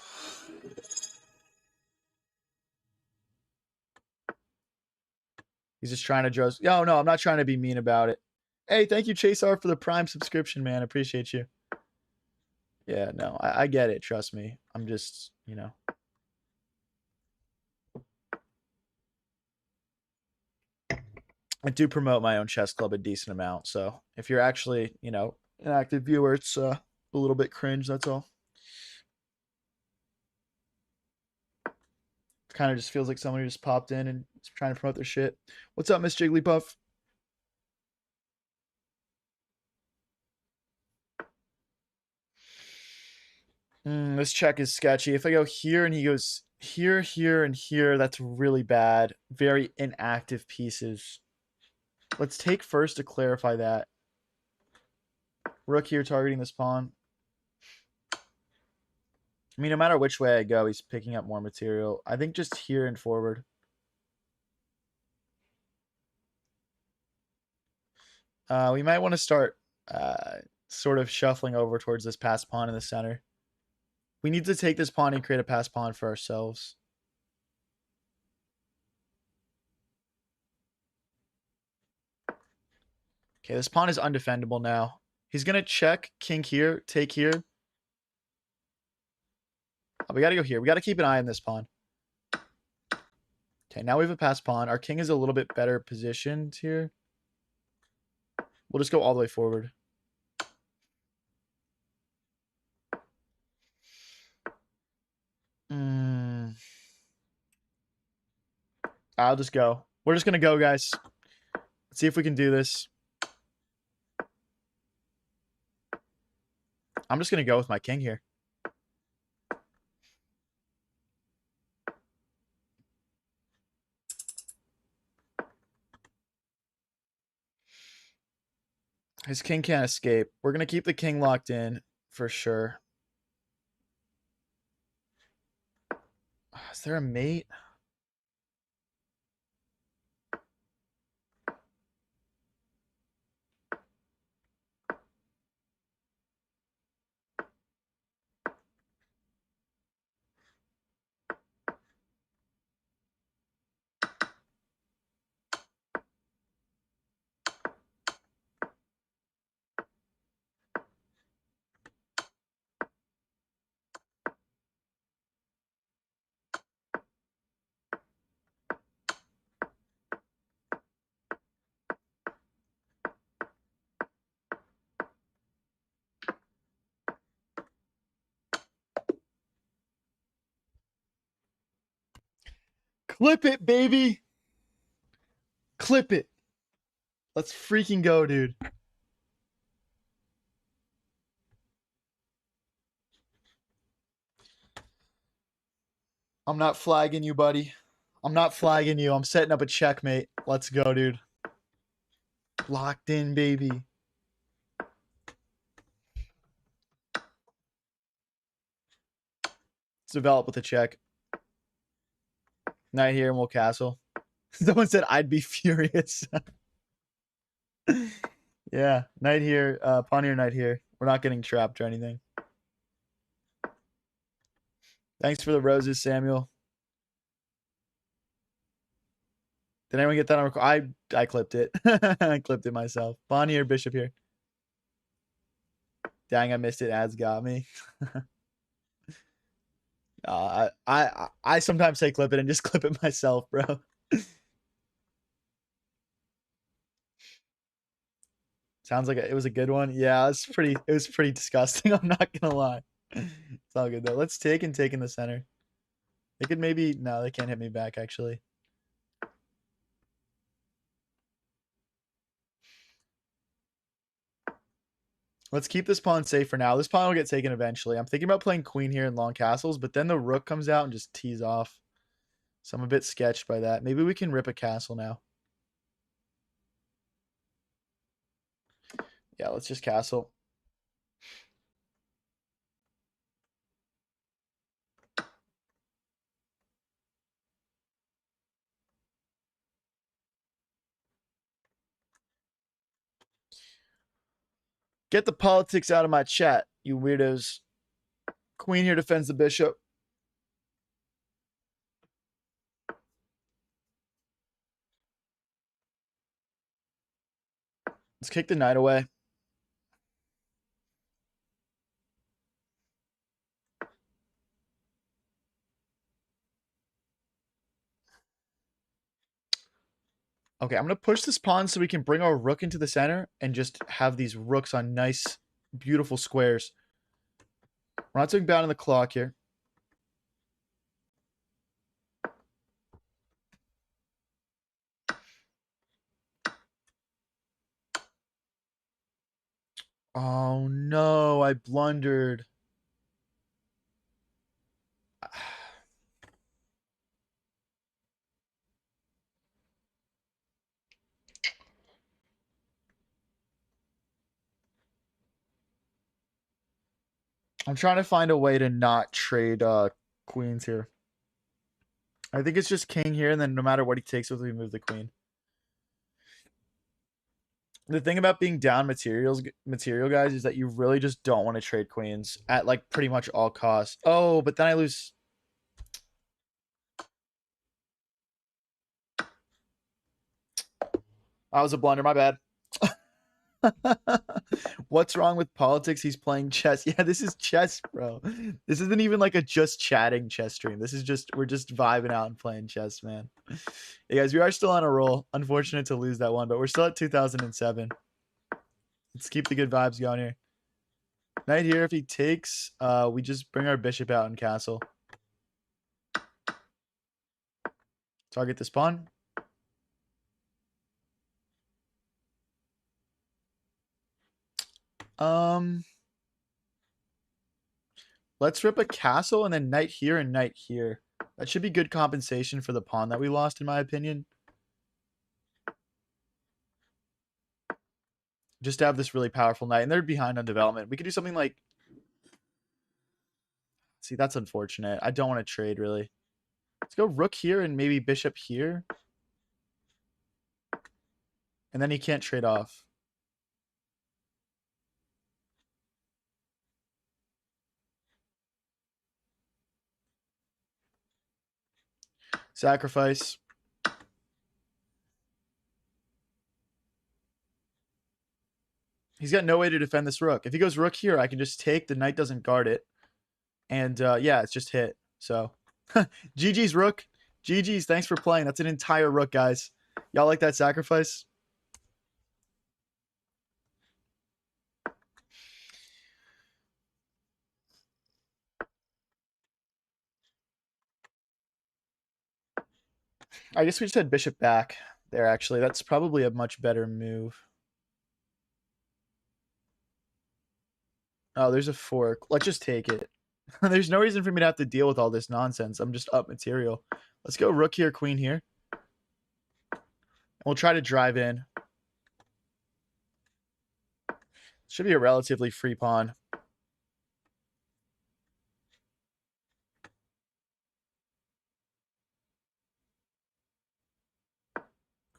He's just trying to just... No, I'm not trying to be mean about it. Hey, thank you, Chasar, for the Prime subscription, man. Appreciate you. Yeah, no, I get it. Trust me. I'm just, you know... I do promote my own chess club a decent amount, so if you're actually, you know, an active viewer, it's a little bit cringe, that's all. Kind of just feels like someone who just popped in and is trying to promote their shit. What's up, Miss Jigglypuff? This check is sketchy. If I go here and he goes here, here, and here, that's really bad. Very inactive pieces. Let's take first to clarify that. Rook here targeting this pawn. I mean, no matter which way I go, he's picking up more material. I think just here and forward. We might want to start sort of shuffling over towards this passed pawn in the center. We need to take this pawn and create a passed pawn for ourselves. Okay, this pawn is undefendable now. He's going to check king here, take here. Oh, we got to go here. We got to keep an eye on this pawn. Okay, now we have a passed pawn. Our king is a little bit better positioned here. We'll just go all the way forward. I'll just go. We're just going to go, guys. Let's see if we can do this. I'm just going to go with my king here. His king can't escape. We're going to keep the king locked in for sure. Is there a mate? Clip it, baby. Clip it. Let's freaking go, dude. I'm not flagging you, buddy. I'm not flagging you. I'm setting up a checkmate. Let's go, dude. Locked in, baby. Let's develop with a check. Knight here and we'll castle. Someone said I'd be furious. Yeah, knight here, pawn here, knight here. We're not getting trapped or anything. Thanks for the roses, Samuel. Did anyone get that on record? I clipped it. I clipped it myself. Pawn here, bishop here. Dang, I missed it. Ads got me. I sometimes say clip it and just clip it myself, bro. Sounds like it was a good one. Yeah, it was pretty disgusting. I'm not gonna lie. It's all good though. Let's take and take in the center. They could maybe no, they can't hit me back actually. Let's keep this pawn safe for now. This pawn will get taken eventually. I'm thinking about playing queen here in long castles, but then the rook comes out and just tees off. So I'm a bit sketched by that. Maybe we can rip a castle now. Yeah, let's just castle. Get the politics out of my chat, you weirdos. Queen here defends the bishop. Let's kick the knight away. Okay, I'm going to push this pawn so we can bring our rook into the center and just have these rooks on nice, beautiful squares. We're not taking down on the clock here. Oh no, I blundered. I'm trying to find a way to not trade queens here. I think it's just king here, and then no matter what he takes with, we move the queen. The thing about being down material guys is that you really just don't want to trade queens at like pretty much all costs. Oh, but then I lose. That was a blunder, my bad. What's wrong with politics? He's playing chess. Yeah, this is chess, bro. This isn't even like a just chatting chess stream. This is just, we're just vibing out and playing chess, man. Hey guys, we are still on a roll. Unfortunate to lose that one, but we're still at 2007. Let's keep the good vibes going here. Knight here, if he takes, we just bring our bishop out and castle. Target this pawn. Let's rip a castle and then knight here and knight here. That should be good compensation for the pawn that we lost, in my opinion. Just to have this really powerful knight, and they're behind on development. We could do something like... See, that's unfortunate. I don't want to trade, really. Let's go rook here and maybe bishop here. And then he can't trade off. Sacrifice. He's got no way to defend this rook. If he goes rook here, I can just take. The knight doesn't guard it. And yeah, it's just hit. So GG's rook. GG's. Thanks for playing. That's an entire rook, guys. Y'all like that sacrifice? I guess we just had bishop back there, actually. That's probably a much better move. Oh, there's a fork. Let's just take it. There's no reason for me to have to deal with all this nonsense. I'm just up material. Let's go rook here, queen here. And we'll try to drive in. Should be a relatively free pawn.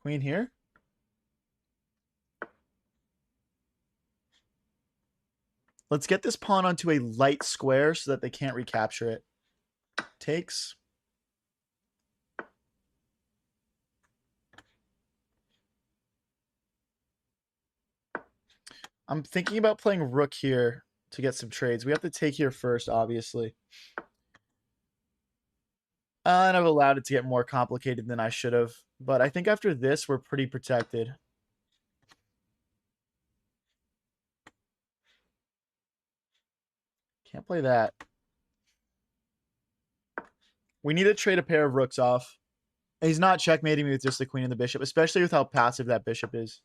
Queen here. Let's get this pawn onto a light square so that they can't recapture it. Takes. I'm thinking about playing rook here to get some trades. We have to take here first, obviously. And I've allowed it to get more complicated than I should have. But I think after this, we're pretty protected. Can't play that. We need to trade a pair of rooks off. He's not checkmating me with just the queen and the bishop, especially with how passive that bishop is.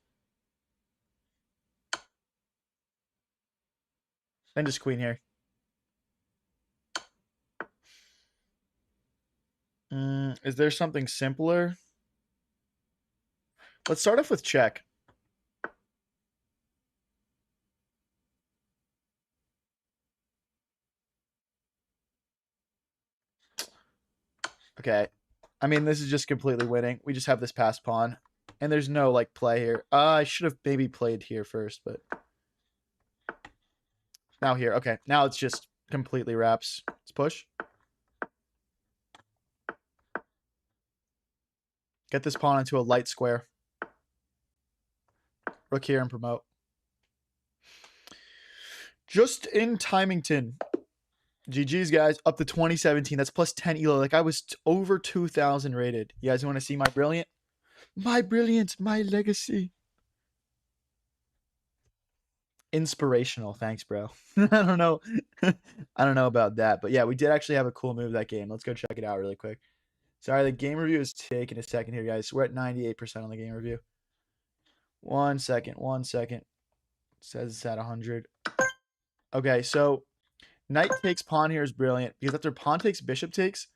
And just queen here. Is there something simpler? Let's start off with check. Okay. I mean, this is just completely winning. We just have this passed pawn. And there's no, like, play here. I should have maybe played here first, but... Now here. Okay. Now it's just completely wraps. Let's push. Get this pawn into a light square. Rook here and promote. Just in Timington. GG's, guys. Up to 2017. That's plus 10 elo. Like, I was over 2,000 rated. You guys want to see my brilliant? My brilliance. My legacy. Inspirational. Thanks, bro. I don't know. I don't know about that. But yeah, we did actually have a cool move that game. Let's go check it out really quick. Sorry, the game review is taking a second here, guys. We're at 98% on the game review. 1 second. 1 second. It says it's at 100. Okay, so knight takes pawn here is brilliant because after pawn takes, bishop takes,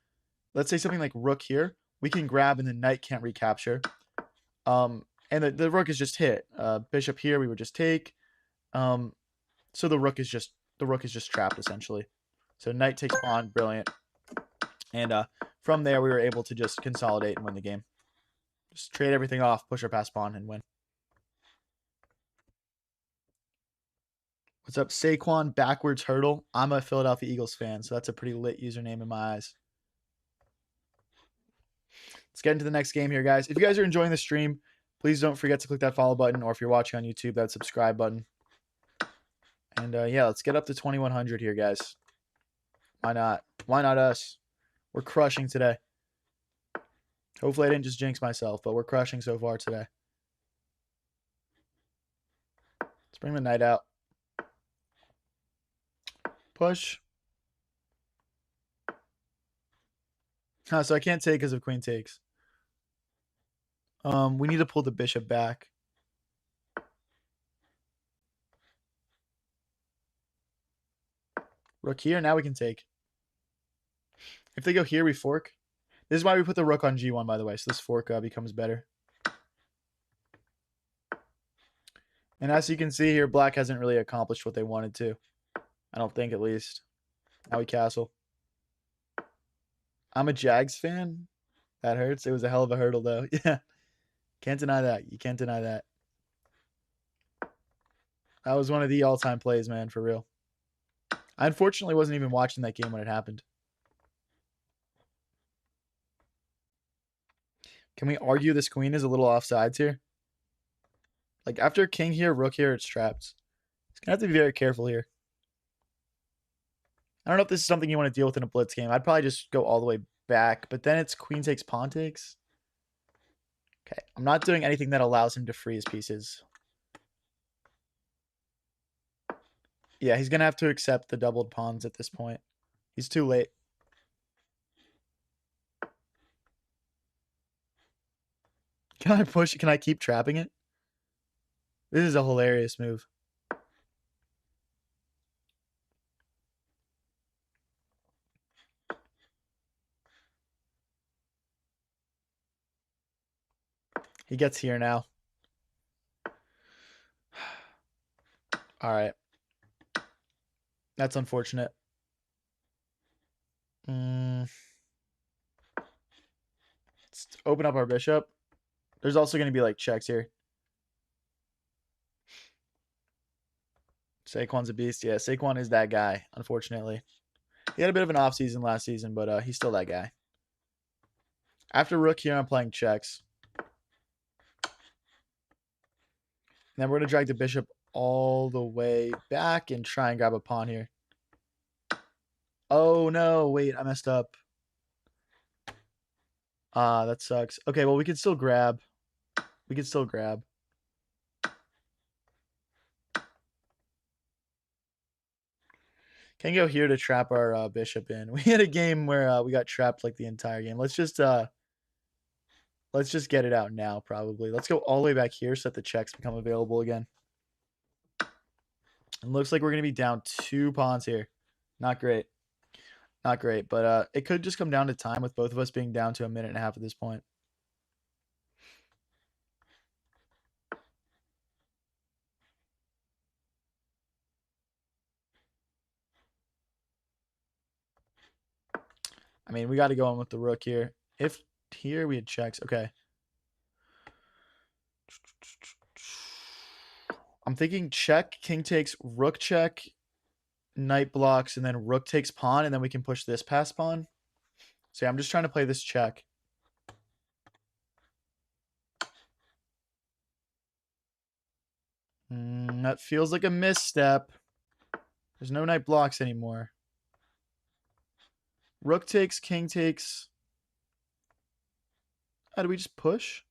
let's say something like rook here, we can grab and the knight can't recapture. And the rook is just hit. Bishop here, we would just take. So the rook is just the rook is just trapped essentially. So knight takes pawn, brilliant. And from there, we were able to just consolidate and win the game. Just trade everything off, push our pass pawn, and win. What's up, Saquon Backwards Hurdle? I'm a Philadelphia Eagles fan, so that's a pretty lit username in my eyes. Let's get into the next game here, guys. If you guys are enjoying the stream, please don't forget to click that follow button, or if you're watching on YouTube, that subscribe button. And yeah, let's get up to 2,100 here, guys. Why not? Why not us? We're crushing today. Hopefully I didn't just jinx myself, but we're crushing so far today. Let's bring the knight out. Push. So I can't take because of queen takes. We need to pull the bishop back. Rook here. Now we can take. If they go here, we fork. This is why we put the rook on g1, by the way. So this fork becomes better. And as you can see here, black hasn't really accomplished what they wanted to. I don't think, at least. Now we castle. I'm a Jags fan. That hurts. It was a hell of a hurdle, though. Yeah. Can't deny that. You can't deny that. That was one of the all-time plays, man, for real. I unfortunately wasn't even watching that game when it happened. Can we argue this queen is a little offsides here? Like, after king here, rook here, it's trapped. It's going to have to be very careful here. I don't know if this is something you want to deal with in a blitz game. I'd probably just go all the way back, but then it's queen takes, pawn takes. Okay, I'm not doing anything that allows him to free his pieces. Yeah, he's going to have to accept the doubled pawns at this point. He's too late. Can I push? Can I keep trapping it? This is a hilarious move. He gets here now. All right. That's unfortunate. Let's open up our bishop. There's also going to be like checks here. Saquon's a beast. Yeah, Saquon is that guy, unfortunately. He had a bit of an off season last season, but he's still that guy. After rook here, I'm playing checks. And then we're going to drag the bishop all the way back and try and grab a pawn here. Oh, no. Wait, I messed up. That sucks. Okay, well, we can still grab. We can still grab. Can go here to trap our bishop in. We had a game where we got trapped like the entire game. Let's just get it out now, probably. Let's go all the way back here so that the checks become available again. It looks like we're going to be down 2 pawns here. Not great. Not great, but it could just come down to time with both of us being down to a minute and a half at this point. I mean, we got to go in with the rook here. If here we had checks. Okay. I'm thinking check, king takes, rook check, knight blocks, and then rook takes pawn, and then we can push this past pawn. So yeah, I'm just trying to play this check. That feels like a misstep. There's no knight blocks anymore. Rook takes, king takes. How do we just push?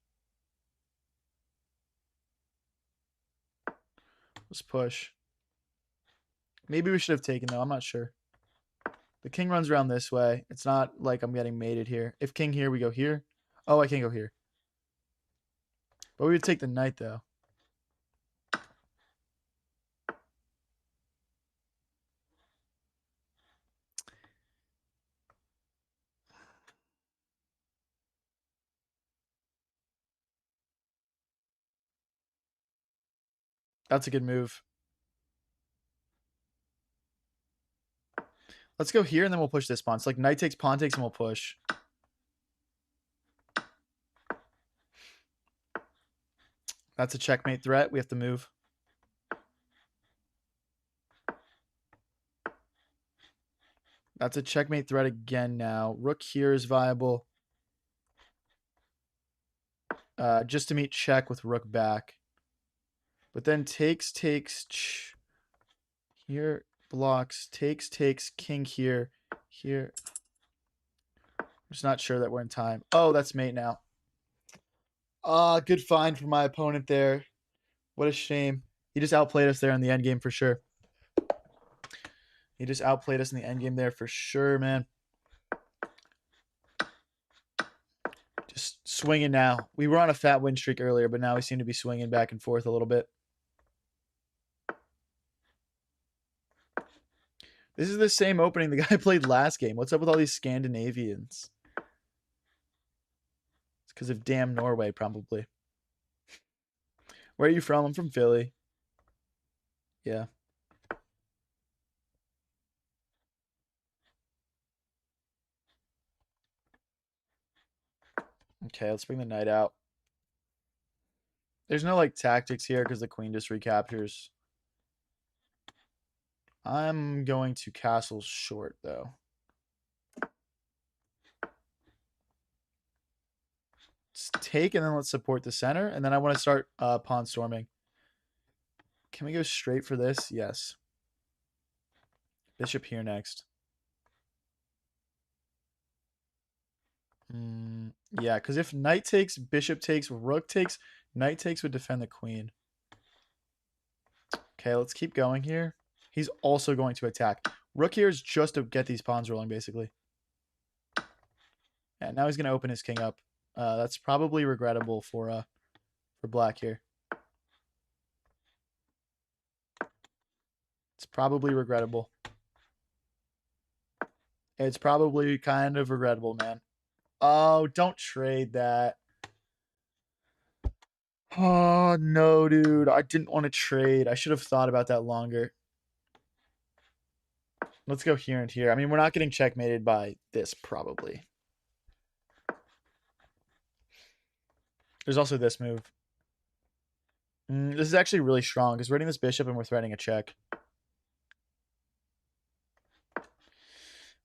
Let's push. Maybe we should have taken, though. I'm not sure. The king runs around this way. It's not like I'm getting mated here. If king here, we go here. Oh, I can't go here. But we would take the knight, though. That's a good move. Let's go here and then we'll push this pawn. So like knight takes, pawn takes, and we'll push. That's a checkmate threat. We have to move. That's a checkmate threat again now. Rook here is viable. Just to meet check with rook back. But then takes, here, blocks, takes, king here, here. I'm just not sure that we're in time. Oh, that's mate now. Good find for my opponent there. What a shame. He just outplayed us there in the end game for sure. He just outplayed us in the end game there for sure, man. Just swinging now. We were on a fat win streak earlier, but now we seem to be swinging back and forth a little bit. This is the same opening the guy played last game. What's up with all these Scandinavians? It's because of damn Norway, probably. Where are you from? I'm from Philly. Yeah. Okay, let's bring the knight out. There's no like tactics here because the queen just recaptures. I'm going to castle short though. Let's take and then let's support the center. And then I want to start pawn storming. Can we go straight for this? Yes. Bishop here next. Yeah, because if knight takes, bishop takes, rook takes, knight takes would defend the queen. Okay, let's keep going here. He's also going to attack. Rook here is just to get these pawns rolling, basically. And now he's going to open his king up. That's probably regrettable for black here. It's probably regrettable. It's probably kind of regrettable, man. Oh, don't trade that. Oh, no, dude. I didn't want to trade. I should have thought about that longer. Let's go here and here. I mean, we're not getting checkmated by this, probably. There's also this move. This is actually really strong because we're hitting this bishop and we're threatening a check.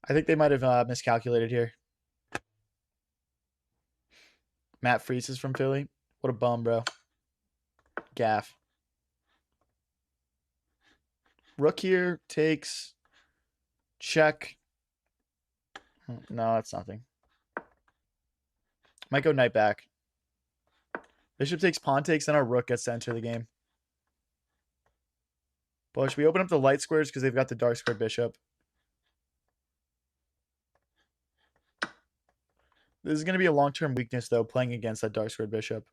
I think they might have miscalculated here. Matt Freese is from Philly. What a bum, bro. Gaff. Rook here takes. Check. No, that's nothing. Might go knight back. Bishop takes, pawn takes, then our rook gets to enter the game. But should we open up the light squares because they've got the dark square bishop? This is going to be a long-term weakness, though, playing against that dark squared bishop.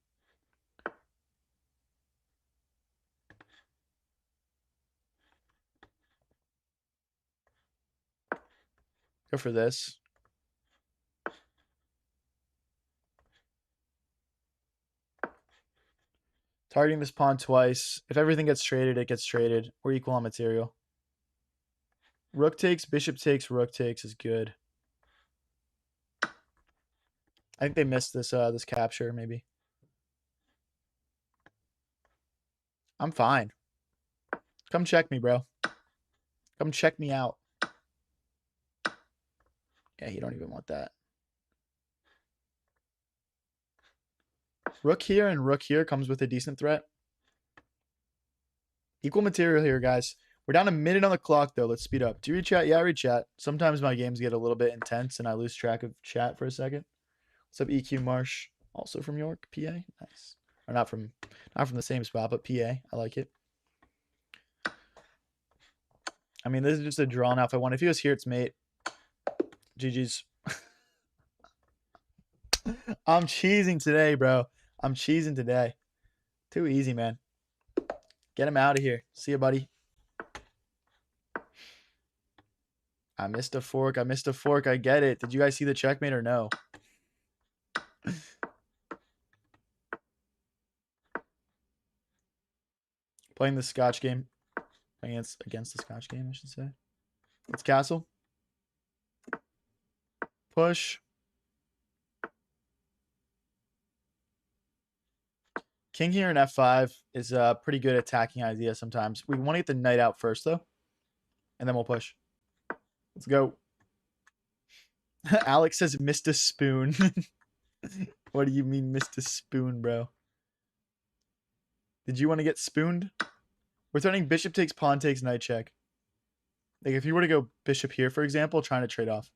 Go for this. Targeting this pawn twice. If everything gets traded, it gets traded. We're equal on material. Rook takes, bishop takes, rook takes is good. I think they missed this this capture, maybe. I'm fine. Come check me, bro. Come check me out. Yeah, you don't even want that. Rook here and rook here comes with a decent threat. Equal material here, guys. We're down a minute on the clock, though. Let's speed up. Do you read chat? Yeah, I read chat. Sometimes my games get a little bit intense and I lose track of chat for a second. What's up, EQ Marsh? Also from York, PA. Nice. Or not from the same spot, but PA. I like it. I mean, this is just a drawn out. If I want, if he was here, it's mate. GG's. I'm cheesing today, bro. I'm cheesing today. Too easy, man. Get him out of here. See you, buddy. I missed a fork. I missed a fork. I get it. Did you guys see the checkmate or no? Playing the Scotch game. Against the Scotch game, I should say. Let's castle. push. King here and f5 is a pretty good attacking idea sometimes. We want to get the knight out first, though. And then we'll push. Let's go. Alex says missed a spoon. What do you mean missed a spoon, bro? Did you want to get spooned? We're turning bishop takes, pawn takes, knight check. Like if you were to go bishop here, for example, trying to trade off.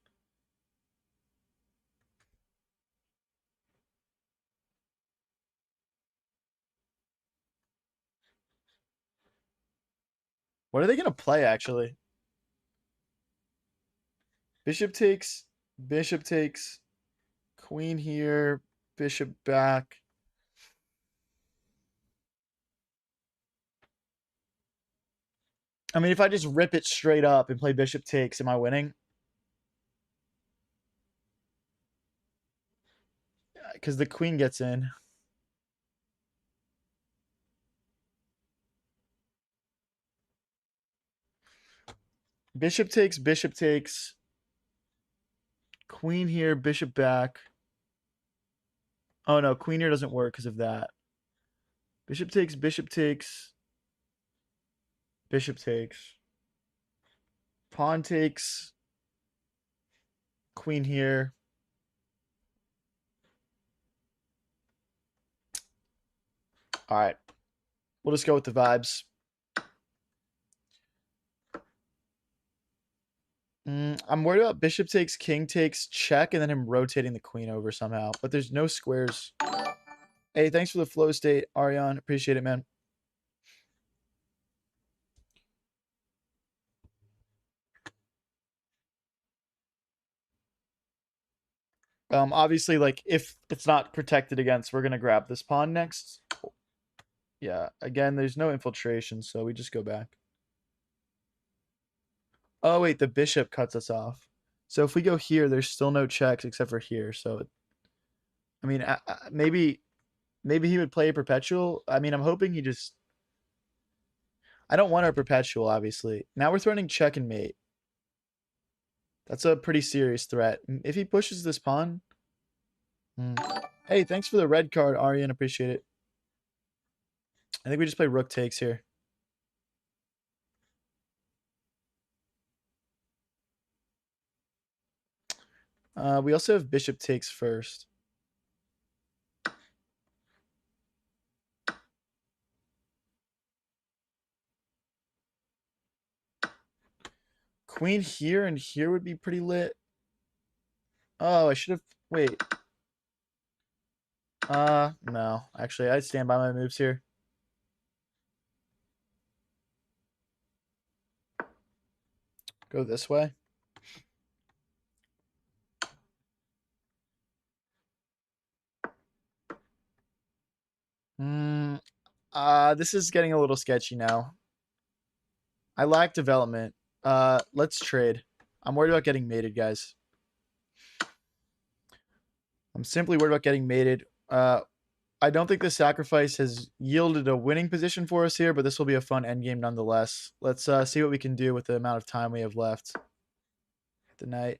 What are they going to play, actually? Bishop takes, queen here, bishop back. I mean, if I just rip it straight up and play bishop takes, am I winning? Because the queen gets in. Bishop takes, queen here, bishop back. Oh no, queen here doesn't work because of that. Bishop takes, bishop takes. Pawn takes. Queen here. All right. We'll just go with the vibes. I'm worried about bishop takes, king takes, check, and then him rotating the queen over somehow. But there's no squares. Hey, thanks for the flow state, Ariane. Appreciate it, man. Obviously, like, if it's not protected against, we're going to grab this pawn next. Yeah, again, there's no infiltration, so we just go back. Oh, wait, the bishop cuts us off. So if we go here, there's still no checks except for here. So, I mean, maybe he would play a perpetual. I mean, I'm hoping he just... I don't want our perpetual, obviously. Now we're threatening check and mate. That's a pretty serious threat. If he pushes this pawn... Hey, thanks for the red card, Aryan. Appreciate it. I think we just play rook takes here. We also have bishop takes first. Queen here and here would be pretty lit. Oh, I should have... Wait. No. Actually, I stand by my moves here. Go this way. This is getting a little sketchy now. I lack development. Let's trade. I'm worried about getting mated, guys. I'm simply worried about getting mated. I don't think the sacrifice has yielded a winning position for us here, but this will be a fun endgame nonetheless. Let's see what we can do with the amount of time we have left. The knight.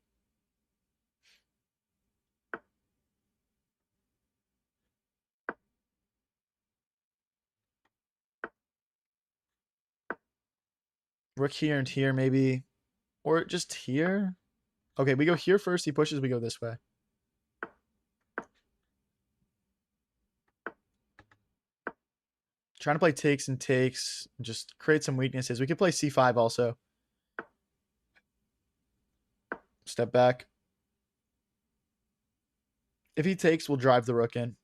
Rook here and here, maybe. Or just here. Okay, we go here first. He pushes, we go this way. Trying to play takes and takes. Just create some weaknesses. We could play c5 also. Step back. If he takes, we'll drive the rook in.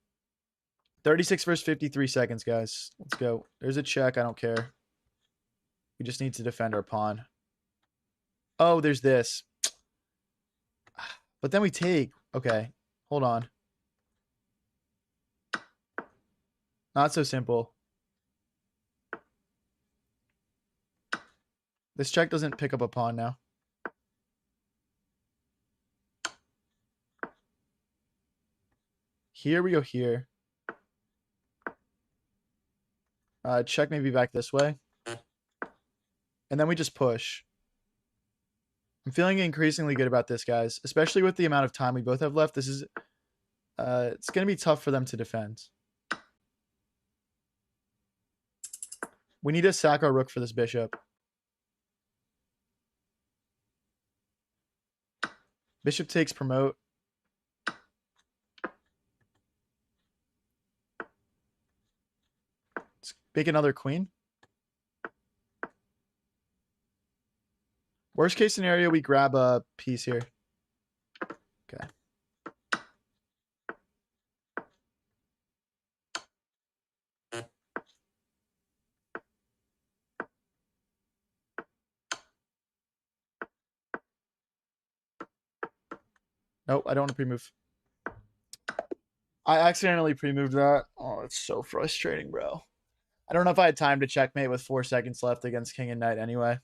36 versus 53 seconds, guys. Let's go. There's a check. I don't care. We just need to defend our pawn. Oh, there's this. But then we take. Okay. Hold on. Not so simple. This check doesn't pick up a pawn now. Here we go here. Check maybe back this way. And then we just push. I'm feeling increasingly good about this, guys, especially with the amount of time we both have left. This is it's going to be tough for them to defend. We need to sack our rook for this bishop. Bishop takes promote. Let's make another queen. Worst case scenario, we grab a piece here. Okay. Nope, I don't want to pre-move. I accidentally pre-moved that. Oh, it's so frustrating, bro. I don't know if I had time to checkmate with 4 seconds left against king and knight anyway.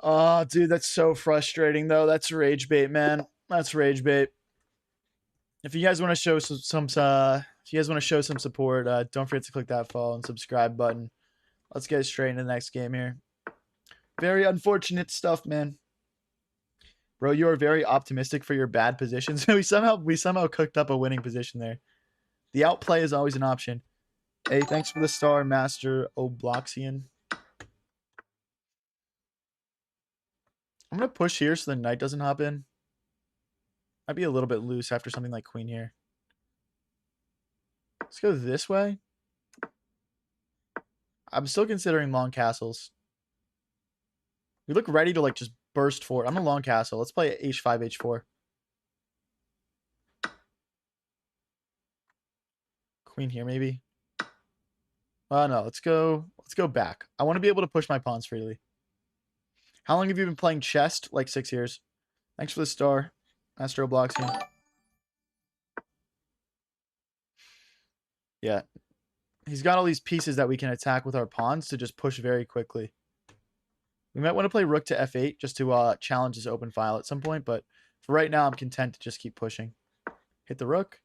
Oh, dude, that's so frustrating, though. That's rage bait, man. That's rage bait. If you guys want to show some support, don't forget to click that follow and subscribe button. Let's get straight into the next game here. Very unfortunate stuff, man. Bro, you are very optimistic for your bad positions. we somehow cooked up a winning position there. The outplay is always an option. Hey, thanks for the star, Master Obloxian. I'm gonna push here so the knight doesn't hop in. Might be a little bit loose after something like queen here. Let's go this way. I'm still considering long castles. We look ready to like just burst forward. I'm a long castle. Let's play h5, h4. Queen here, maybe. No, let's go back. I want to be able to push my pawns freely. How long have you been playing chess? Like 6 years. Thanks for the star, Master Obloxian. Yeah. He's got all these pieces that we can attack with our pawns to just push very quickly. We might want to play rook to f8 just to challenge this open file at some point, but for right now, I'm content to just keep pushing. Hit the rook.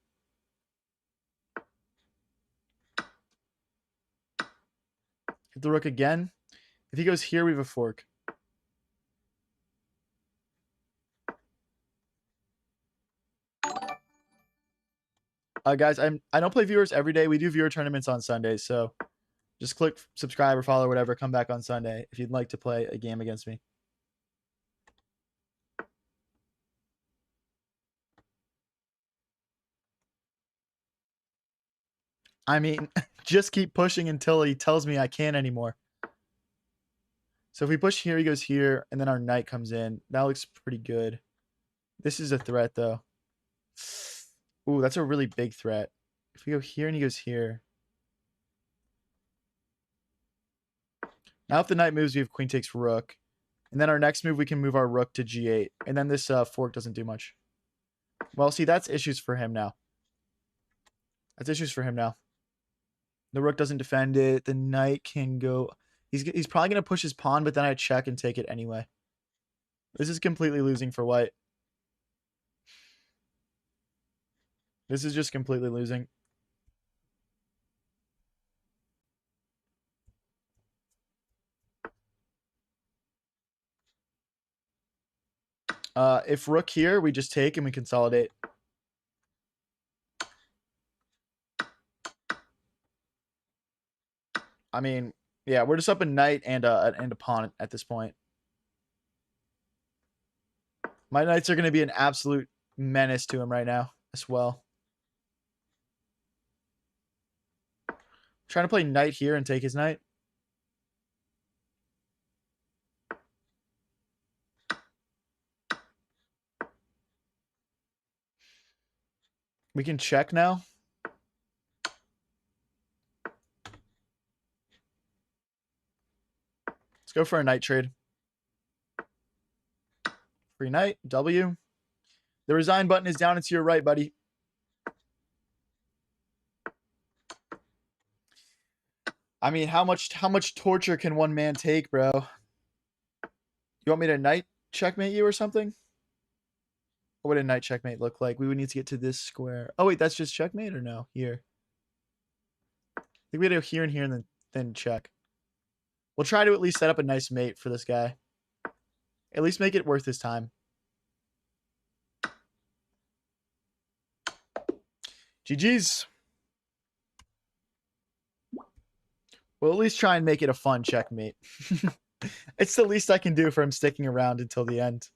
Hit the rook again. If he goes here, we have a fork. Guys, I don't play viewers every day. We do viewer tournaments on Sundays, so just click subscribe or follow or whatever. Come back on Sunday if you'd like to play a game against me. I mean, just keep pushing until he tells me I can't anymore. So if we push here, he goes here, and then our knight comes in. That looks pretty good. This is a threat, though. Ooh, that's a really big threat. If we go here and he goes here. Now if the knight moves, we have queen takes rook. And then our next move, we can move our rook to g8. And then this fork doesn't do much. Well, see, that's issues for him now. That's issues for him now. The rook doesn't defend it. The knight can go... He's probably going to push his pawn, but then I check and take it anyway. This is completely losing for white. This is just completely losing. If rook here, we just take and we consolidate. I mean, yeah, we're just up a knight and a pawn at this point. My knights are going to be an absolute menace to him right now as well. Trying to play knight here and take his knight. We can check now. Let's go for a knight trade. Free knight, W. The resign button is down and to your right, buddy. I mean, how much torture can one man take, bro? You want me to knight checkmate you or something? What would a knight checkmate look like? We would need to get to this square. Oh, wait, that's just checkmate or no? Here. I think we had to go here and here and then check. We'll try to at least set up a nice mate for this guy. At least make it worth his time. GG's. We'll at least try and make it a fun checkmate. It's the least I can do for him sticking around until the end.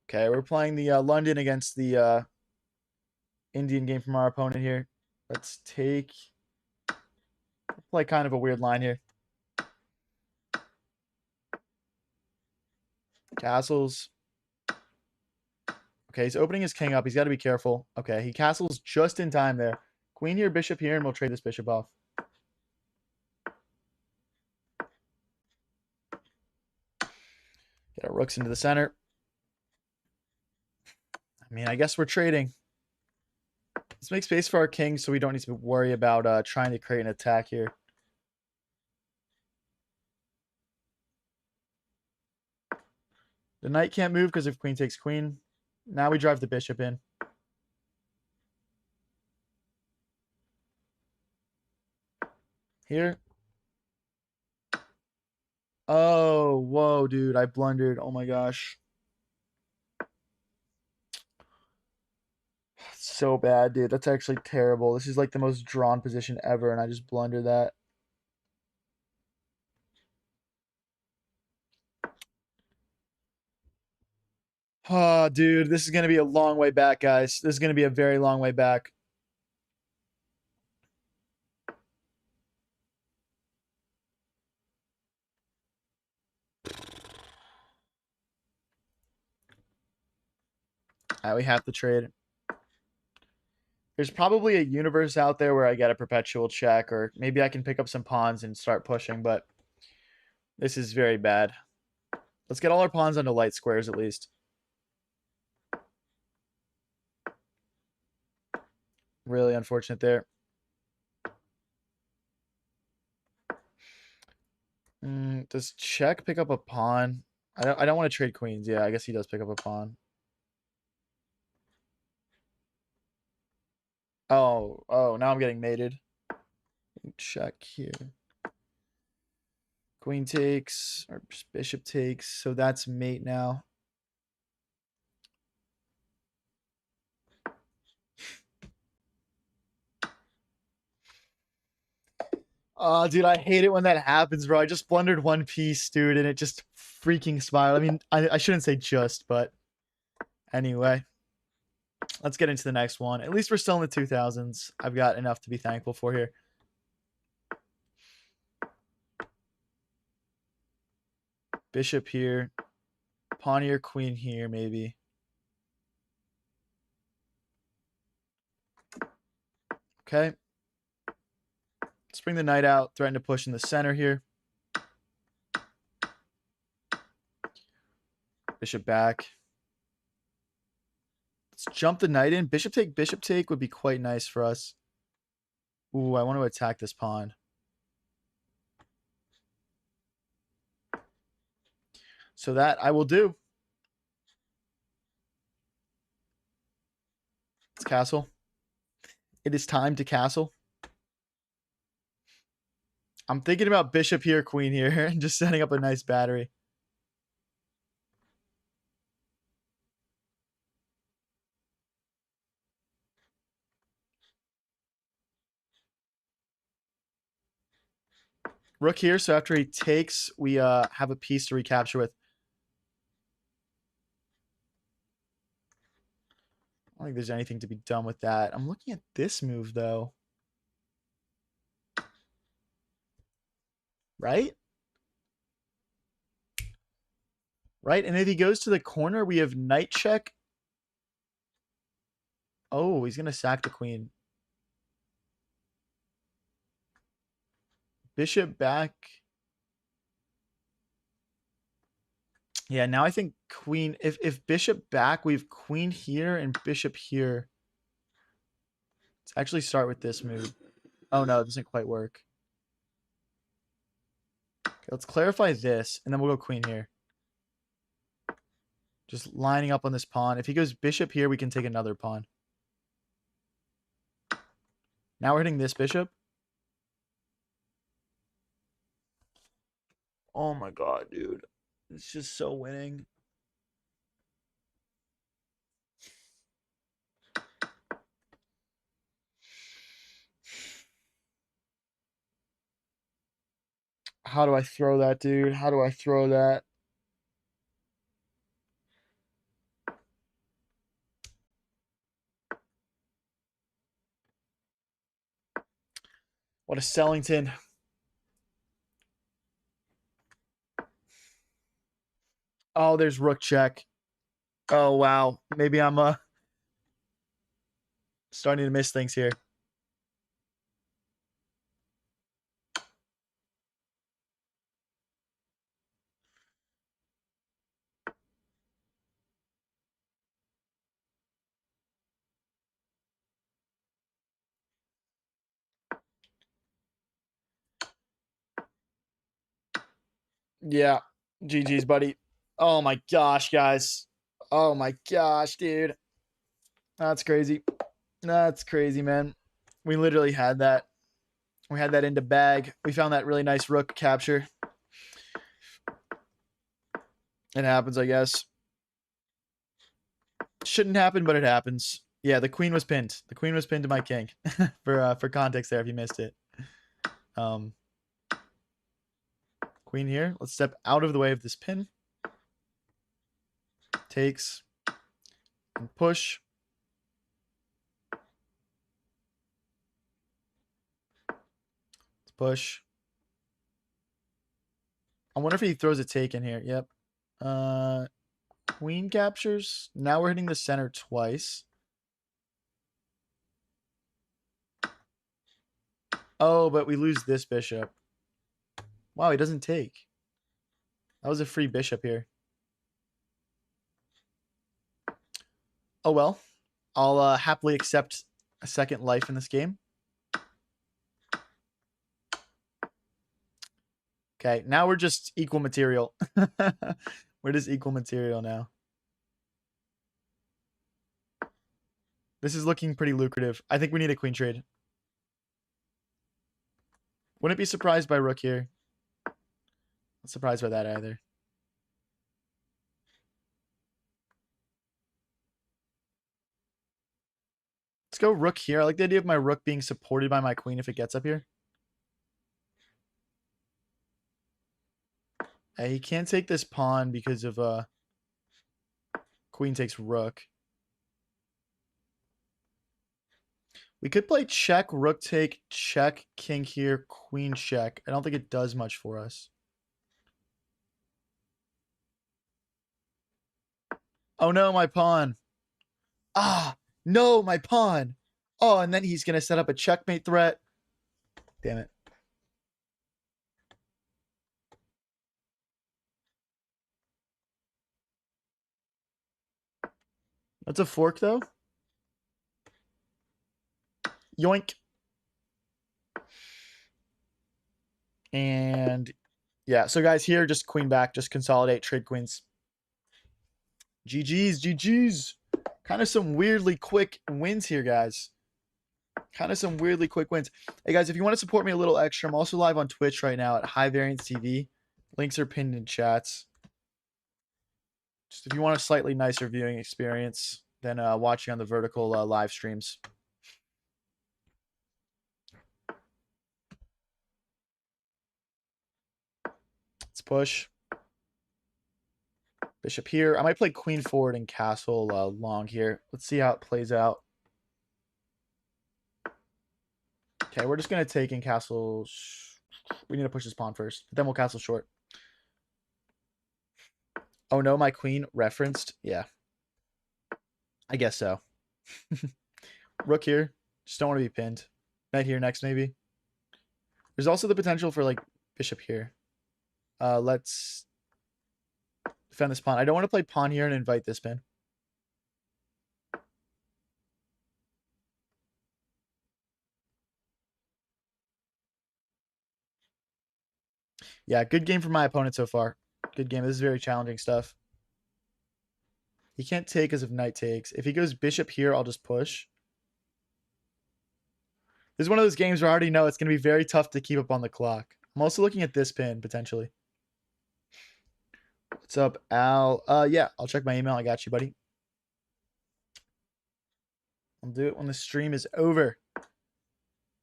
Okay, we're playing the London against the Indian game from our opponent here. Let's play kind of a weird line here. Castles. Okay, he's opening his king up. He's got to be careful. Okay, he castles just in time there. Queen here, bishop here, and we'll trade this bishop off. Get our rooks into the center. I mean, I guess we're trading. Let's make space for our king so we don't need to worry about trying to create an attack here. The knight can't move because if queen takes queen. Now we drive the bishop in. Here. Oh, whoa, dude. I blundered. Oh my gosh. So bad, dude. That's actually terrible. This is like the most drawn position ever, and I just blundered that. Oh, dude, this is going to be a long way back, guys. This is going to be a very long way back. We have to trade. There's probably a universe out there where I get a perpetual check, or maybe I can pick up some pawns and start pushing, but this is very bad. Let's get all our pawns onto light squares at least. Really unfortunate there. Does check pick up a pawn? I don't want to trade queens. Yeah, I guess he does pick up a pawn. Oh, now I'm getting mated. Check here. Queen takes, or bishop takes, so that's mate now. Oh, dude, I hate it when that happens, bro. I just blundered one piece, dude, and it just freaking spiraled. I mean, I shouldn't say just, but anyway. Let's get into the next one. At least we're still in the 2000s. I've got enough to be thankful for here. Bishop here. Pawn here, queen here, maybe. Okay. Let's bring the knight out. Threaten to push in the center here. Bishop back. Let's jump the knight in. Bishop take would be quite nice for us. Ooh, I want to attack this pawn. So that I will do. Let's castle. It is time to castle. I'm thinking about bishop here, queen here, and just setting up a nice battery. Rook here, so after he takes, we have a piece to recapture with. I don't think there's anything to be done with that. I'm looking at this move, though. Right? Right? And if he goes to the corner, we have knight check. Oh, he's going to sack the queen. Bishop back. Yeah, now I think queen. If bishop back, we have queen here and bishop here. Let's actually start with this move. Oh, no, it doesn't quite work. Okay, let's clarify this, and then we'll go queen here. Just lining up on this pawn. If he goes bishop here, we can take another pawn. Now we're hitting this bishop. Oh my god, dude. It's just so winning. How do I throw that, dude? How do I throw that? What a Sellington. Oh, there's rook check. Oh, wow. Maybe I'm starting to miss things here. Yeah. GG's, buddy. Oh my gosh, guys. Oh my gosh, dude. That's crazy. That's crazy, man. We literally had that. We had that into bag. We found that really nice rook capture. It happens, I guess. Shouldn't happen, but it happens. Yeah, the queen was pinned. The queen was pinned to my king. For context there, if you missed it. Um, Queen here. Let's step out of the way of this pin. Takes and push. Let's push. I wonder if he throws a take in here. Yep. Queen captures. Now we're hitting the center twice. Oh, but we lose this bishop. Wow, he doesn't take. That was a free bishop here. Oh well. I'll happily accept a second life in this game. Okay, now we're just equal material. We're just equal material now. This is looking pretty lucrative. I think we need a queen trade. Wouldn't be surprised by rook here. Not surprised by that either. Let's go rook here. I like the idea of my rook being supported by my queen if it gets up here. He can't take this pawn because of queen takes rook. We could play check, rook take, check, king here, queen check. I don't think it does much for us. Oh no, my pawn. Ah, no, my pawn. Oh, and then he's going to set up a checkmate threat. Damn it. That's a fork, though. Yoink. And yeah, so guys, here, just queen back, just consolidate, trade queens. GG's, GG's. Kind of some weirdly quick wins here, guys. Kind of some weirdly quick wins. Hey, guys, if you want to support me a little extra, I'm also live on Twitch right now at High Variance TV. Links are pinned in chats. Just if you want a slightly nicer viewing experience than watching on the vertical live streams. Let's push. Bishop here. I might play queen forward and castle long here. Let's see how it plays out. Okay, we're just going to take in castle. We need to push this pawn first. But then we'll castle short. Oh no, my queen referenced. Yeah. I guess so. Rook here. Just don't want to be pinned. Knight here next, maybe. There's also the potential for, like, bishop here. Let's defend this pawn. I don't want to play pawn here and invite this pin. Yeah, good game for my opponent so far. Good game. This is very challenging stuff. He can't take as if knight takes. If he goes bishop here, I'll just push. This is one of those games where I already know it's going to be very tough to keep up on the clock. I'm also looking at this pin, potentially. What's up, Al? Yeah, I'll check my email. I got you, buddy. I'll do it when the stream is over.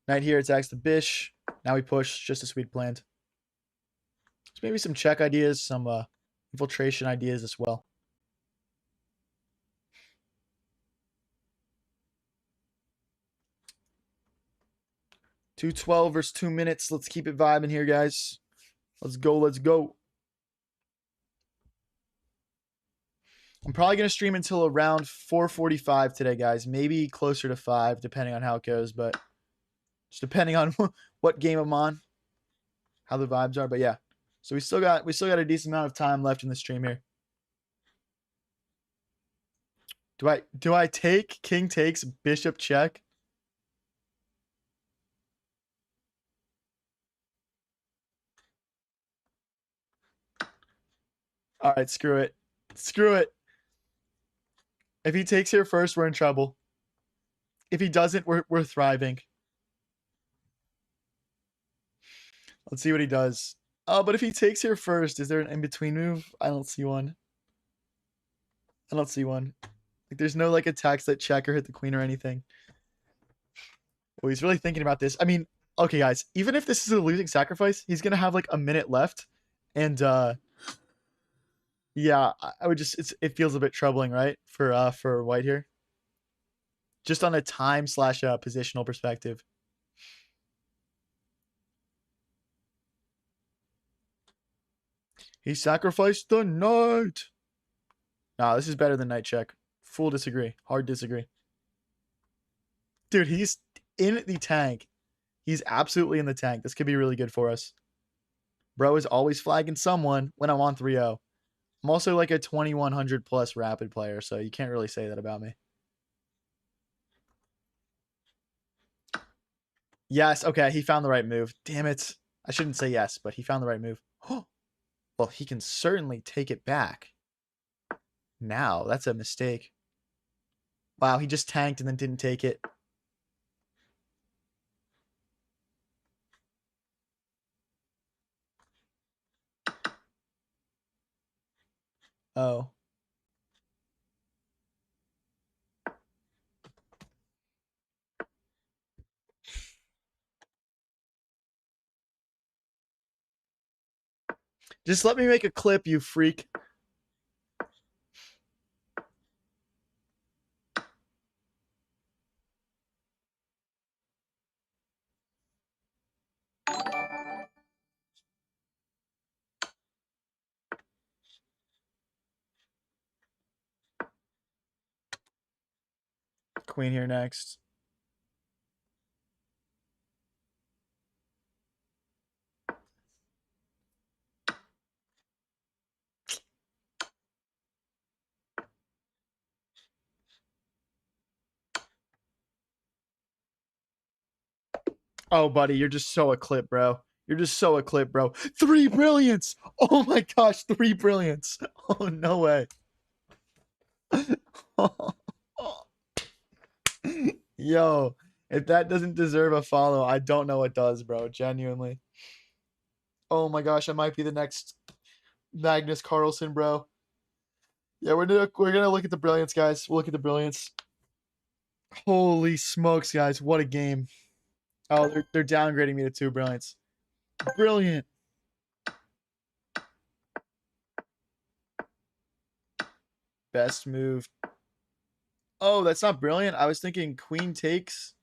Knight here attacks the bish. Now we push. Just as we'd planned. There's maybe some check ideas, some infiltration ideas as well. $2:12 versus 2 minutes. Let's keep it vibing here, guys. Let's go. Let's go. I'm probably going to stream until around 4:45 today, guys. Maybe closer to 5, depending on how it goes. But just depending on what game I'm on, how the vibes are. But yeah, so we still got a decent amount of time left in the stream here. Do I take king takes bishop check? All right, screw it. Screw it. If he takes here first, we're in trouble. If he doesn't, we're thriving. Let's see what he does. Oh, but if he takes here first, is there an in-between move? I don't see one. I don't see one. Like, there's no like attacks that check or hit the queen or anything. Oh, he's really thinking about this. I mean, okay, guys, even if this is a losing sacrifice, he's gonna have like a minute left, and yeah, I would just it feels a bit troubling, right, for white here, just on a time / positional perspective. He sacrificed the knight. Nah, this is better than knight check. Full disagree. Hard disagree. Dude, he's in the tank. He's absolutely in the tank. This could be really good for us. Bro is always flagging someone when I'm on 3-0. I'm also like a 2100 plus rapid player, so you can't really say that about me. Yes, okay, he found the right move. Damn it. I shouldn't say yes, but he found the right move. Well, he can certainly take it back. Now, that's a mistake. Wow, he just tanked and then didn't take it. Oh. Just let me make a clip, you freak. Queen here next. Oh, buddy, you're just so a clip, bro. You're just so a clip, bro. 3 brilliance. Oh my gosh, 3 brilliance. Oh, no way. Yo, if that doesn't deserve a follow, I don't know what does, bro. Genuinely. Oh my gosh, I might be the next Magnus Carlsen, bro. Yeah, we're gonna look at the brilliance, guys. We'll look at the brilliance. Holy smokes, guys! What a game. Oh, they're downgrading me to 2 brilliance. Brilliant. Best move. Oh, that's not brilliant. I was thinking queen takes,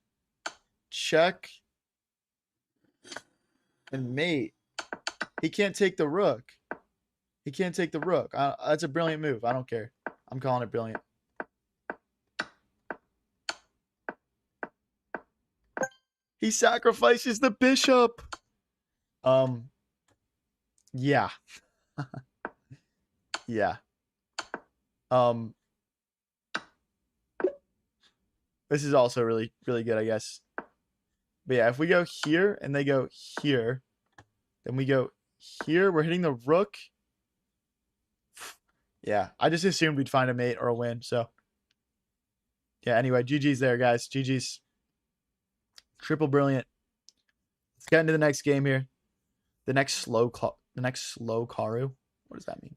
check, and mate. He can't take the rook. He can't take the rook. That's a brilliant move. I don't care. I'm calling it brilliant. He sacrifices the bishop. Yeah. Yeah. This is also really, really good, I guess. But yeah, if we go here and they go here, then we go here. We're hitting the rook. Yeah, I just assumed we'd find a mate or a win. So yeah, anyway, GG's there, guys. GG's. Triple brilliant. Let's get into the next game here. The next slow Karu. What does that mean?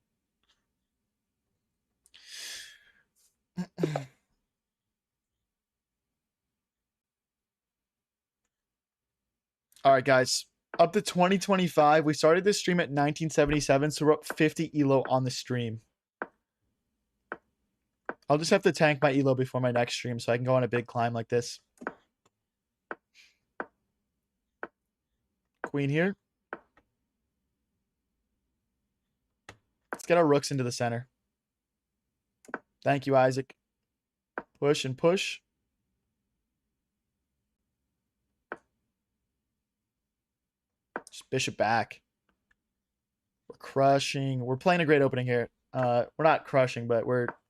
All right, guys. Up to 2025. We started this stream at 1977, so we're up 50 elo on the stream. I'll just have to tank my elo before my next stream so I can go on a big climb like this. Queen here. Let's get our rooks into the center. Thank you, Isaac. Push and push. Just bishop back. We're crushing. We're playing a great opening here. We're not crushing, but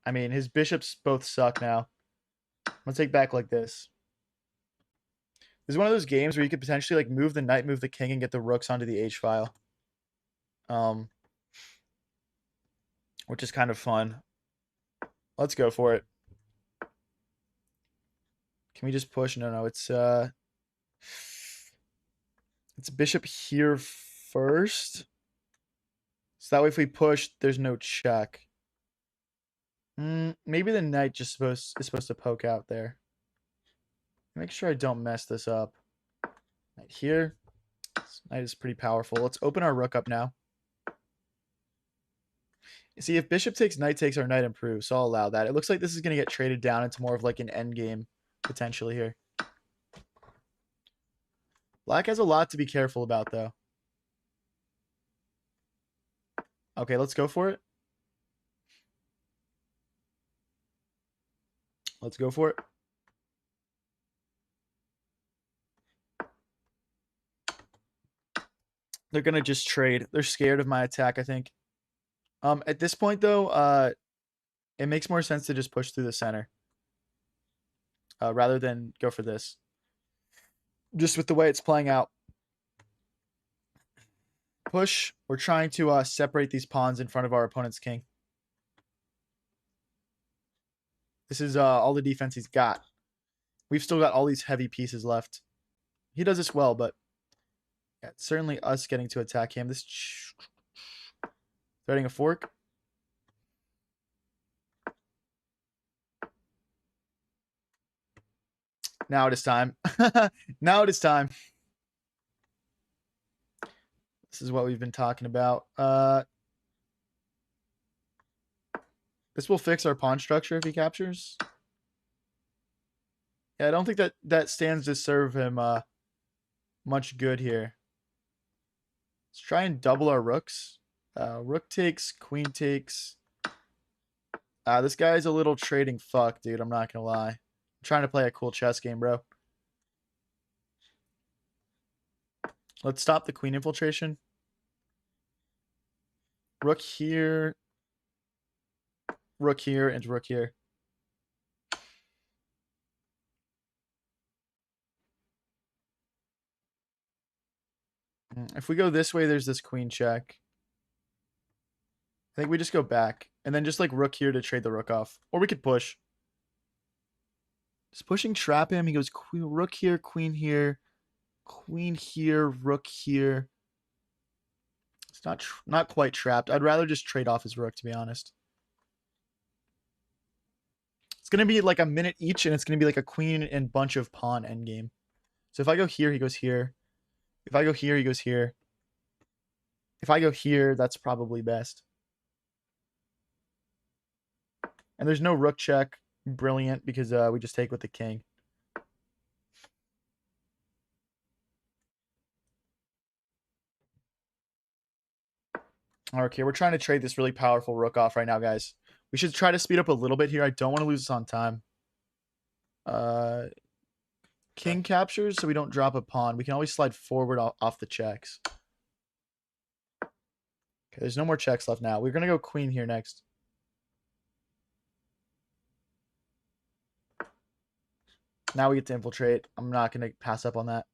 I mean, his bishops both suck now. I'm gonna take back like this. This is one of those games where you could potentially like move the knight, move the king, and get the rooks onto the H file. Which is kind of fun. Let's go for it. Can we just push? No, it's bishop here first. So that way if we push, there's no check. Maybe the knight is supposed to poke out there. Make sure I don't mess this up. Knight here. This knight is pretty powerful. Let's open our rook up now. See, if bishop takes, knight takes, our knight improves, so I'll allow that. It looks like this is going to get traded down into more of like an end game potentially here. Black has a lot to be careful about, though. Okay, let's go for it. Let's go for it. They're going to just trade. They're scared of my attack, I think. At this point, though, it makes more sense to just push through the center. Rather than go for this. Just with the way it's playing out. Push. We're trying to separate these pawns in front of our opponent's king. This is all the defense he's got. We've still got all these heavy pieces left. He does this well, but yeah, it's certainly us getting to attack him. This threading a fork. Now it is time. Now it is time. This is what we've been talking about. This will fix our pawn structure if he captures. Yeah, I don't think that stands to serve him much good here. Let's try and double our rooks. Rook takes, queen takes. This guy's a little trading fuck, dude. I'm not gonna lie. I'm trying to play a cool chess game, bro. Let's stop the queen infiltration. Rook here. Rook here and rook here. If we go this way, there's this queen check. I think we just go back. And then just like rook here to trade the rook off. Or we could push. Does pushing trap him? He goes queen, rook here, queen here. Queen here, rook here. It's not quite trapped. I'd rather just trade off his rook, to be honest. It's going to be like a minute each, and it's going to be like a queen and bunch of pawn endgame. So if I go here, he goes here. If I go here, he goes here. If I go here, that's probably best. And there's no rook check. Brilliant, because we just take with the king. Okay, we're trying to trade this really powerful rook off right now, guys. We should try to speed up a little bit here. I don't want to lose this on time. King captures, so we don't drop a pawn. We can always slide forward off the checks. Okay, there's no more checks left now. We're going to go queen here next. Now we get to infiltrate. I'm not going to pass up on that.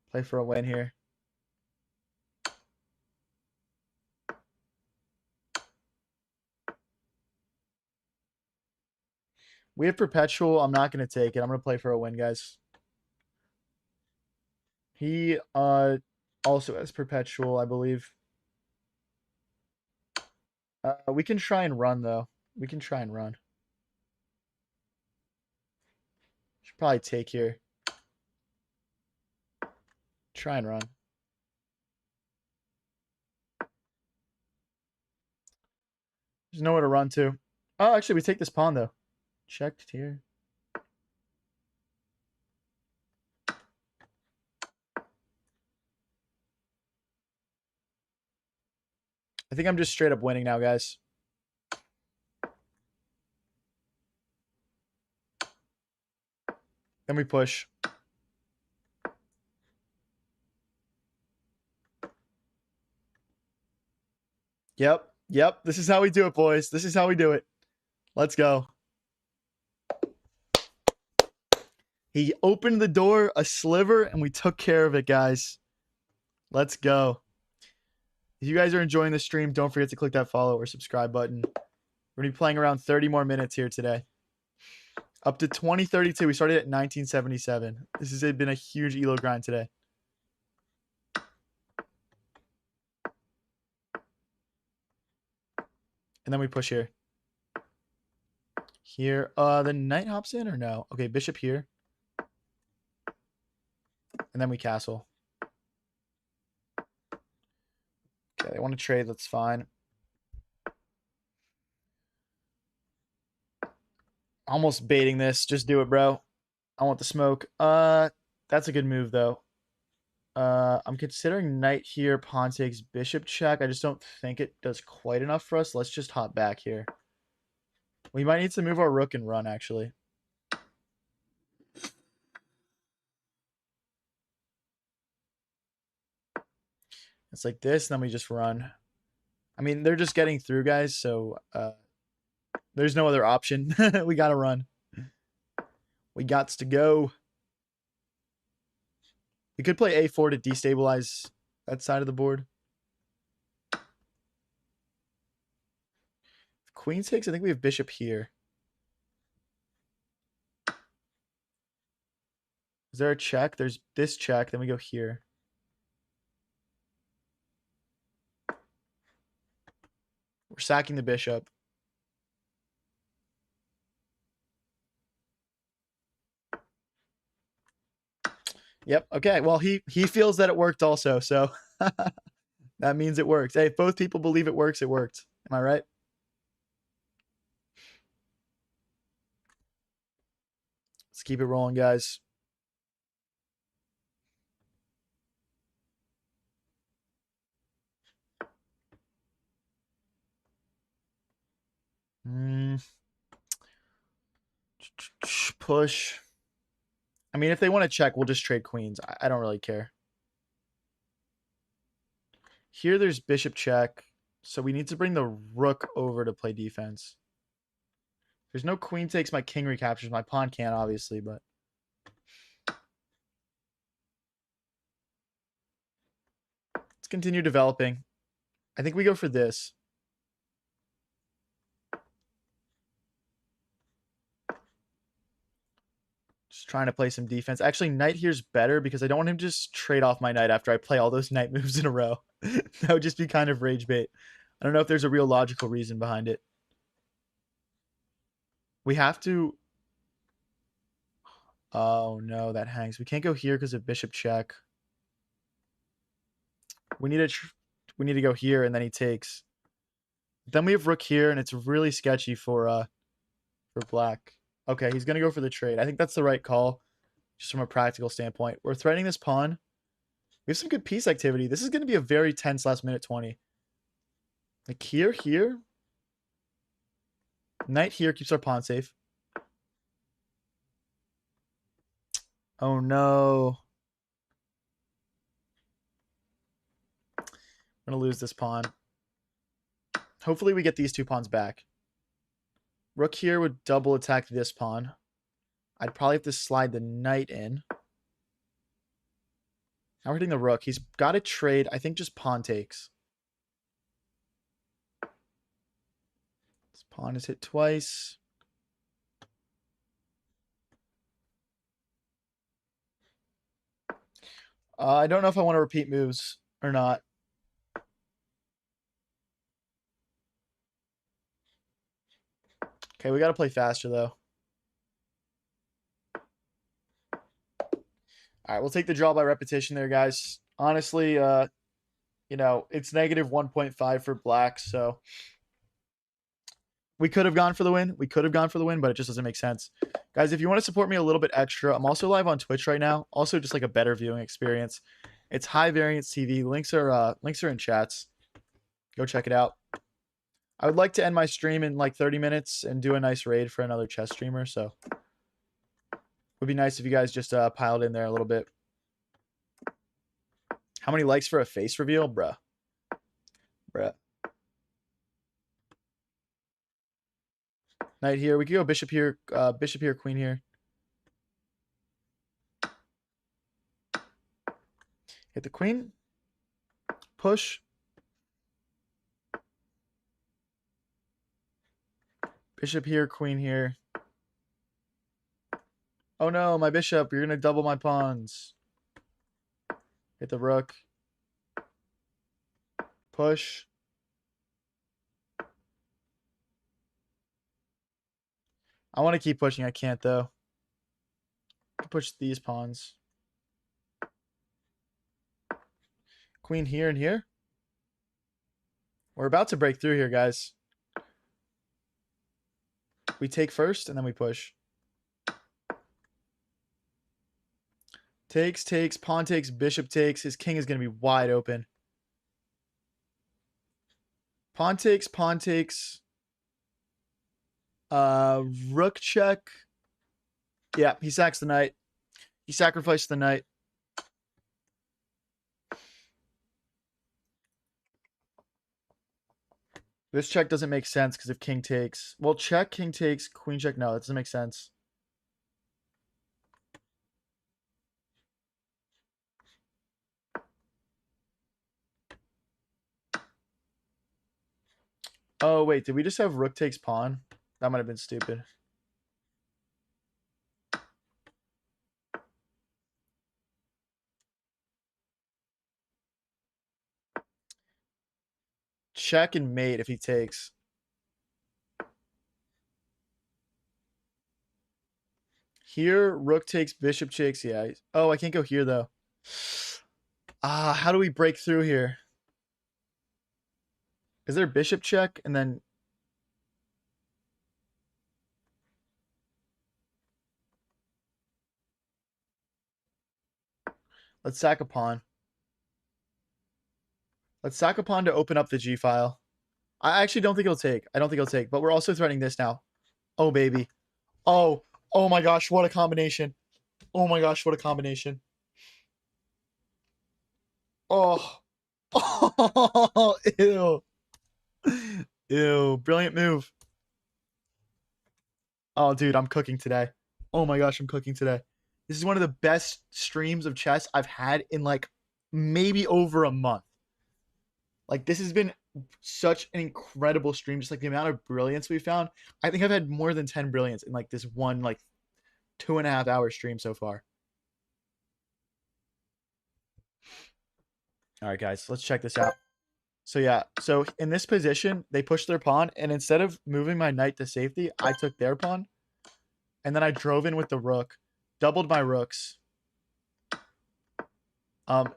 Play for a win here. We have perpetual. I'm not going to take it. I'm going to play for a win, guys. He also has perpetual, I believe. We can try and run, though. We can try and run. Should probably take here. Try and run. There's nowhere to run to. Oh, actually, we take this pawn, though. Checked here. I think I'm just straight up winning now, guys. Then we push. Yep. Yep. This is how we do it, boys. This is how we do it. Let's go. He opened the door a sliver, and we took care of it, guys. Let's go. If you guys are enjoying the stream, don't forget to click that follow or subscribe button. We're going to be playing around 30 more minutes here today. Up to 2032. We started at 1977. This has been a huge ELO grind today. And then we push here. Here. The knight hops in or no? Okay, bishop here. And then we castle. Okay, they want to trade. That's fine. Almost baiting this. Just do it, bro. I want the smoke. That's a good move, though. I'm considering knight here. Pawn takes bishop check. I just don't think it does quite enough for us. Let's just hop back here. We might need to move our rook and run, actually. It's like this, and then we just run. I mean, they're just getting through, guys, so there's no other option. We gotta run. We gots to go. We could play a4 to destabilize that side of the board. If queen takes, I think we have bishop here. Is there a check? There's this check, then we go here. We're sacking the bishop. Yep. Okay. Well, he feels that it worked also, so that means it works. Hey, if both people believe it works, it worked. Am I right? Let's keep it rolling, guys. Push. I mean, if they want to check, we'll just trade queens. I don't really care. Here, there's bishop check. So we need to bring the rook over to play defense. There's no queen takes. My king recaptures. My pawn can't, obviously, but... Let's continue developing. I think we go for this. Just trying to play some defense. Actually, knight here's better because I don't want him to just trade off my knight after I play all those knight moves in a row. That would just be kind of rage bait. I don't know if there's a real logical reason behind it. We have to... Oh, no, that hangs. We can't go here because of bishop check. We need to go here, and then he takes. Then we have rook here, and it's really sketchy for black. Okay, he's going to go for the trade. I think that's the right call, just from a practical standpoint. We're threatening this pawn. We have some good piece activity. This is going to be a very tense last minute 20. Like here. Knight here keeps our pawn safe. Oh, no. I'm going to lose this pawn. Hopefully we get these two pawns back. Rook here would double attack this pawn. I'd probably have to slide the knight in. Now we're hitting the rook. He's got to trade. I think just pawn takes. This pawn is hit twice. I don't know if I want to repeat moves or not. Okay, we got to play faster, though. All right, we'll take the draw by repetition there, guys. Honestly, you know, it's negative 1.5 for black, so we could have gone for the win. We could have gone for the win, but it just doesn't make sense. Guys, if you want to support me a little bit extra, I'm also live on Twitch right now. Also, just like a better viewing experience. It's High Variance TV. Links are in chats. Go check it out. I would like to end my stream in like 30 minutes and do a nice raid for another chess streamer, so it would be nice if you guys just piled in there a little bit. How many likes for a face reveal? Bruh. Knight here. We could go bishop here, queen here. Hit the queen. Push. Bishop here, queen here. Oh no, my bishop. You're going to double my pawns. Hit the rook. Push. I want to keep pushing. I can't, though. Push these pawns. Queen here and here. We're about to break through here, guys. We take first, and then we push. Takes, pawn takes, bishop takes. His king is going to be wide open. Pawn takes, rook check. Yeah, he sacks the knight. He sacrificed the knight. This check doesn't make sense because if king takes... Well, check, king takes, queen check. No, that doesn't make sense. Oh, wait. Did we just have rook takes pawn? That might have been stupid. Check and mate if he takes. Here, rook takes, bishop takes. Yeah. Oh, I can't go here, though. How do we break through here? Is there bishop check? And then... Let's sack a pawn. Let's sack a pawn to open up the G file. I actually don't think he'll take. I don't think he'll take. But we're also threatening this now. Oh, baby. Oh. Oh, my gosh. What a combination. Oh, my gosh. What a combination. Oh. Oh, ew. Ew. Brilliant move. Oh, dude, I'm cooking today. Oh my gosh, I'm cooking today. This is one of the best streams of chess I've had in like maybe over a month. Like this has been such an incredible stream. Just like the amount of brilliance we found. I think I've had more than 10 brilliance in like this one like 2.5 hour stream so far. All right, guys, let's check this out. So yeah, so in this position, they pushed their pawn, and instead of moving my knight to safety, I took their pawn. And then I drove in with the rook, doubled my rooks.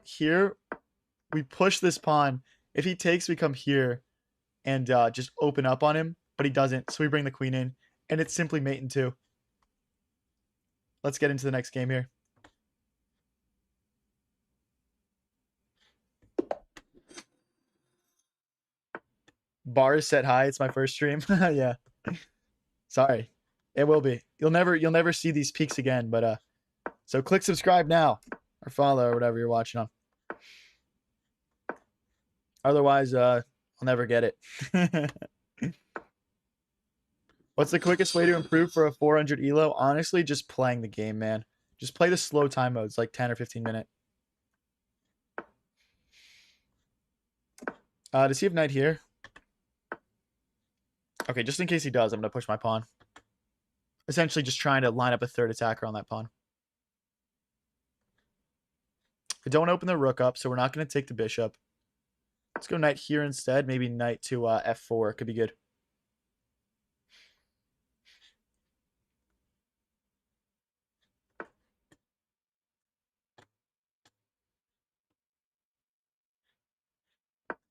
Here, we push this pawn. If he takes, we come here and just open up on him, but he doesn't. So we bring the queen in, and it's simply mate in two. Let's get into the next game here. Bar is set high. It's my first stream. Yeah. Sorry. It will be. You'll never see these peaks again, but so click subscribe now or follow or whatever you're watching on. Otherwise, I'll never get it. What's the quickest way to improve for a 400 elo? Honestly, just playing the game, man. Just play the slow time modes, like 10 or 15 minute. Does he have knight here? Okay, just in case he does, I'm going to push my pawn. Essentially just trying to line up a third attacker on that pawn. I don't open the rook up, so we're not going to take the bishop. Let's go knight here instead. Maybe knight to f4. Could be good.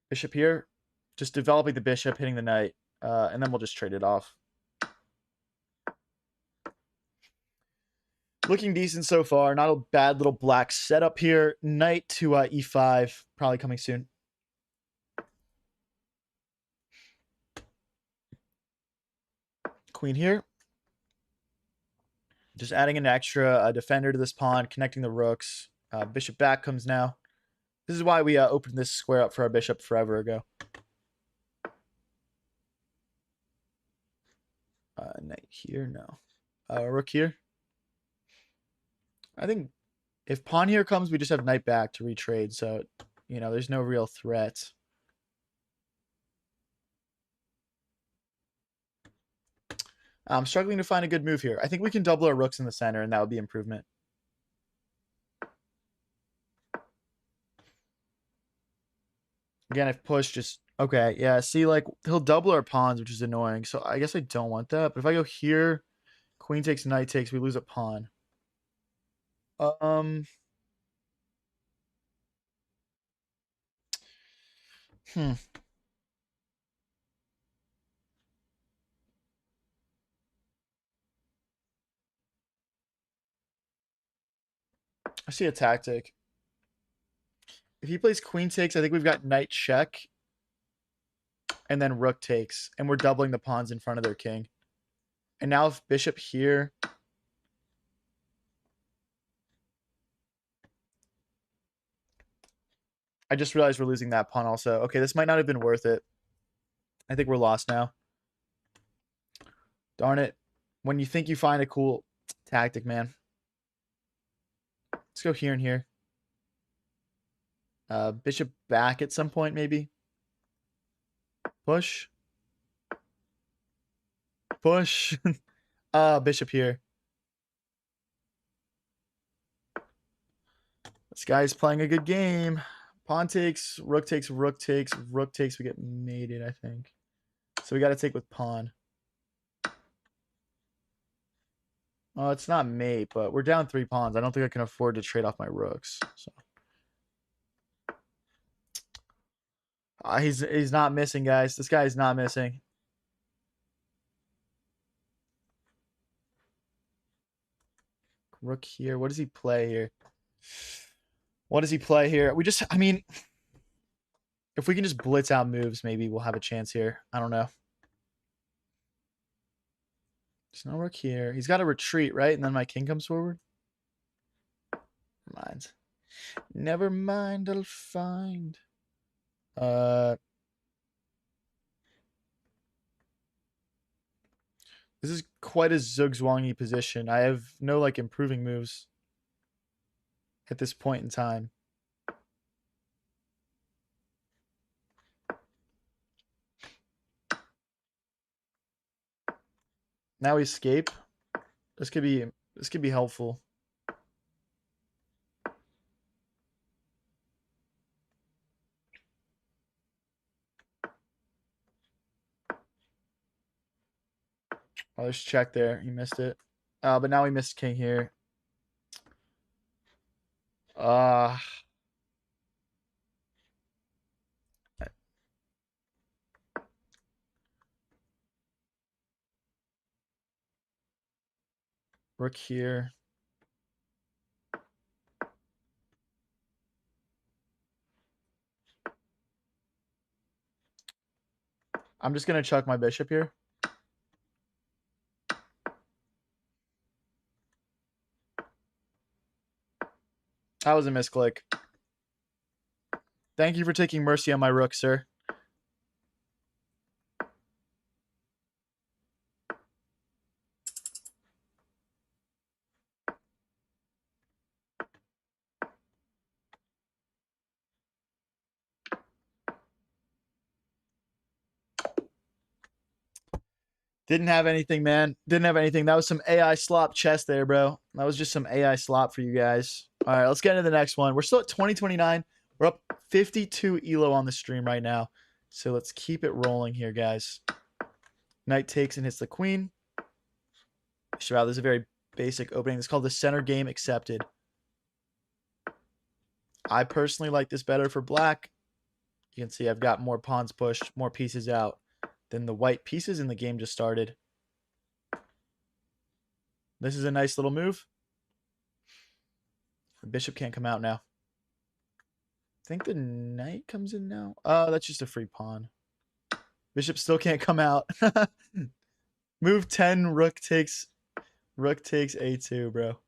Bishop here. Just developing the bishop, hitting the knight. And then we'll just trade it off. Looking decent so far. Not a bad little black setup here. Knight to e5. Probably coming soon. Queen here. Just adding an extra defender to this pawn, connecting the rooks. Bishop back comes now. This is why we opened this square up for our bishop forever ago. Knight here, no. Rook here. I think if pawn here comes, we just have knight back to retrade. So, you know, there's no real threat. I'm struggling to find a good move here. I think we can double our rooks in the center, and that would be improvement. Again, if push just... Okay, yeah, see, like, he'll double our pawns, which is annoying. So I guess I don't want that. But if I go here, queen takes, knight takes, we lose a pawn. Hmm. I see a tactic. If he plays queen takes, I think we've got knight check. And then rook takes. And we're doubling the pawns in front of their king. And now if bishop here... I just realized we're losing that pawn also. Okay, this might not have been worth it. I think we're lost now. Darn it. When you think you find a cool tactic, man. Let's go here and here. Bishop back at some point, maybe. Push. Push. Bishop here. This guy's playing a good game. Pawn takes, rook takes, rook takes, rook takes. We get mated, I think. So we got to take with pawn. Oh, it's not mate, but we're down 3 pawns. I don't think I can afford to trade off my rooks. So he's not missing, guys. This guy is not missing. Rook here. What does he play here? What does he play here? We just, I mean, if we can just blitz out moves, maybe we'll have a chance here. I don't know. There's no rook here. He's got to retreat, right? And then my king comes forward. Never mind. Never mind, I'll find. This is quite a zugzwangy position. I have no, like, improving moves at this point in time. Now we escape. This could be helpful. Oh, there's check there. He missed it. But now we missed king here. Rook here. I'm just going to chuck my bishop here. That was a misclick. Thank you for taking mercy on my rook, sir. Didn't have anything, man. Didn't have anything. That was some AI slop chess there, bro. That was just some AI slop for you guys. All right, let's get into the next one. We're still at 2029. We're up 52 elo on the stream right now. So let's keep it rolling here, guys. Knight takes and hits the queen. Wow, this is a very basic opening. It's called the center game accepted. I personally like this better for black. You can see I've got more pawns pushed, more pieces out than the white pieces, and the game just started. This is a nice little move. The bishop can't come out now. I think the knight comes in now. Oh, that's just a free pawn. Bishop still can't come out. Move 10, rook takes a2, bro.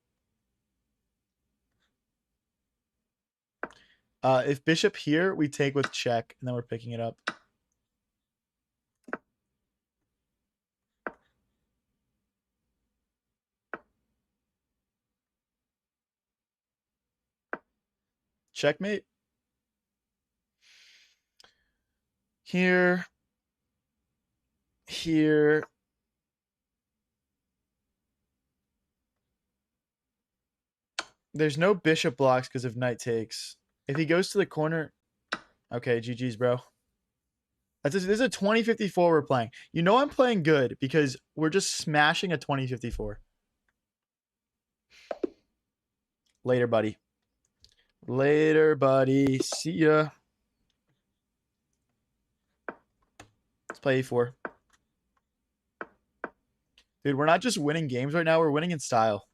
If bishop here, we take with check, and then we're picking it up. Checkmate. Here. Here. There's no bishop blocks because of knight takes. If he goes to the corner... Okay, GG's, bro. This is a 2054 we're playing. You know I'm playing good because we're just smashing a 2054. Later, buddy. Later, buddy. See ya. Let's play a4. Dude, we're not just winning games right now. We're winning in style.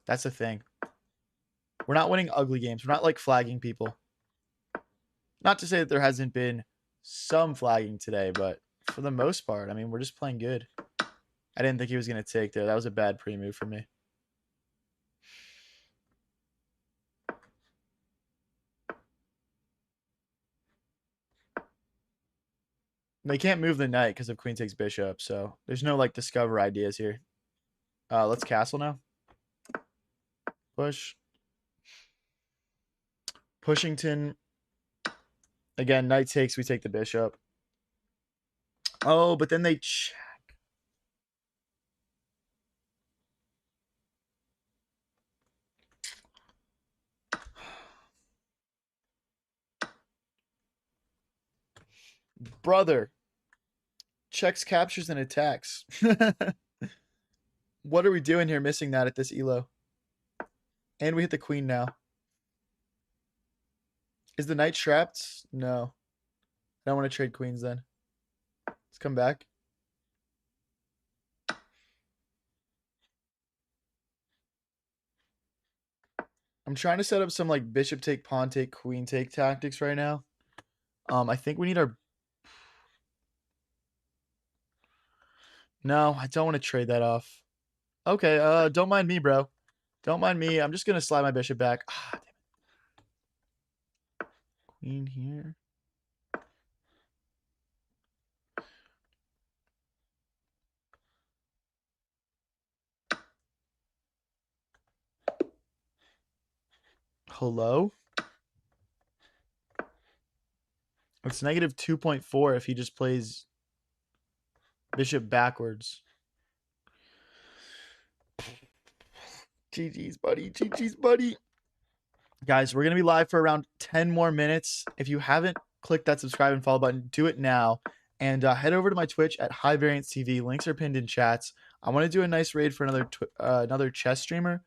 That's the thing. We're not winning ugly games. We're not like flagging people. Not to say that there hasn't been some flagging today, but for the most part, I mean, we're just playing good. I didn't think he was going to take there. That was a bad pre-move for me. They can't move the knight because of queen takes bishop, so there's no like discover ideas here. Let's castle now. Push. Pushington. Again, knight takes, we take the bishop. Oh, but then they check. Brother. Checks, captures, and attacks. What are we doing here missing that at this elo? And we hit the queen now. Is the knight trapped? No. I don't want to trade queens then. Let's come back. I'm trying to set up some like bishop take, pawn take, queen take tactics right now. I think we need our... No, I don't want to trade that off. Okay, don't mind me, bro. Don't mind me. I'm just going to slide my bishop back. Ah, damn it. Queen here. Hello? It's negative 2.4 if he just plays bishop backwards. GG's, buddy. GG's, buddy. Guys, we're going to be live for around 10 more minutes. If you haven't clicked that subscribe and follow button, do it now. And head over to my Twitch at High Variance TV. Links are pinned in chats. I want to do a nice raid for another chess streamer.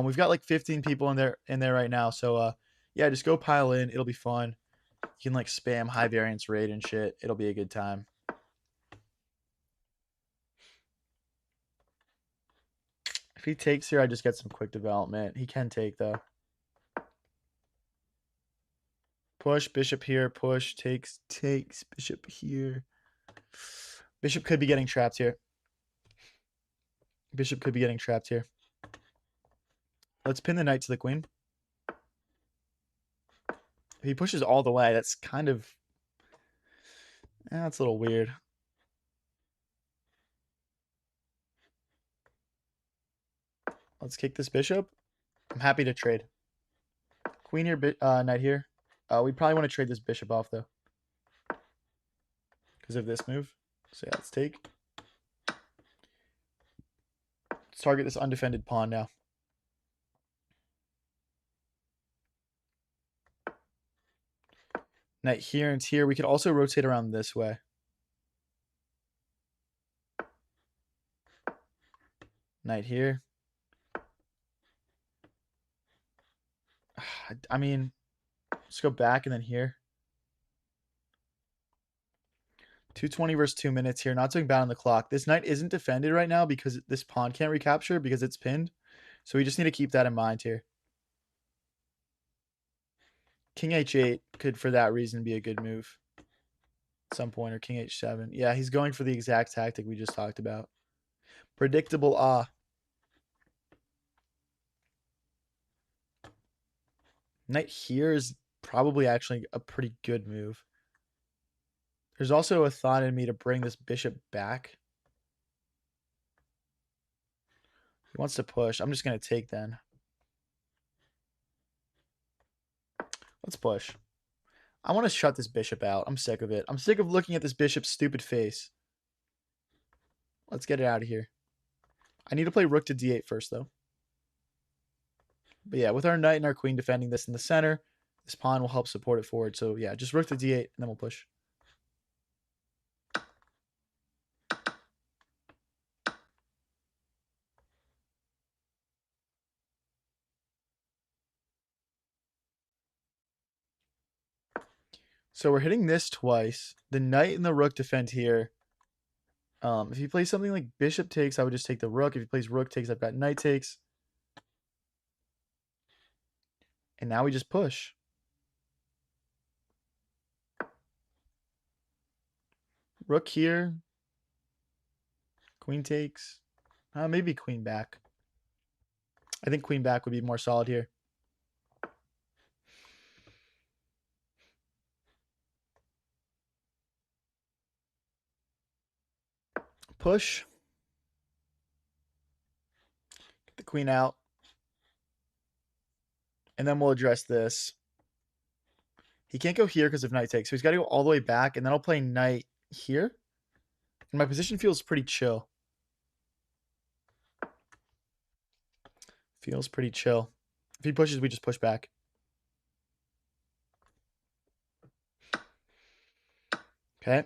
We've got like 15 people in there right now. So yeah, just go pile in. It'll be fun. You can like spam High Variance raid and shit. It'll be a good time. If he takes here, I just get some quick development. He can take though. Push, bishop here, push, takes, bishop here. Bishop could be getting trapped here. Bishop could be getting trapped here. Let's pin the knight to the queen. If he pushes all the way, that's kind of... that's a little weird. Let's kick this bishop. I'm happy to trade. Queen here, knight here. We probably want to trade this bishop off, though. Because of this move. So yeah, let's take. Let's target this undefended pawn now. Knight here and here. We could also rotate around this way. Knight here. I mean, let's go back and then here. 220 versus 2 minutes here. Not doing bad on the clock. This knight isn't defended right now because this pawn can't recapture because it's pinned. So we just need to keep that in mind here. King h8 could, for that reason, be a good move at some point, or king h7. Yeah, he's going for the exact tactic we just talked about. Predictable, Knight here is probably actually a pretty good move. There's also a thought in me to bring this bishop back. He wants to push. I'm just going to take then. Let's push. I want to shut this bishop out. I'm sick of it. I'm sick of looking at this bishop's stupid face. Let's get it out of here. I need to play rook to d8 first, though. But yeah, with our knight and our queen defending this in the center, this pawn will help support it forward. So yeah, just rook to d8, and then we'll push. So we're hitting this twice. The knight and the rook defend here. If he plays something like bishop takes, I would just take the rook. If he plays rook takes, I've got knight takes. And now we just push. Rook here. Queen takes. Maybe queen back. I think queen back would be more solid here. Push. Get the queen out. And then we'll address this. He can't go here because of knight takes. So he's got to go all the way back. And then I'll play knight here. And my position feels pretty chill. Feels pretty chill. If he pushes, we just push back. Okay.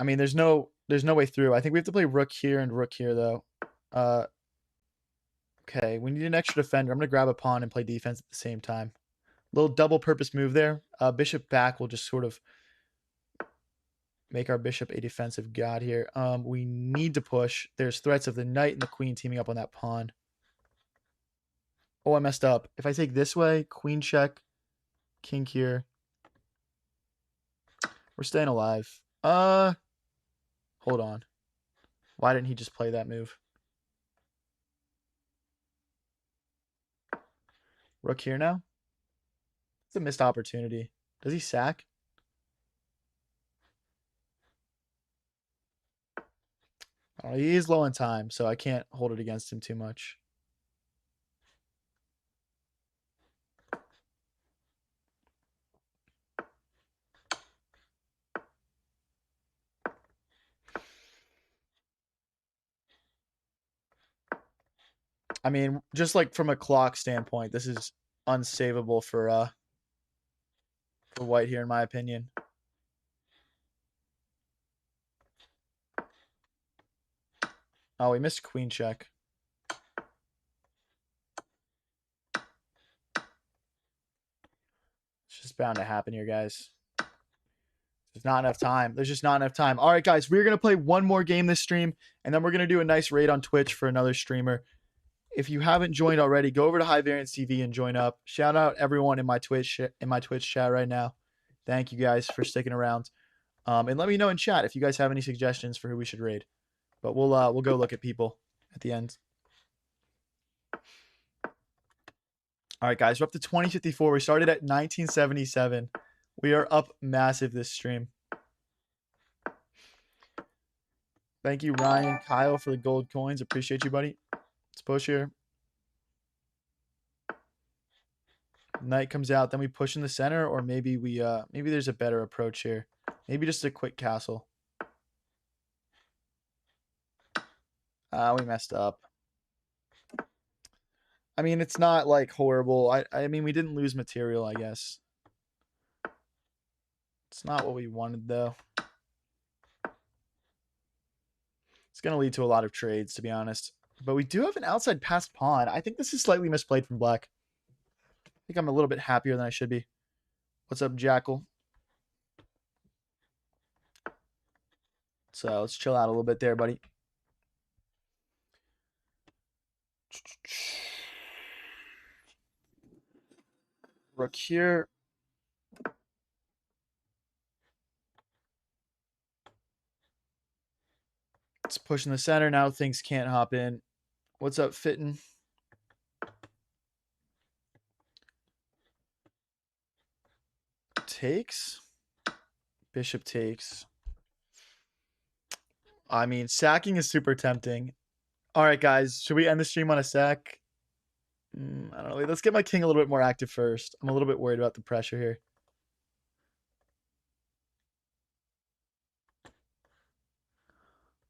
I mean, there's no way through. I think we have to play rook here and rook here, though. Okay, we need an extra defender. I'm going to grab a pawn and play defense at the same time. Little double purpose move there. Bishop back will just sort of make our bishop a defensive god here. We need to push. There's threats of the knight and the queen teaming up on that pawn. Oh, I messed up. If I take this way, queen check, king here. We're staying alive. Hold on. Why didn't he just play that move? Rook here now? It's a missed opportunity. Does he sack? Oh, he is low on time, so I can't hold it against him too much. I mean, just like from a clock standpoint, this is unsavable for white here, in my opinion. Oh, we missed queen check. It's just bound to happen here, guys. There's not enough time. There's just not enough time. All right, guys, we're going to play one more game this stream, and then we're going to do a nice raid on Twitch for another streamer. If you haven't joined already, go over to High Variance TV and join up. Shout out everyone in my Twitch chat right now. Thank you guys for sticking around. And let me know in chat if you guys have any suggestions for who we should raid. But we'll go look at people at the end. All right, guys, we're up to 2054. We started at 1977. We are up massive this stream. Thank you, Ryan, Kyle, for the gold coins. Appreciate you, buddy. Let's push here. Knight comes out, then we push in the center, or maybe maybe there's a better approach here. Maybe just a quick castle. We messed up. I mean, it's not like horrible. I mean, we didn't lose material, I guess. It's not what we wanted, though. It's going to lead to a lot of trades, to be honest. But we do have an outside passed pawn. I think this is slightly misplayed from black. I think I'm a little bit happier than I should be. What's up, Jackal? So let's chill out a little bit there, buddy. Rook here. It's pushing the center. Now things can't hop in. What's up, Fitton? Takes. Bishop takes. I mean, sacking is super tempting. All right, guys. Should we end the stream on a sack? I don't know. Let's get my king a little bit more active first. I'm a little bit worried about the pressure here.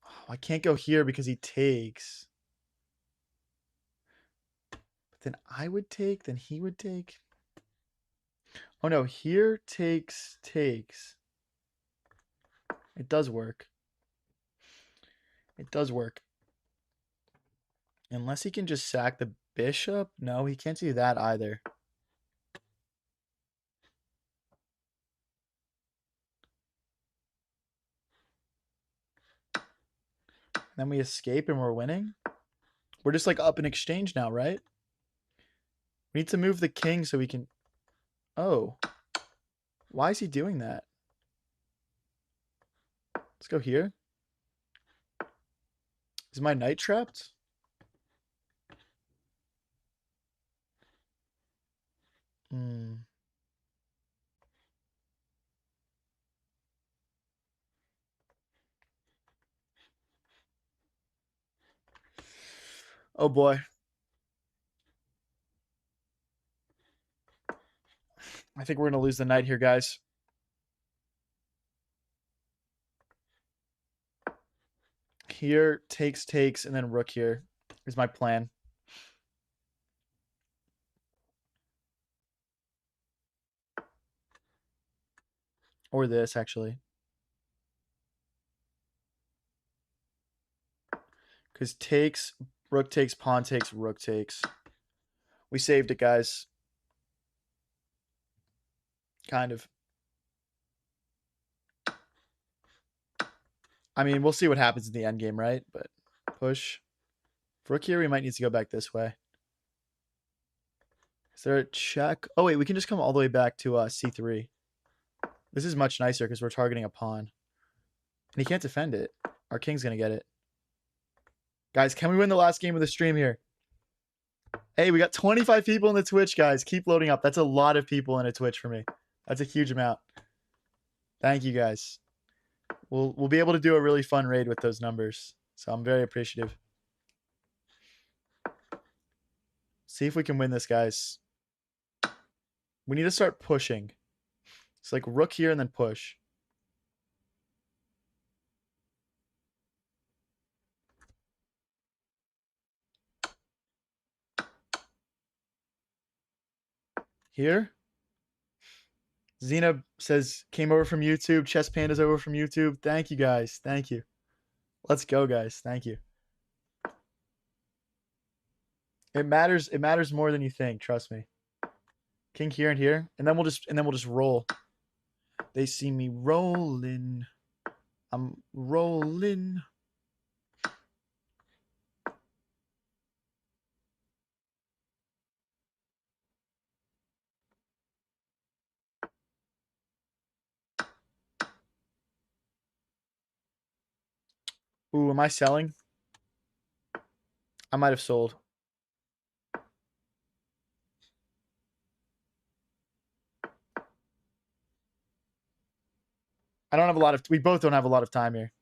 Oh, I can't go here because he takes. But then I would take, then he would take. Oh no, here takes. It does work. It does work. Unless he can just sack the bishop. No, he can't do that either. Then we escape and we're winning. We're just like up in exchange now, right? We need to move the king so we can... Oh. Why is he doing that? Let's go here. Is my knight trapped? Oh boy. I think we're going to lose the knight here, guys. Here, takes, and then rook here is my plan. Or this, actually. Because takes, rook takes, pawn takes, rook takes. We saved it, guys. Kind of. I mean, we'll see what happens in the end game, right? But push. Rook here, we might need to go back this way. Is there a check? Oh, wait, we can just come all the way back to c3. This is much nicer because we're targeting a pawn. And he can't defend it. Our king's going to get it. Guys, can we win the last game of the stream here? Hey, we got 25 people in the Twitch, guys. Keep loading up. That's a lot of people in a Twitch for me. That's a huge amount. Thank you, guys. We'll be able to do a really fun raid with those numbers. So I'm very appreciative. See if we can win this, guys. We need to start pushing. It's like rook here and then push. Here. Zena says, came over from YouTube. Chess Panda's over from YouTube. Thank you, guys. Thank you. Let's go, guys. Thank you. It matters. It matters more than you think. Trust me. King here and here, and then we'll just roll. They see me rolling. I'm rolling. Ooh, am I selling? I might have sold. I don't have a lot of... We both don't have a lot of time here.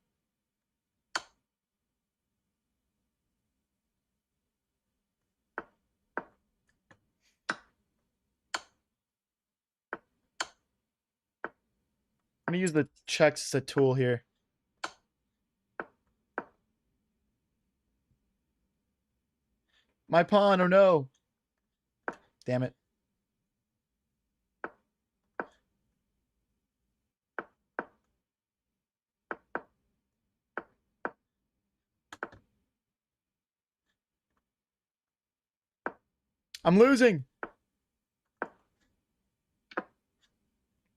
I'm going to use the checks as a tool here. My pawn, oh no. Damn it. I'm losing.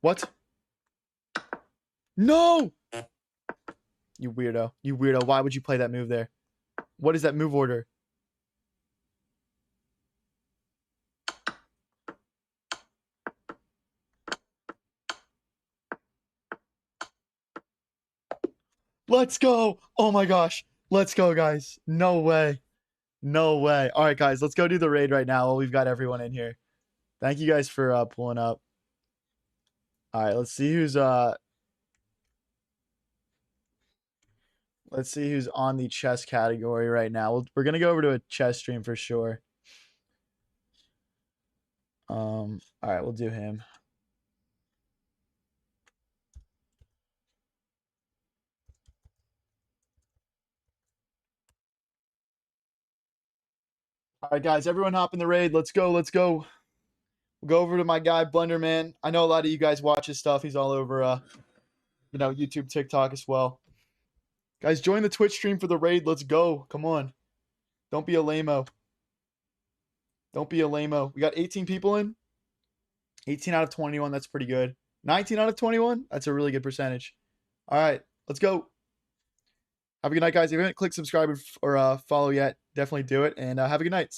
What? No! You weirdo. You weirdo. Why would you play that move there? What is that move order? Let's go. Oh my gosh. Let's go, guys. No way. No way. All right, guys. Let's go do the raid right now while we've got everyone in here. Thank you guys for pulling up. All right, let's see who's on the chess category right now. We're gonna go over to a chess stream for sure. All right, we'll do him. All right, guys, everyone hop in the raid. Let's go. Let's go. We'll go over to my guy Blenderman. I know a lot of you guys watch his stuff. He's all over YouTube, TikTok as well. Guys, join the Twitch stream for the raid. Let's go. Come on. Don't be a lame-o. Don't be a lame-o. We got 18 people in. 18 out of 21. That's pretty good. 19 out of 21. That's a really good percentage. All right, let's go. Have a good night, guys. If you haven't clicked subscribe or follow yet, definitely do it. And have a good night.